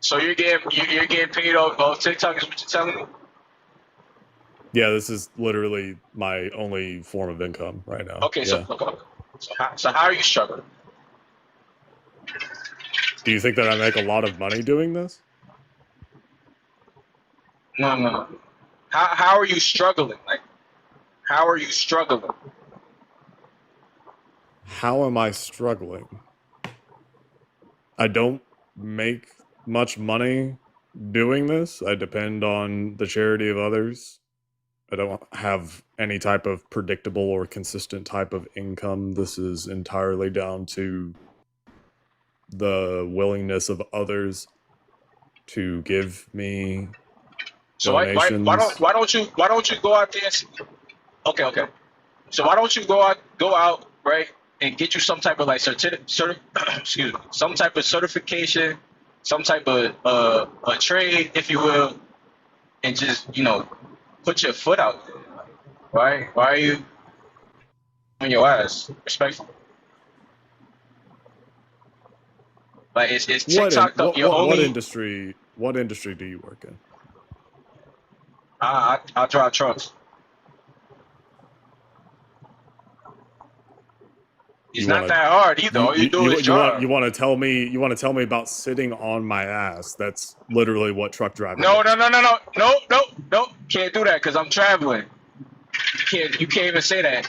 So you're getting paid off TikTok is what you're telling me? Yeah, this is literally my only form of income right now. Okay, yeah. So how are you struggling? Do you think that I make a lot of money doing this? No. How are you struggling? Like, how are you struggling? How am I struggling? I don't make much money doing this. I depend on the charity of others. I don't have any type of predictable or consistent type of income. This is entirely down to the willingness of others to give me So donations. why don't you go out there? Okay. So why don't you go out right and get you some type of like excuse me, some type of certification, some type of a trade, if you will, and just put your foot out there. Why are you on your ass? Respectful. Like it's TikTok. What industry do you work in? I drive trucks. It's not that hard either. All you do is drive. You want to tell me about sitting on my ass? That's literally what truck driving No. is. Can't do that because I'm traveling. You can't even say that.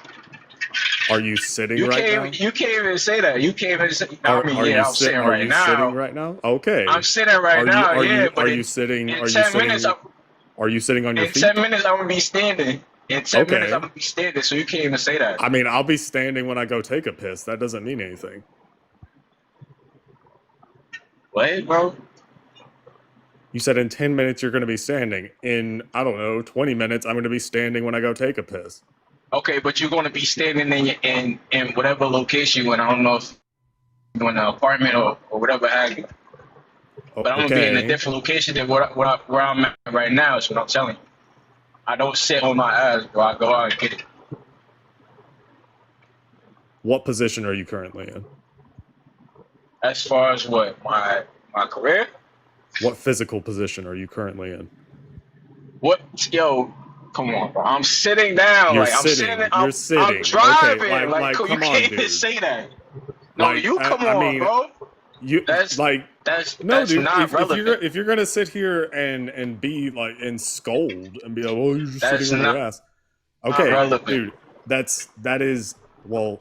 Are you sitting now? You can't even say that. You can't even say. I'm sitting right now. Sitting right now? Okay. I'm sitting right now. Are you sitting? In Are you 10 sitting? minutes, Are you sitting on your in feet? 10 minutes, I'm gonna be standing. In 10 Okay. minutes, I'm gonna be standing. So you can't even say that. I mean, I'll be standing when I go take a piss. That doesn't mean anything. What, bro? You said in 10 minutes you're going to be standing. In, I don't know, 20 minutes, I'm going to be standing when I go take a piss. Okay, but you're gonna be standing in whatever location you in. I don't know if you're in an apartment or whatever have you. But I'm gonna be in a different location than where I'm at right now. Is what I'm telling you. I don't sit on my ass, bro. I go out and get it. What position are you currently in? As far as what my career? What physical position are you currently in? What? Yo, come on, bro. I'm sitting down. You're like sitting. I'm sitting. I'm driving. Okay, like you come on, can't even dude. say that. No, Like, you come I on, mean, bro. That's No, dude. Not relevant. If you're gonna sit here and be like and scold and be like, well, you're just sitting on your ass. Okay, relevant. dude. That is well.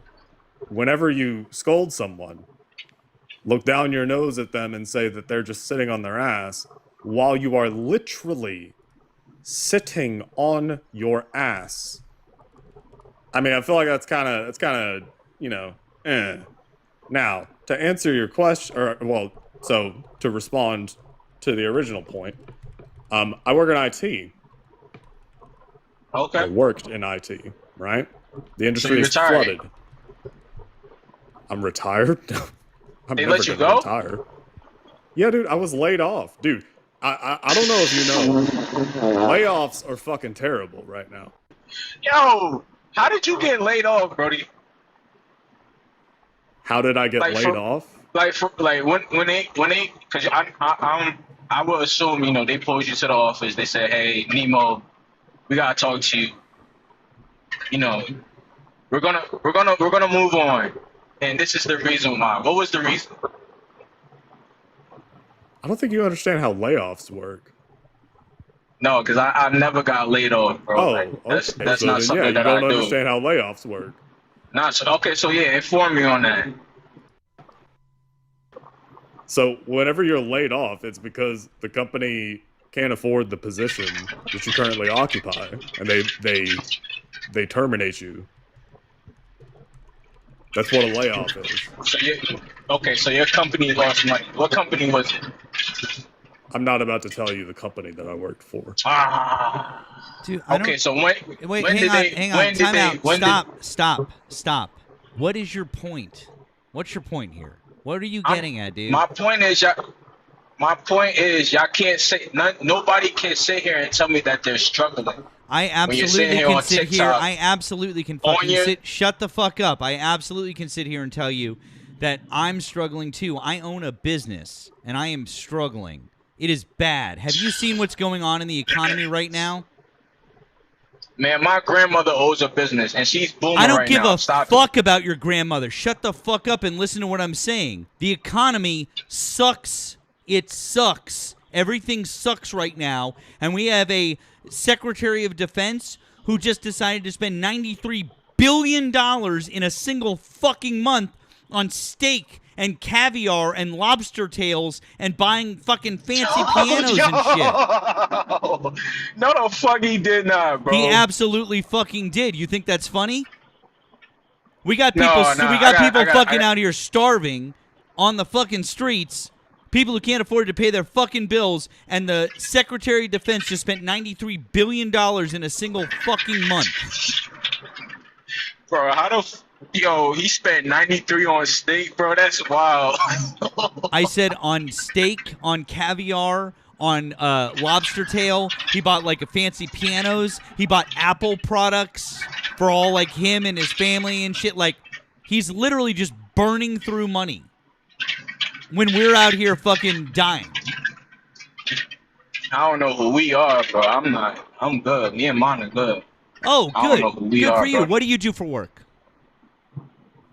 Whenever you scold someone, look down your nose at them and say that they're just sitting on their ass while you are literally sitting on your ass. I mean, I feel like that's kind of Now, to answer your question, to respond to the original point, I work in IT. Okay. I worked in IT, right? The industry you're is retired. flooded. I'm retired? I'm They never let you gonna go? retire. Yeah, dude, I was laid off. Dude, I don't know if you know, layoffs are fucking terrible right now. Yo, how did you get laid off, Brody? How did I get laid off? When they because I would assume they pulled you to the office. They said, hey, Nemo, we gotta talk to you. We're gonna move on, and this is the reason why. What was the reason? I don't think you understand how layoffs work. No, because I never got laid off, bro. Oh, Like, that's okay. that's So not then, something yeah, that you I don't do. understand how layoffs work. Okay, so yeah, inform me on that. So whenever you're laid off, it's because the company can't afford the position that you currently occupy, and they terminate you. That's what a layoff is. So your company lost money. What company was it? I'm not about to tell you the company that I worked for. Dude, Okay, so when hang on, time out. Stop. What is your point? What's your point here? What are you getting at, dude? My point is y'all can't say nobody can sit here and tell me that they're struggling. I absolutely can sit here. I absolutely can fucking sit. Shut the fuck up. I absolutely can sit here and tell you that I'm struggling too. I own a business and I am struggling. It is bad. Have you seen what's going on in the economy right now? Man, my grandmother owns a business and she's booming right now. I don't give a Stop fuck about your grandmother. Shut the fuck up and listen to what I'm saying. The economy sucks. It sucks. Everything sucks right now. And we have a Secretary of Defense who just decided to spend $93 billion in a single fucking month on steak and caviar and lobster tails and buying fucking fancy pianos and shit. No, the fuck he did not, bro. He absolutely fucking did. You think that's funny? We got people. No, we got people fucking out here starving on the fucking streets. People who can't afford to pay their fucking bills, and the Secretary of Defense just spent $93 billion in a single fucking month. Bro, he spent 93 on steak, bro. That's wild. I said on steak, on caviar, on lobster tail. He bought like a fancy pianos. He bought Apple products for all like him and his family and shit. Like, he's literally just burning through money when we're out here fucking dying. I don't know who we are, bro. I'm good. Me and mine are good. Oh, I don't good. know who we Good are, for you. bro. What do you do for work?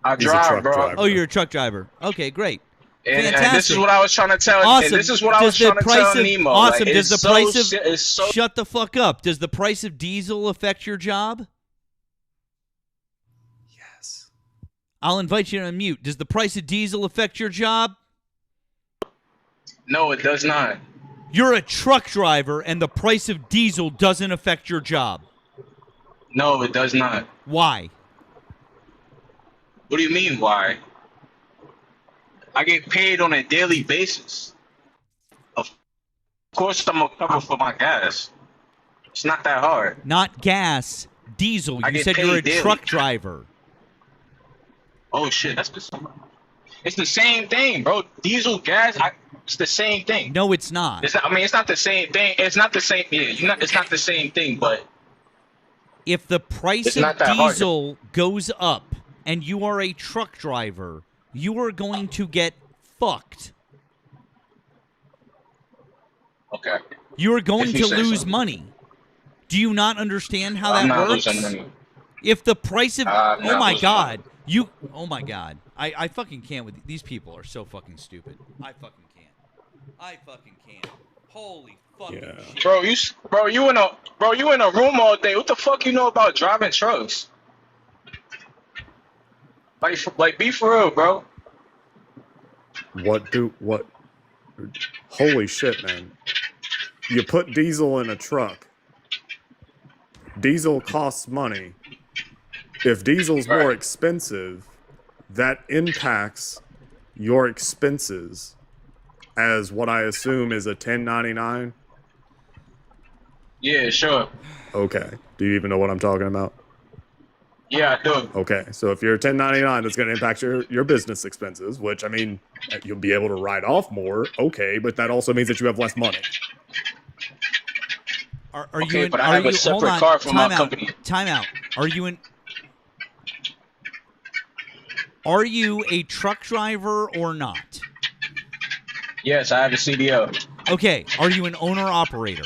I drive, bro. Oh, you're a truck driver. Okay, great. And Fantastic. this is what I was trying to tell. Awesome. And this is what I was Does the trying to price tell of- Nemo. Awesome. Like, Does the it's price so of shit- it's so shut the fuck up? Does the price of diesel affect your job? Yes. I'll invite you to unmute. Does the price of diesel affect your job? No, it does not. You're a truck driver, and the price of diesel doesn't affect your job. No, it does not. Why? What do you mean, why? I get paid on a daily basis. Of course, I'm gonna cover for my gas. It's not that hard. Not gas, diesel. I You get said you're a paid daily. truck driver. Oh shit, that's good. It's the same thing, bro. Diesel, gas, it's the same thing. No, it's not. It's not, I mean, it's not the same thing. It's not the same. Yeah, it's not the same thing. But If the price It's of not that hard. diesel goes up and you are a truck driver, you are going to get fucked. okay, You are going If you to say lose so. money. Do you not understand how I'm that not works? losing money. If the price of I'm oh not my losing god, oh my god, I fucking can't with these people are so fucking stupid. I fucking can't. Holy fucking shit. Bro, you in a room all day. What the fuck you know about driving trucks? Like be for real, bro. What? Holy shit, man. You put diesel in a truck. Diesel costs money. If diesel's more expensive, that impacts your expenses as what I assume is a 1099. Yeah, sure. Okay. Do you even know what I'm talking about? Yeah, I do. Okay, so if you're a 1099, that's going to impact your business expenses, which, I mean, you'll be able to write off more, okay, but that also means that you have less money. Are Okay, you in, but I are have a you, hold separate on, car from my time out, company. Time out. Are you a truck driver or not? Yes, I have a CDL. Okay, are you an owner operator?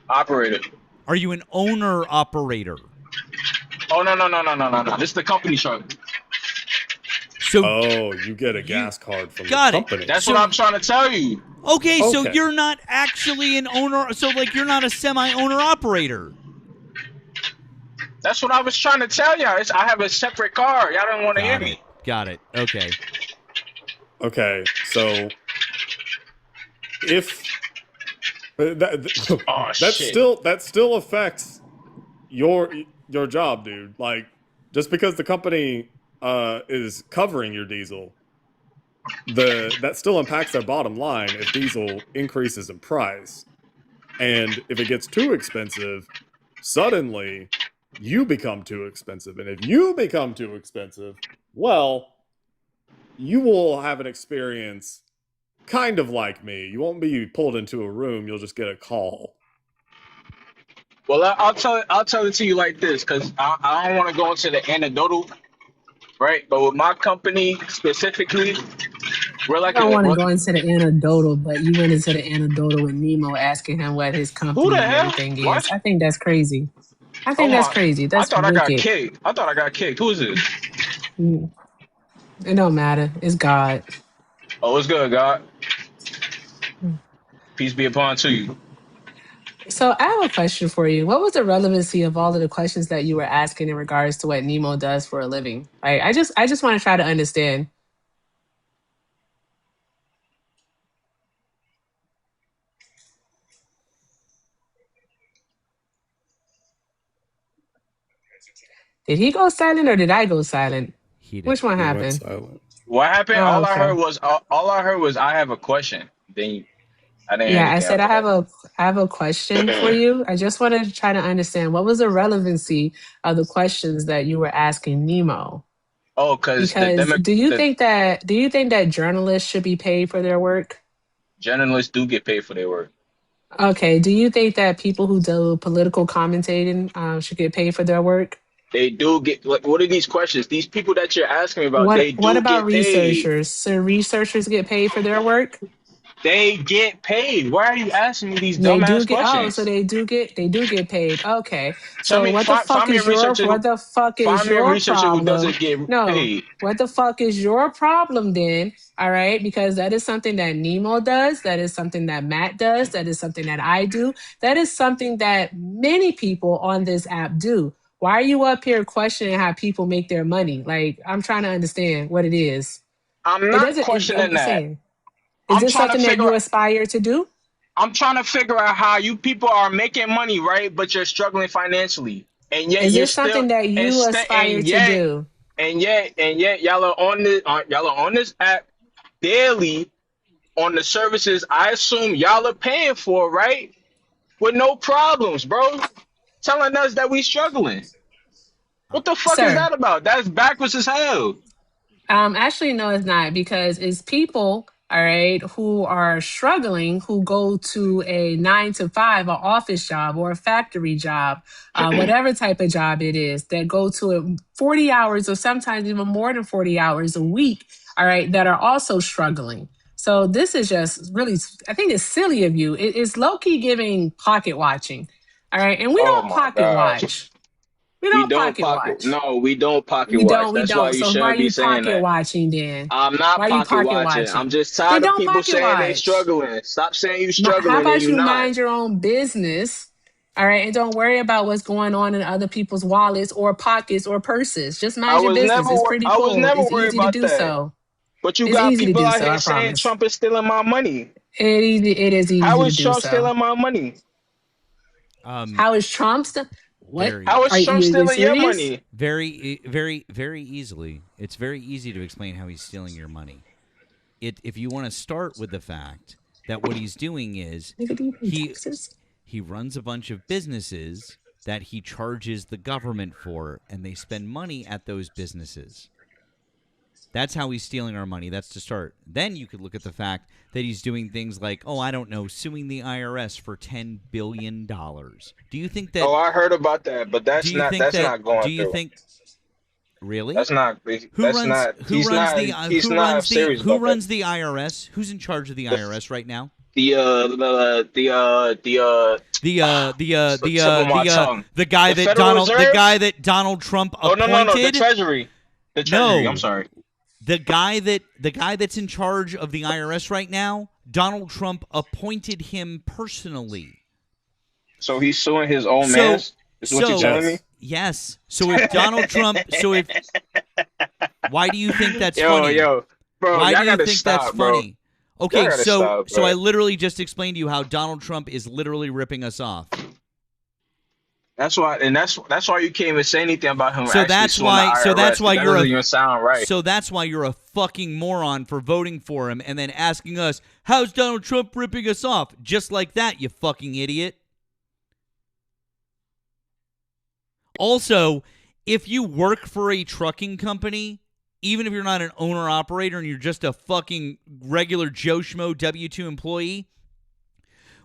Operator. Are you an owner operator? Oh no. This is the company truck. So oh, you get a gas card from the got it. company. That's what I'm trying to tell you. Okay, so Okay. you're not actually an owner. So like you're not a semi-owner operator. That's what I was trying to tell y'all. I have a separate car. Y'all don't want to hear me. Got it. Okay. Okay, so if that still affects your job, dude. Like, just because the company is covering your diesel, that still impacts their bottom line if diesel increases in price. And if it gets too expensive, suddenly you become too expensive. And if you become too expensive, well, you will have an experience kind of like me. You won't be pulled into a room, you'll just get a call. Well, I'll tell it to you like this, because I don't want to go into the anecdotal, right? But with my company specifically, we're like I don't want to go into the anecdotal, but you went into the anecdotal with Nemo asking him what his company Who the and hell? everything is. What? I think that's crazy. I think that's crazy. That's I thought I got wicked. kicked. I thought I got kicked. Who is this? Mm. It don't matter. It's God. Oh, it's good, God. Peace be upon to you. So I have a question for you. What was the relevancy of all of the questions that you were asking in regards to what Nemo does for a living? I just want to try to understand. Did he go silent or did I go silent? He did. Which one He went happened? silent. What happened? Oh, All I okay. heard was I have a question. Then I didn't hear Yeah, I anything said I after have that. a question for you. I just wanted to try to understand what was the relevancy of the questions that you were asking Nemo. Oh, because Because the do you think that journalists should be paid for their work? journalists do get paid for their work. Okay. Do you think that people who do political commentating should get paid for their work? They do get like, what are these questions? These people that you're asking me about, they What do about get paid. researchers? So researchers get paid for their work? They get paid. Why are you asking me these They do dumbass get so questions? they do get paid. Okay. Tell So me, find me a researcher. what the fuck is Find me a your researcher who problem? doesn't get No. paid. What the fuck is your problem then? All right, because that is something that Nemo does, that is something that Matt does, that is something that I do. That is something that many people on this app do. Why are you up here questioning how people make their money? Like, I'm trying to understand what it is. I'm It not doesn't I'm questioning that. saying, is I'm this trying to something that figure you out. aspire to do? I'm trying to figure out how you people are making money, right? But you're struggling financially, and yet Is you're this still something that and you st- aspire and to yet do? and yet y'all are on this app daily on the services I assume y'all are paying for, right? With no problems, bro. Telling us that we struggling. What the fuck is Sir, that about? That's backwards as hell. actually, no, it's not because it's people, all right, who are struggling, who go to a 9 to 5, an office job or a factory job, whatever type of job it is, that go to it 40 hours or sometimes even more than 40 hours a week, all right, that are also struggling. So this is just really, I think it's silly of you. It's low key giving pocket watching, all right, and we Oh don't my pocket gosh. watch. We We don't don't pocket pocket. watch. No, we don't pocket We watch. don't. We That's why don't. you So why are shouldn't be you saying pocket that. watching then? I'm Why not are you pocket pocket watching. I'm watching? just Then tired of don't people pocket saying they watch. struggling. Stop saying you How struggling and about you you not. mind your own business? All right. And don't worry about what's going on in other people's wallets or pockets or purses. Just mind your business. It's pretty I was cool. never It's worried easy to about do that. so. But you It's got easy to people do out so. here I saying promise. Trump is stealing my money. It is easy How to is do Trump so. stealing my money? How is Trump's? What? Very How is Are Trump you stealing your serious? money? very easily. It's very easy to explain how he's stealing your money. If you want to start with the fact that what he's doing is he runs a bunch of businesses that he charges the government for, and they spend money at those businesses. That's how he's stealing our money. That's to start. Then you could look at the fact that he's doing things like, suing the IRS for $10 billion. Do you think that... Oh, I heard about that, but Do you think that... not going Do you through. think... Really? That's not. Who runs Serious who about that. runs the IRS? Who's in charge of the IRS right now? The guy the Federal Reserve? that Donald Trump Oh appointed. no, the Treasury. The Treasury. No. I'm sorry. The guy that's in charge of the IRS right now, Donald Trump appointed him personally. So he's suing his own man. Is what you're telling me? Yes. So if Donald Trump, why do you think that's funny? Bro, why y'all do you gotta think stop, that's bro. funny? Okay, Y'all gotta so stop, so bro. I literally just explained to you how Donald Trump is literally ripping us off. That's why you can't even say anything about him. So actually that's suing why. the IRS, So that's why that you're doesn't even sound right. So that's why you're a fucking moron for voting for him and then asking us, "How's Donald Trump ripping us off?" Just like that, you fucking idiot. Also, if you work for a trucking company, even if you're not an owner-operator and you're just a fucking regular Joe Schmo W-2 employee,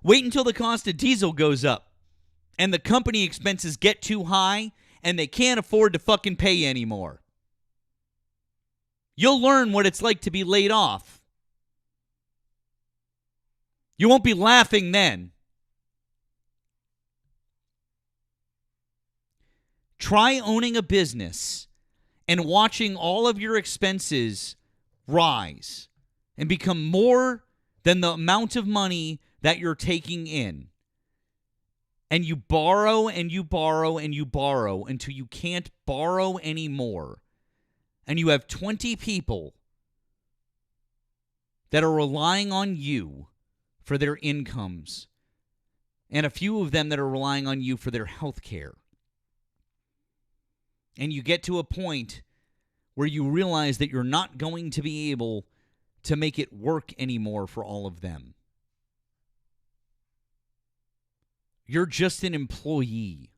wait until the cost of diesel goes up and the company expenses get too high and they can't afford to fucking pay you anymore. You'll learn what it's like to be laid off. You won't be laughing then. Try owning a business and watching all of your expenses rise and become more than the amount of money that you're taking in. And you borrow and you borrow and you borrow until you can't borrow anymore. And you have 20 people that are relying on you for their incomes. And a few of them that are relying on you for their health care. And you get to a point where you realize that you're not going to be able to make it work anymore for all of them. You're just an employee.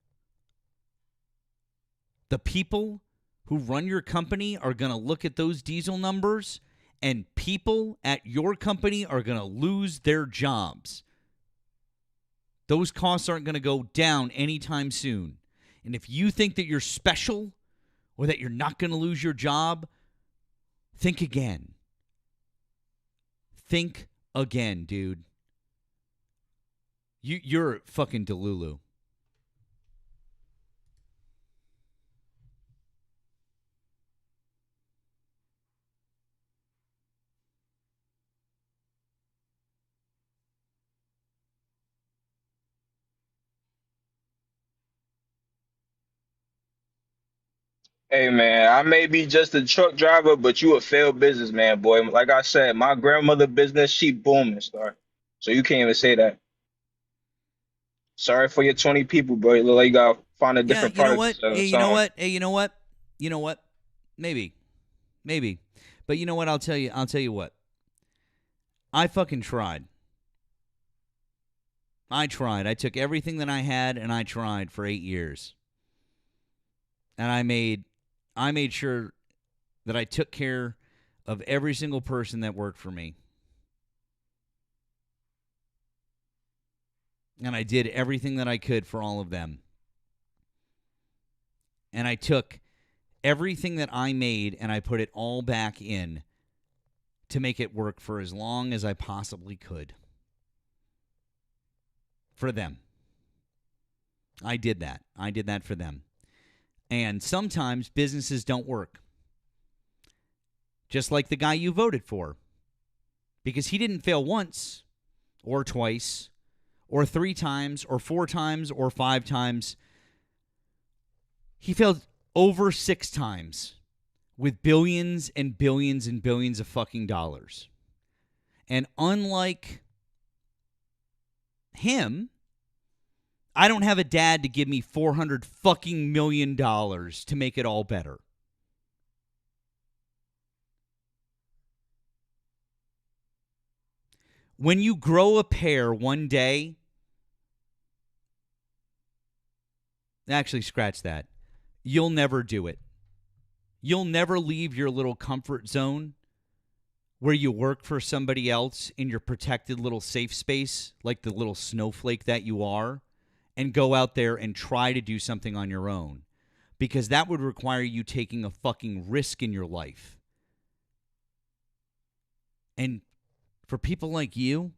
The people who run your company are going to look at those diesel numbers, and people at your company are going to lose their jobs. Those costs aren't going to go down anytime soon. And if you think that you're special or that you're not going to lose your job, think again. Think again, dude. You're fucking Delulu. Hey man, I may be just a truck driver, but you a failed businessman, boy. Like I said, my grandmother business, she booming, star. So you can't even say that. Sorry for your 20 people, bro. You look like you gotta find a Yeah, different you know product what? to sell or Hey, you know something. what? Hey, you know what? You know what? Maybe. But you know what? I'll tell you what. I fucking tried. I took everything that I had and I tried for 8 years. And I made sure that I took care of every single person that worked for me. And I did everything that I could for all of them. And I took everything that I made and I put it all back in to make it work for as long as I possibly could. For them. I did that. I did that for them. And sometimes businesses don't work. Just like the guy you voted for. Because he didn't fail once or twice or 3 times or 4 times or 5 times. He failed over 6 times with billions and billions and billions of fucking dollars. And unlike him, I don't have a dad to give me $400 fucking million to make it all better. When you grow a pair one day, actually scratch that. You'll never do it. You'll never leave your little comfort zone where you work for somebody else in your protected little safe space, like the little snowflake that you are, and go out there and try to do something on your own. Because that would require you taking a fucking risk in your life. And for people like you,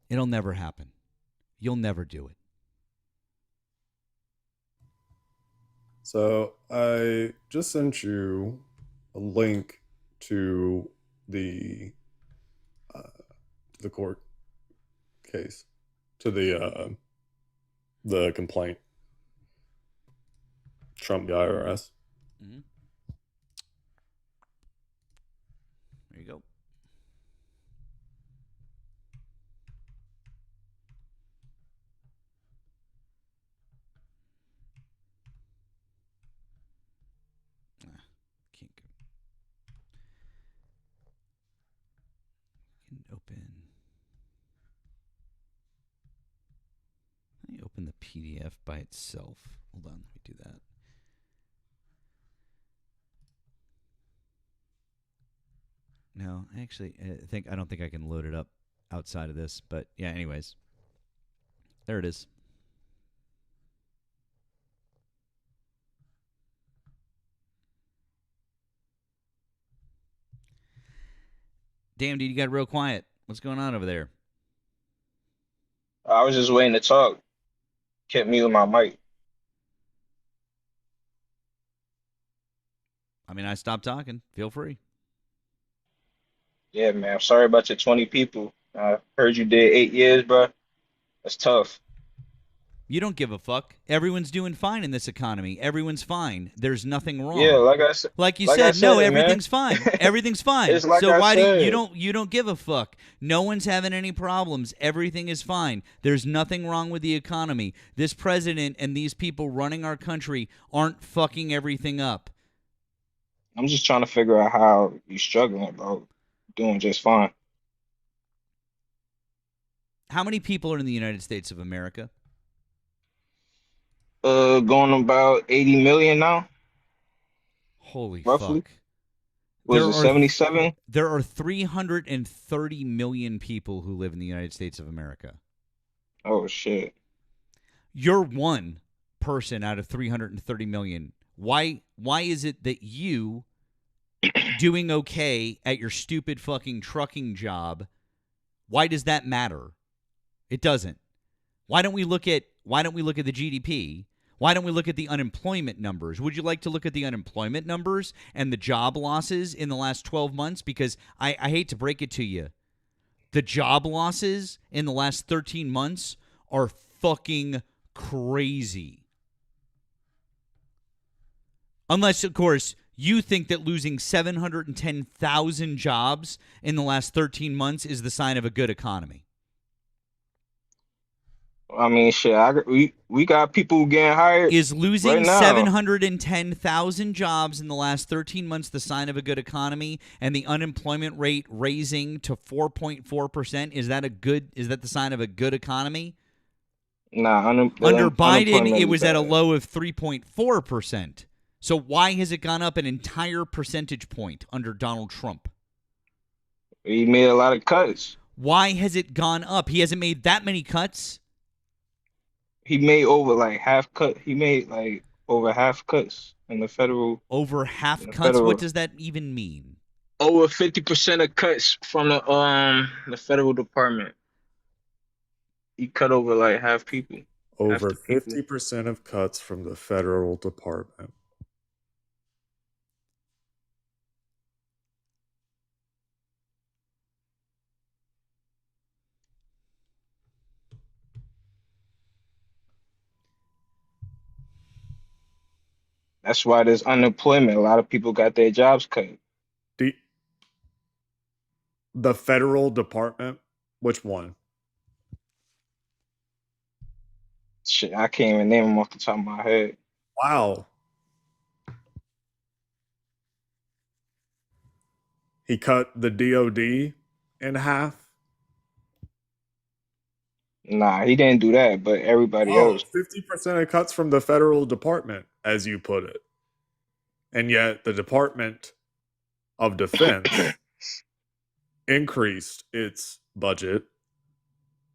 it'll never happen. You'll never do it. So I just sent you a link to the court case, to the complaint. Trump the IRS. Mm-hmm. There you go. Can't go. Can open. Let me open the PDF by itself. Hold on, let me do that. No, actually, I don't think I can load it up outside of this. But yeah, anyways, there it is. Damn, dude, you got real quiet. What's going on over there? I was just waiting to talk. Kept muting my mic. I mean, I stopped talking. Feel free. Yeah, man. I'm sorry about your 20 people. I heard you did 8 years, bro. That's tough. You don't give a fuck. Everyone's doing fine in this economy. Everyone's fine. There's nothing wrong. Yeah, like I said, Like you like I said, no, it, everything's man. fine. Everything's fine. It's like So I why do said. you don't give a fuck? No one's having any problems. Everything is fine. There's nothing wrong with the economy. This president and these people running our country aren't fucking everything up. I'm just trying to figure out how you struggling, bro. Doing just fine. How many people are in the United States of America? Going about 80 million now, Holy roughly. fuck. Was it 77? There are 330 million people who live in the United States of America. Oh shit. You're one person out of 330 million. Why is it that you doing okay at your stupid fucking trucking job, why does that matter? It doesn't. Why don't we look at the GDP? Why don't we look at the unemployment numbers? Would you like to look at the unemployment numbers and the job losses in the last 12 months? Because I hate to break it to you, the job losses in the last 13 months are fucking crazy. Unless, of course, you think that losing 710,000 jobs in the last 13 months is the sign of a good economy. I mean, shit. We got people getting hired. Is losing right now. 710,000 jobs in the last 13 months the sign of a good economy, and the unemployment rate raising to 4.4%? Is that the sign of a good economy? Nah, under Biden, unemployment it is was at a bad. low of 3.4%. So why has it gone up an entire percentage point under Donald Trump? He made a lot of cuts. Why has it gone up? He hasn't made that many cuts. He made over like half cut. He made like over half cuts in the federal. Over half cuts? Federal. What does that even mean? Over 50% of cuts from the federal department. He cut over like half people. Over Half the people. 50% of cuts from the federal department. That's why there's unemployment. A lot of people got their jobs cut. The federal department? Which one? Shit, I can't even name them off the top of my head. Wow. He cut the DOD in half? Nah, he didn't do that, but everybody else. 50% of cuts from the federal department, as you put it. And yet the Department of Defense increased its budget,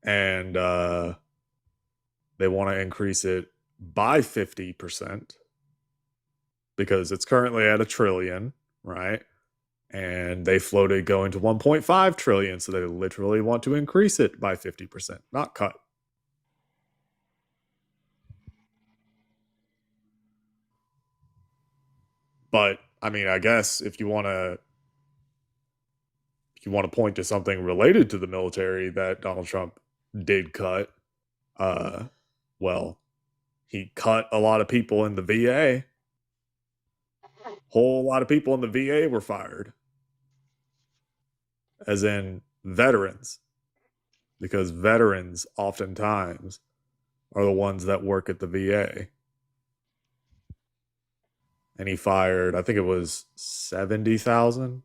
and they want to increase it by 50% because it's currently at $1 trillion, right? And they floated going to 1.5 trillion, so they literally want to increase it by 50%, not cut. But I mean, I guess if you want to point to something related to the military that Donald Trump did cut, well, he cut a lot of people in the VA. Whole lot of people in the VA were fired. As in veterans. Because veterans oftentimes are the ones that work at the VA. And he fired, I think it was 70,000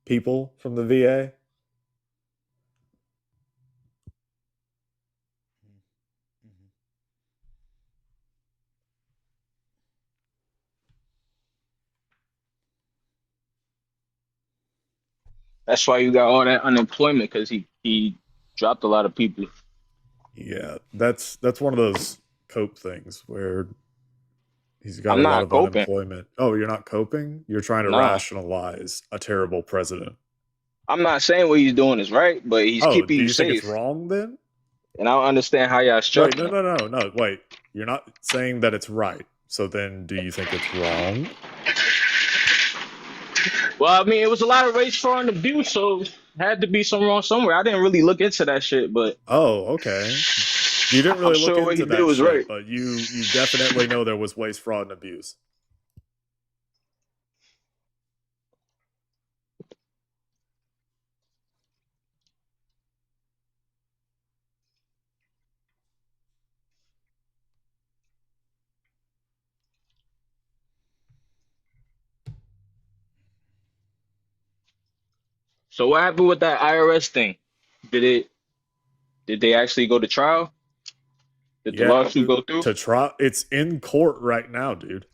people from the VA. That's why you got all that unemployment, because he dropped a lot of people. Yeah, that's one of those cope things where he's got I'm a not lot of coping. unemployment. Oh, you're not coping? You're trying to No. rationalize a terrible president. I'm not saying what he's doing is right, but he's keeping do you you think safe. it's wrong then? And I don't understand how y'all Wait, structure. no. Wait, you're not saying that it's right. So then do you think it's wrong? Well, I mean, it was a lot of race, fraud, and abuse, so had to be some wrong somewhere. I didn't really look into that shit, but Oh, okay. You didn't really I'm look sure what into he did that was shit, right. but you definitely know there was waste, fraud, and abuse. So what happened with that IRS thing? Did it? Did they actually go to trial? Did the Yeah, lawsuit go through? to try. It's in court right now, dude.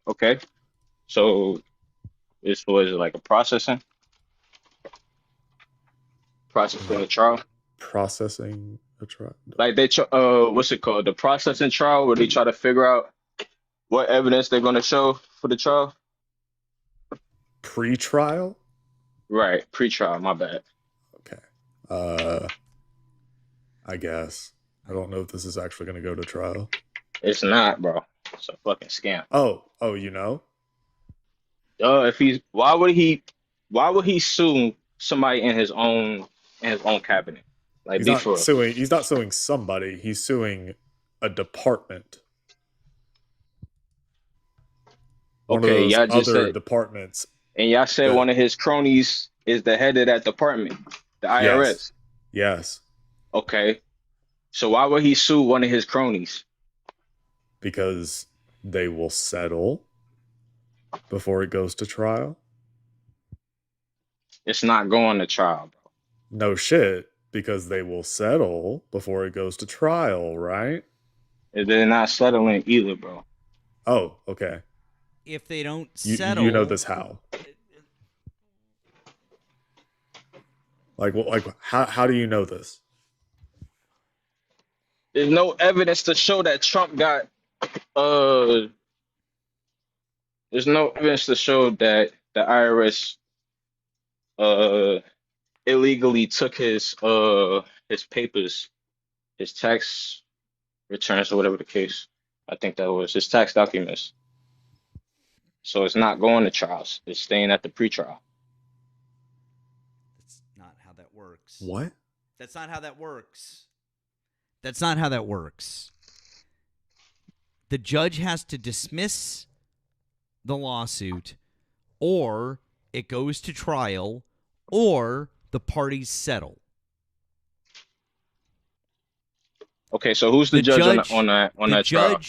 Okay. So this was like a processing a trial. Processing a trial. Like what's it called? The processing trial where they try to figure out what evidence they're gonna show for the trial. Pre-trial. Right, pre-trial. My bad. I guess. I don't know if this is actually going to go to trial. It's not, bro. It's a fucking scam. Oh, you know? If why would he sue somebody in his own cabinet? Like He's be not for real. suing. He's not suing somebody. He's suing a department. One Okay, of those y'all just other said, departments. and y'all said that- one of his cronies is the head of that department, the IRS. Yes. Okay, so why would he sue one of his cronies? Because they will settle before it goes to trial. It's not going to trial, bro. No shit, because they will settle before it goes to trial, right? They're not settling either, bro. Oh, okay. If they don't You settle, know this how? Like how do you know this? There's no evidence to show that Trump got there's no evidence to show that the IRS illegally took his papers, his tax returns or whatever the case. I think that was his tax documents. So it's not going to trials. It's staying at the pretrial. That's not how that works. What? That's not how that works. That's not how that works. The judge has to dismiss the lawsuit, or it goes to trial, or the parties settle. Okay, so who's the judge on that judge, trial?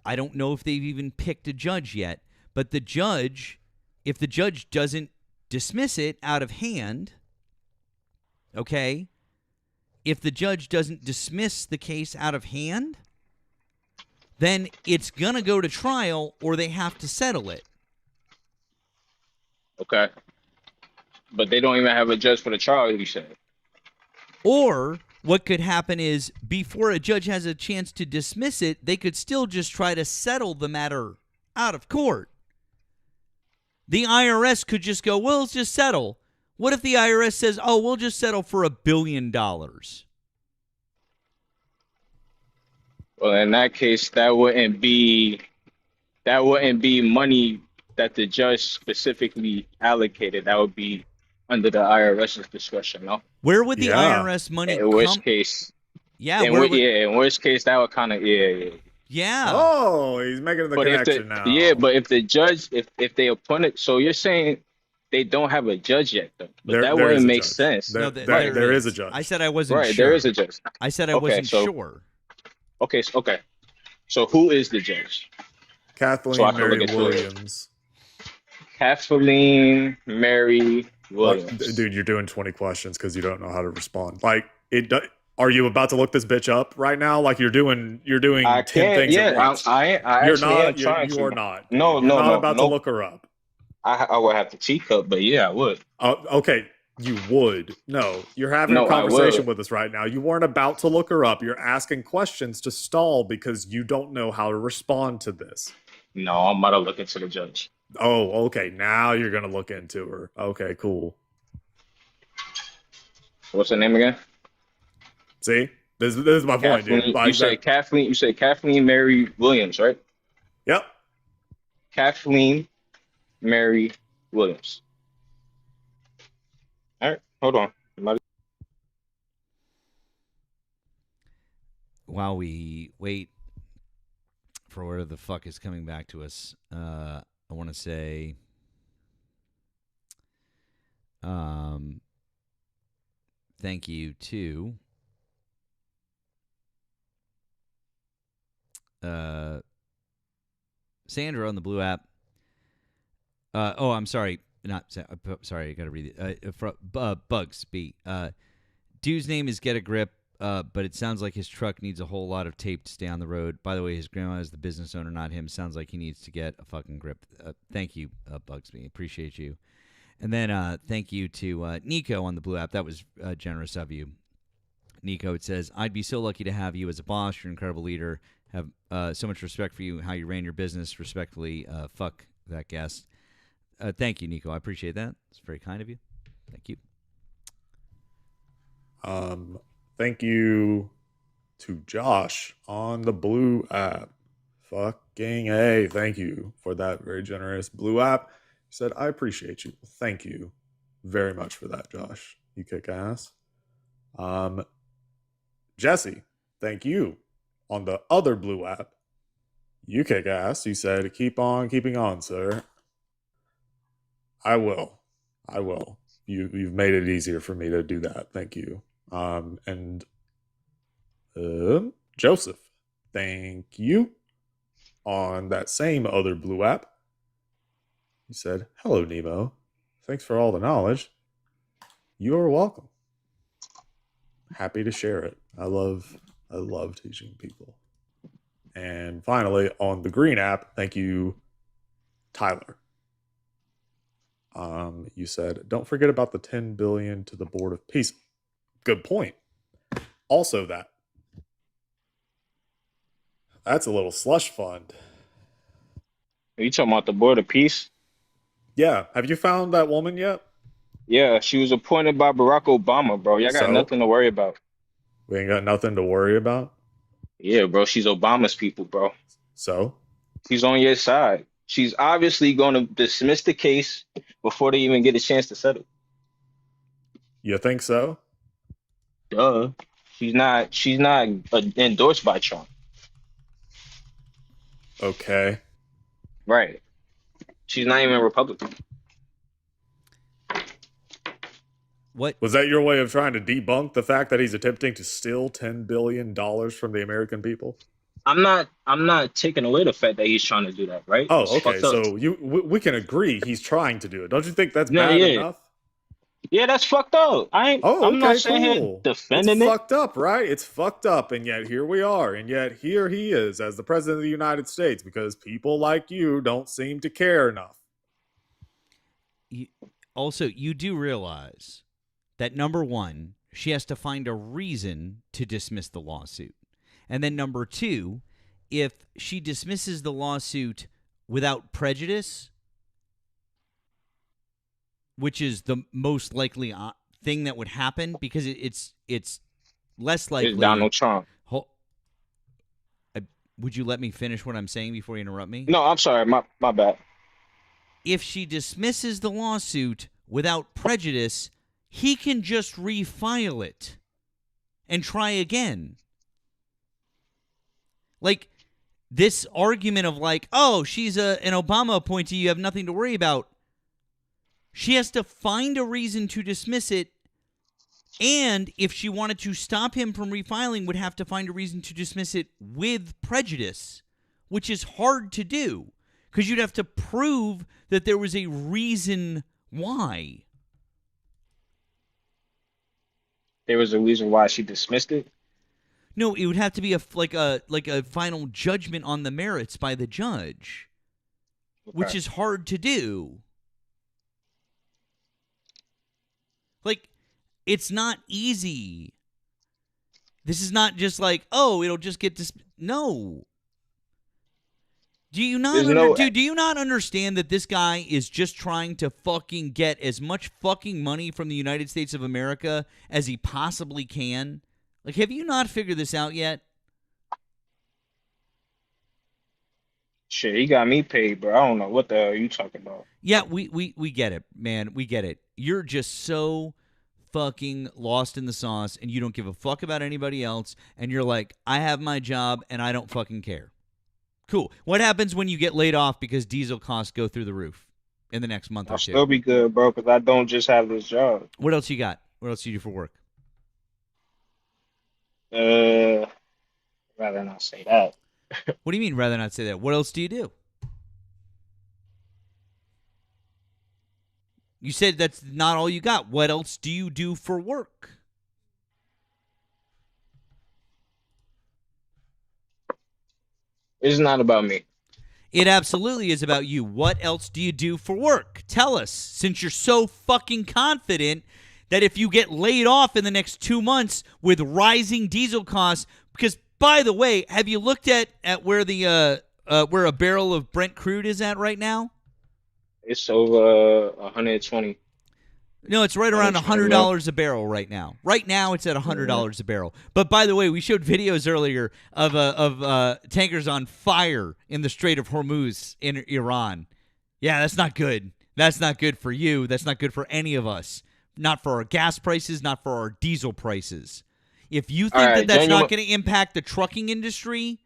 I don't know if they've even picked a judge yet, but the judge, if the judge doesn't dismiss it out of hand, okay, if the judge doesn't dismiss the case out of hand, then it's going to go to trial or they have to settle it. Okay. But they don't even have a judge for the trial, you said. Or what could happen is before a judge has a chance to dismiss it, they could still just try to settle the matter out of court. The IRS could just go, well, let's just settle. What if the IRS says, oh, we'll just settle for $1 billion? Well, in that case, that wouldn't be money that the judge specifically allocated. That would be under the IRS's discretion, no? Where would the IRS money come? In which case, yeah, in which case that would kind of yeah. Oh, he's making the connection now. Yeah, but if the judge, if they appoint it, so you're saying they don't have a judge yet, though. But that wouldn't make sense. There is a judge. I said I wasn't right, sure. there is a judge. I said I wasn't sure. Okay, so who is the judge? Kathleen Mary Williams. Kathleen Mary Williams. Dude, you're doing 20 questions because you don't know how to respond. Like, are you about to look this bitch up right now? Like you're doing 10 things at once. I actually am trying to. You are not. No, you're not about to look her up. I would have to teacup, but yeah, I would. Okay, you would. No, you're having a conversation with us right now. You weren't about to look her up. You're asking questions to stall because you don't know how to respond to this. No, I'm about to look into the judge. Oh, okay. Now you're going to look into her. Okay, cool. What's her name again? See? This is my point, dude. You say Kathleen Mary Williams, right? Yep. Kathleen Mary Williams. All right, hold on. while we wait for whatever the fuck is coming back to us, I want to say, thank you to Sandra on the Blue app. I'm sorry. Sorry, I got to read it. Bugs B. Dude's name is Get a Grip, but it sounds like his truck needs a whole lot of tape to stay on the road. By the way, his grandma is the business owner, not him. Sounds like he needs to get a fucking grip. Thank you, Bugs B. Appreciate you. And then thank you to Nico on the Blue app. That was generous of you. Nico, it says, I'd be so lucky to have you as a boss. You're an incredible leader. Have so much respect for you, how you ran your business. Respectfully, fuck that guest. Thank you, Nico. I appreciate that. It's very kind of you. Thank you. Thank you to Josh on the Blue app. Fucking A. Thank you for that very generous Blue app. He said, I appreciate you. Thank you very much for that, Josh. You kick ass. Jesse, thank you on the other Blue app. You kick ass. You said, keep on keeping on, sir. I will. You've made it easier for me to do that. Thank you. And Joseph, thank you on that same other Blue app. He said, hello, Nemo. Thanks for all the knowledge. You're welcome. Happy to share it. I love teaching people. And finally, on the Green app, thank you, Tyler. You said, don't forget about the $10 billion to the Board of Peace. Good point. Also that's a little slush fund. Are you talking about the Board of Peace? Yeah. Have you found that woman yet? Yeah, she was appointed by Barack Obama, bro. Y'all got nothing to worry about. We ain't got nothing to worry about? Yeah, bro. She's Obama's people, bro. So? She's on your side. She's obviously going to dismiss the case before they even get a chance to settle. You think so? Duh. She's not endorsed by Trump. Okay. Right. She's not even a Republican. What was that your way of trying to debunk the fact that he's attempting to steal $10 billion from the American people? I'm not taking away the fact that he's trying to do that, right? Oh, It's okay. fucked up. So we can agree he's trying to do it. Don't you think that's No, bad yeah. enough? Yeah, that's fucked up. I'm not saying here defending it's it. fucked up, right? It's fucked up, and yet here we are, and yet here he is as the president of the United States because people like you don't seem to care enough. Also, you do realize that number one, she has to find a reason to dismiss the lawsuit. And then number two, if she dismisses the lawsuit without prejudice, which is the most likely thing that would happen because it's less likely. It's Donald Trump. Would you let me finish what I'm saying before you interrupt me? No, I'm sorry. My bad. If she dismisses the lawsuit without prejudice, he can just refile it and try again. Like this argument of like, oh, she's an Obama appointee, you have nothing to worry about. She has to find a reason to dismiss it, and if she wanted to stop him from refiling, would have to find a reason to dismiss it with prejudice, which is hard to do because you'd have to prove that there was a reason why. There was a reason why she dismissed it? No, it would have to be a final judgment on the merits by the judge, which is hard to do. Like, it's not easy. This is not just like, oh, it'll just get no. Do you not do you not understand that this guy is just trying to fucking get as much fucking money from the United States of America as he possibly can? Like, have you not figured this out yet? Shit, he got me paid, bro. I don't know what the hell you talking about. Yeah, we get it, man. We get it. You're just so fucking lost in the sauce and you don't give a fuck about anybody else and you're like, I have my job and I don't fucking care. Cool. What happens when you get laid off because diesel costs go through the roof in the next month or I'll two? still be good, bro, because I don't just have this job. What else you got? What else do you do for work? Rather not say that. What do you mean rather not say that? What else do you do? You said that's not all you got. What else do you do for work? It's not about me. It absolutely is about you. What else do you do for work? Tell us, since you're so fucking confident that if you get laid off in the next 2 months with rising diesel costs, because, by the way, have you looked at where the where a barrel of Brent crude is at right now? It's over 120. No, it's right around $100 a barrel right now. Right now, it's at $100 a barrel. But by the way, we showed videos earlier of tankers on fire in the Strait of Hormuz in Iran. Yeah, that's not good. That's not good for you. That's not good for any of us. Not for our gas prices, not for our diesel prices. If you think that that's not going to impact the trucking industry,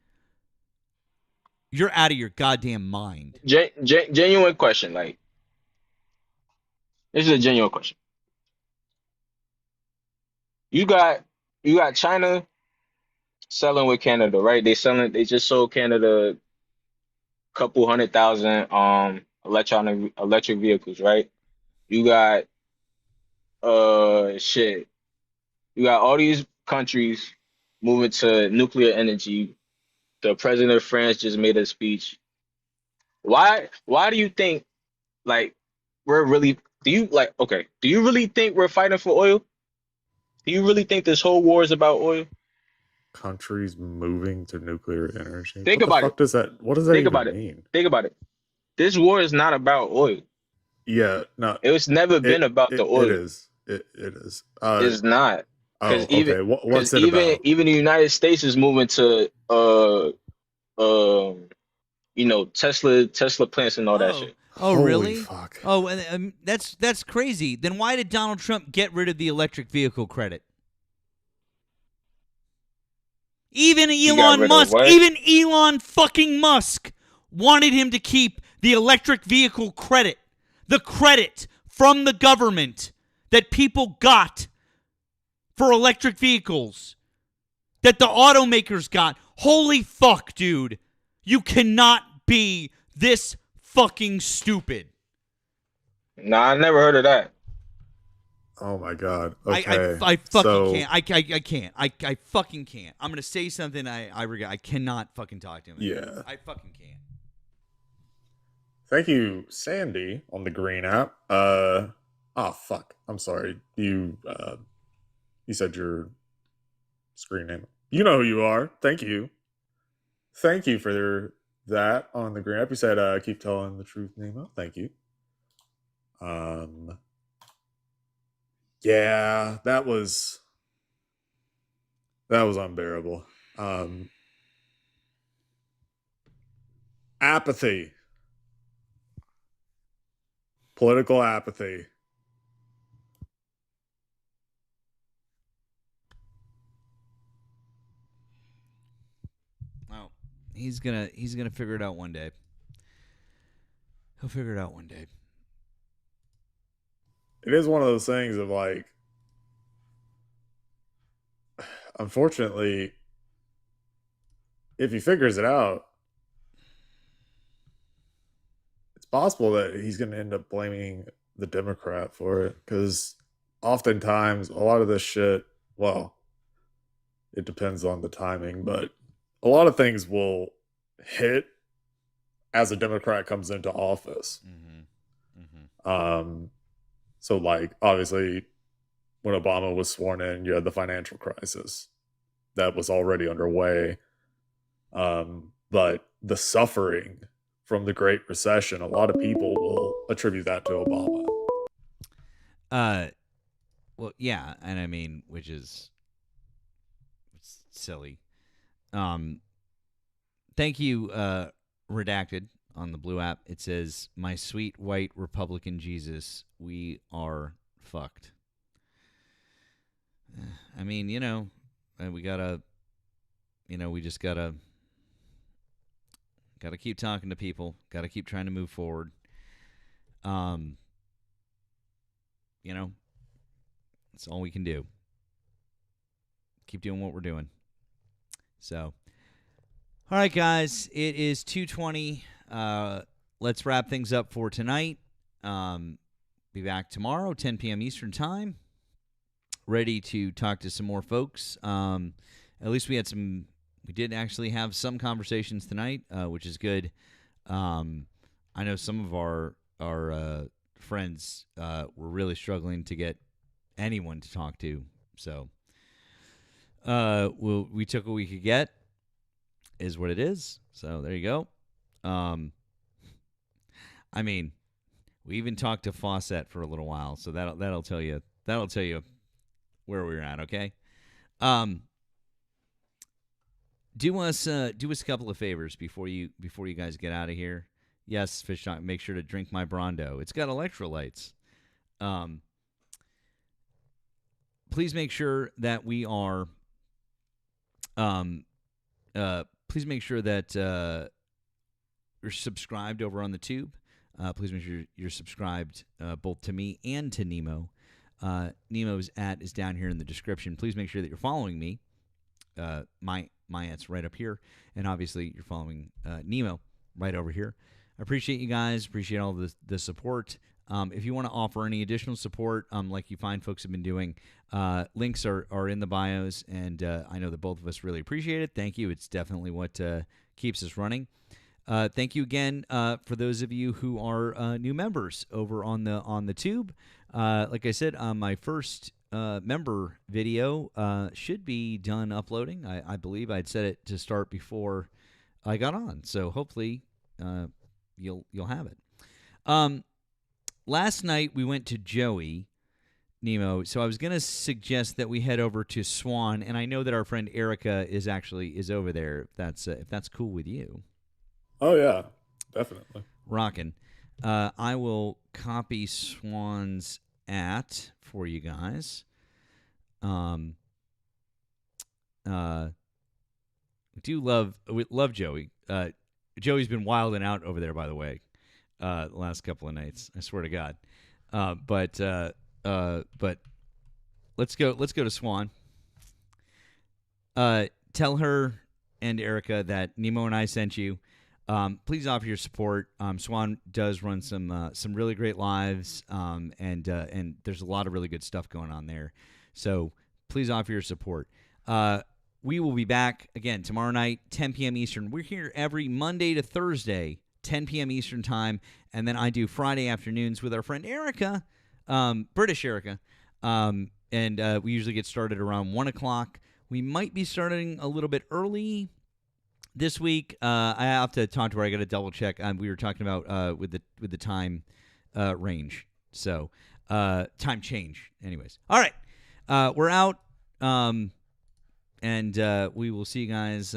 you're out of your goddamn mind. Genuine question. Like, this is a genuine question. You got China selling with Canada, right? They just sold Canada a couple 100,000 electric vehicles, right? You got You got all these countries moving to nuclear energy. The president of France just made a speech. Why do you think like we're really do you really think we're fighting for oil? Do you really think this whole war is about oil? Countries moving to nuclear energy. Think what about the fuck it. does that? What does that Think even about it. mean? Think about it. This war is not about oil. Yeah, no. It's never been about the oil. It is. It is. It's not. Oh, okay. What's it about? Even the United States is moving to Tesla plants and all that shit. Oh, Holy really? Fuck. Oh, and that's crazy. Then why did Donald Trump get rid of the electric vehicle credit? Even Elon fucking Musk wanted him to keep the electric vehicle credit. The credit from the government that people got for electric vehicles that the automakers got. Holy fuck, dude. You cannot be this fucking stupid. Nah, I never heard of that. Oh my god. Okay. I fucking can't. I can't. I fucking can't. I'm gonna say something I regret. I cannot fucking talk to him. Yeah. I fucking can't. Thank you, Sandy, on the green app. Oh fuck. I'm sorry. You said your screen name. You know who you are. Thank you. Thank you for that on the green app. You said keep telling the truth, Nemo. Thank you. Yeah, that was unbearable. Apathy. Political apathy. Well, he's gonna figure it out one day. He'll figure it out one day. It is one of those things of like, unfortunately, if he figures it out, it's possible that he's going to end up blaming the Democrat for it. Because oftentimes, a lot of this shit, well, it depends on the timing, but a lot of things will hit as a Democrat comes into office. So, like, obviously, when Obama was sworn in, you had the financial crisis that was already underway. But the suffering from the Great Recession, a lot of people will attribute that to Obama. Well, yeah, and I mean, which is silly. Thank you, Redacted, on the blue app. It says, "My sweet white Republican Jesus, we are fucked." I mean, we gotta, we just gotta keep talking to people. Gotta keep trying to move forward. That's all we can do. Keep doing what we're doing. So, all right, guys, it is 2:20. Let's wrap things up for tonight. Be back tomorrow, 10 p.m. Eastern Time. Ready to talk to some more folks. At least we did actually have some conversations tonight, which is good. I know some of our friends were really struggling to get anyone to talk to. So we took what we could get, is what it is. So there you go. I mean, we even talked to Fawcett for a little while, so that'll tell you where we're at. Okay. Do us a couple of favors before you guys get out of here. Yes, Fish Talk, make sure to drink my Brondo. It's got electrolytes. Please make sure that we are. Please make sure that you're subscribed over on the tube. Please make sure you're subscribed both to me and to Nemo. Nemo's is down here in the description. Please make sure that you're following me. My @'s right up here, and obviously you're following Nemo right over here. I appreciate you guys. Appreciate all the support. If you want to offer any additional support, like you find folks have been doing, links are in the bios, and I know that both of us really appreciate it. Thank you. It's definitely what keeps us running. Thank you again for those of you who are new members over on the tube. Like I said, my first member video should be done uploading. I believe I'd set it to start before I got on, so hopefully you'll have it. Last night we went to Joey, Nemo, so I was going to suggest that we head over to Swan, and I know that our friend Erika is over there. If that's cool with you. Oh yeah, definitely. Rockin'. I will copy Swan's for you guys. We love Joey. Joey's been wilding out over there, by the way, the last couple of nights. I swear to God. But let's go to Swan. Tell her and Erika that Nemo and I sent you. Please offer your support. Swan does run some really great lives, and there's a lot of really good stuff going on there. So please offer your support. We will be back again tomorrow night, 10 p.m. Eastern. We're here every Monday to Thursday, 10 p.m. Eastern time, and then I do Friday afternoons with our friend Erika, British Erika, and we usually get started around 1 o'clock. We might be starting a little bit early this week. I have to talk to her. I got to double check. We were talking about with the time range, so time change. Anyways, all right, we're out, and we will see you guys.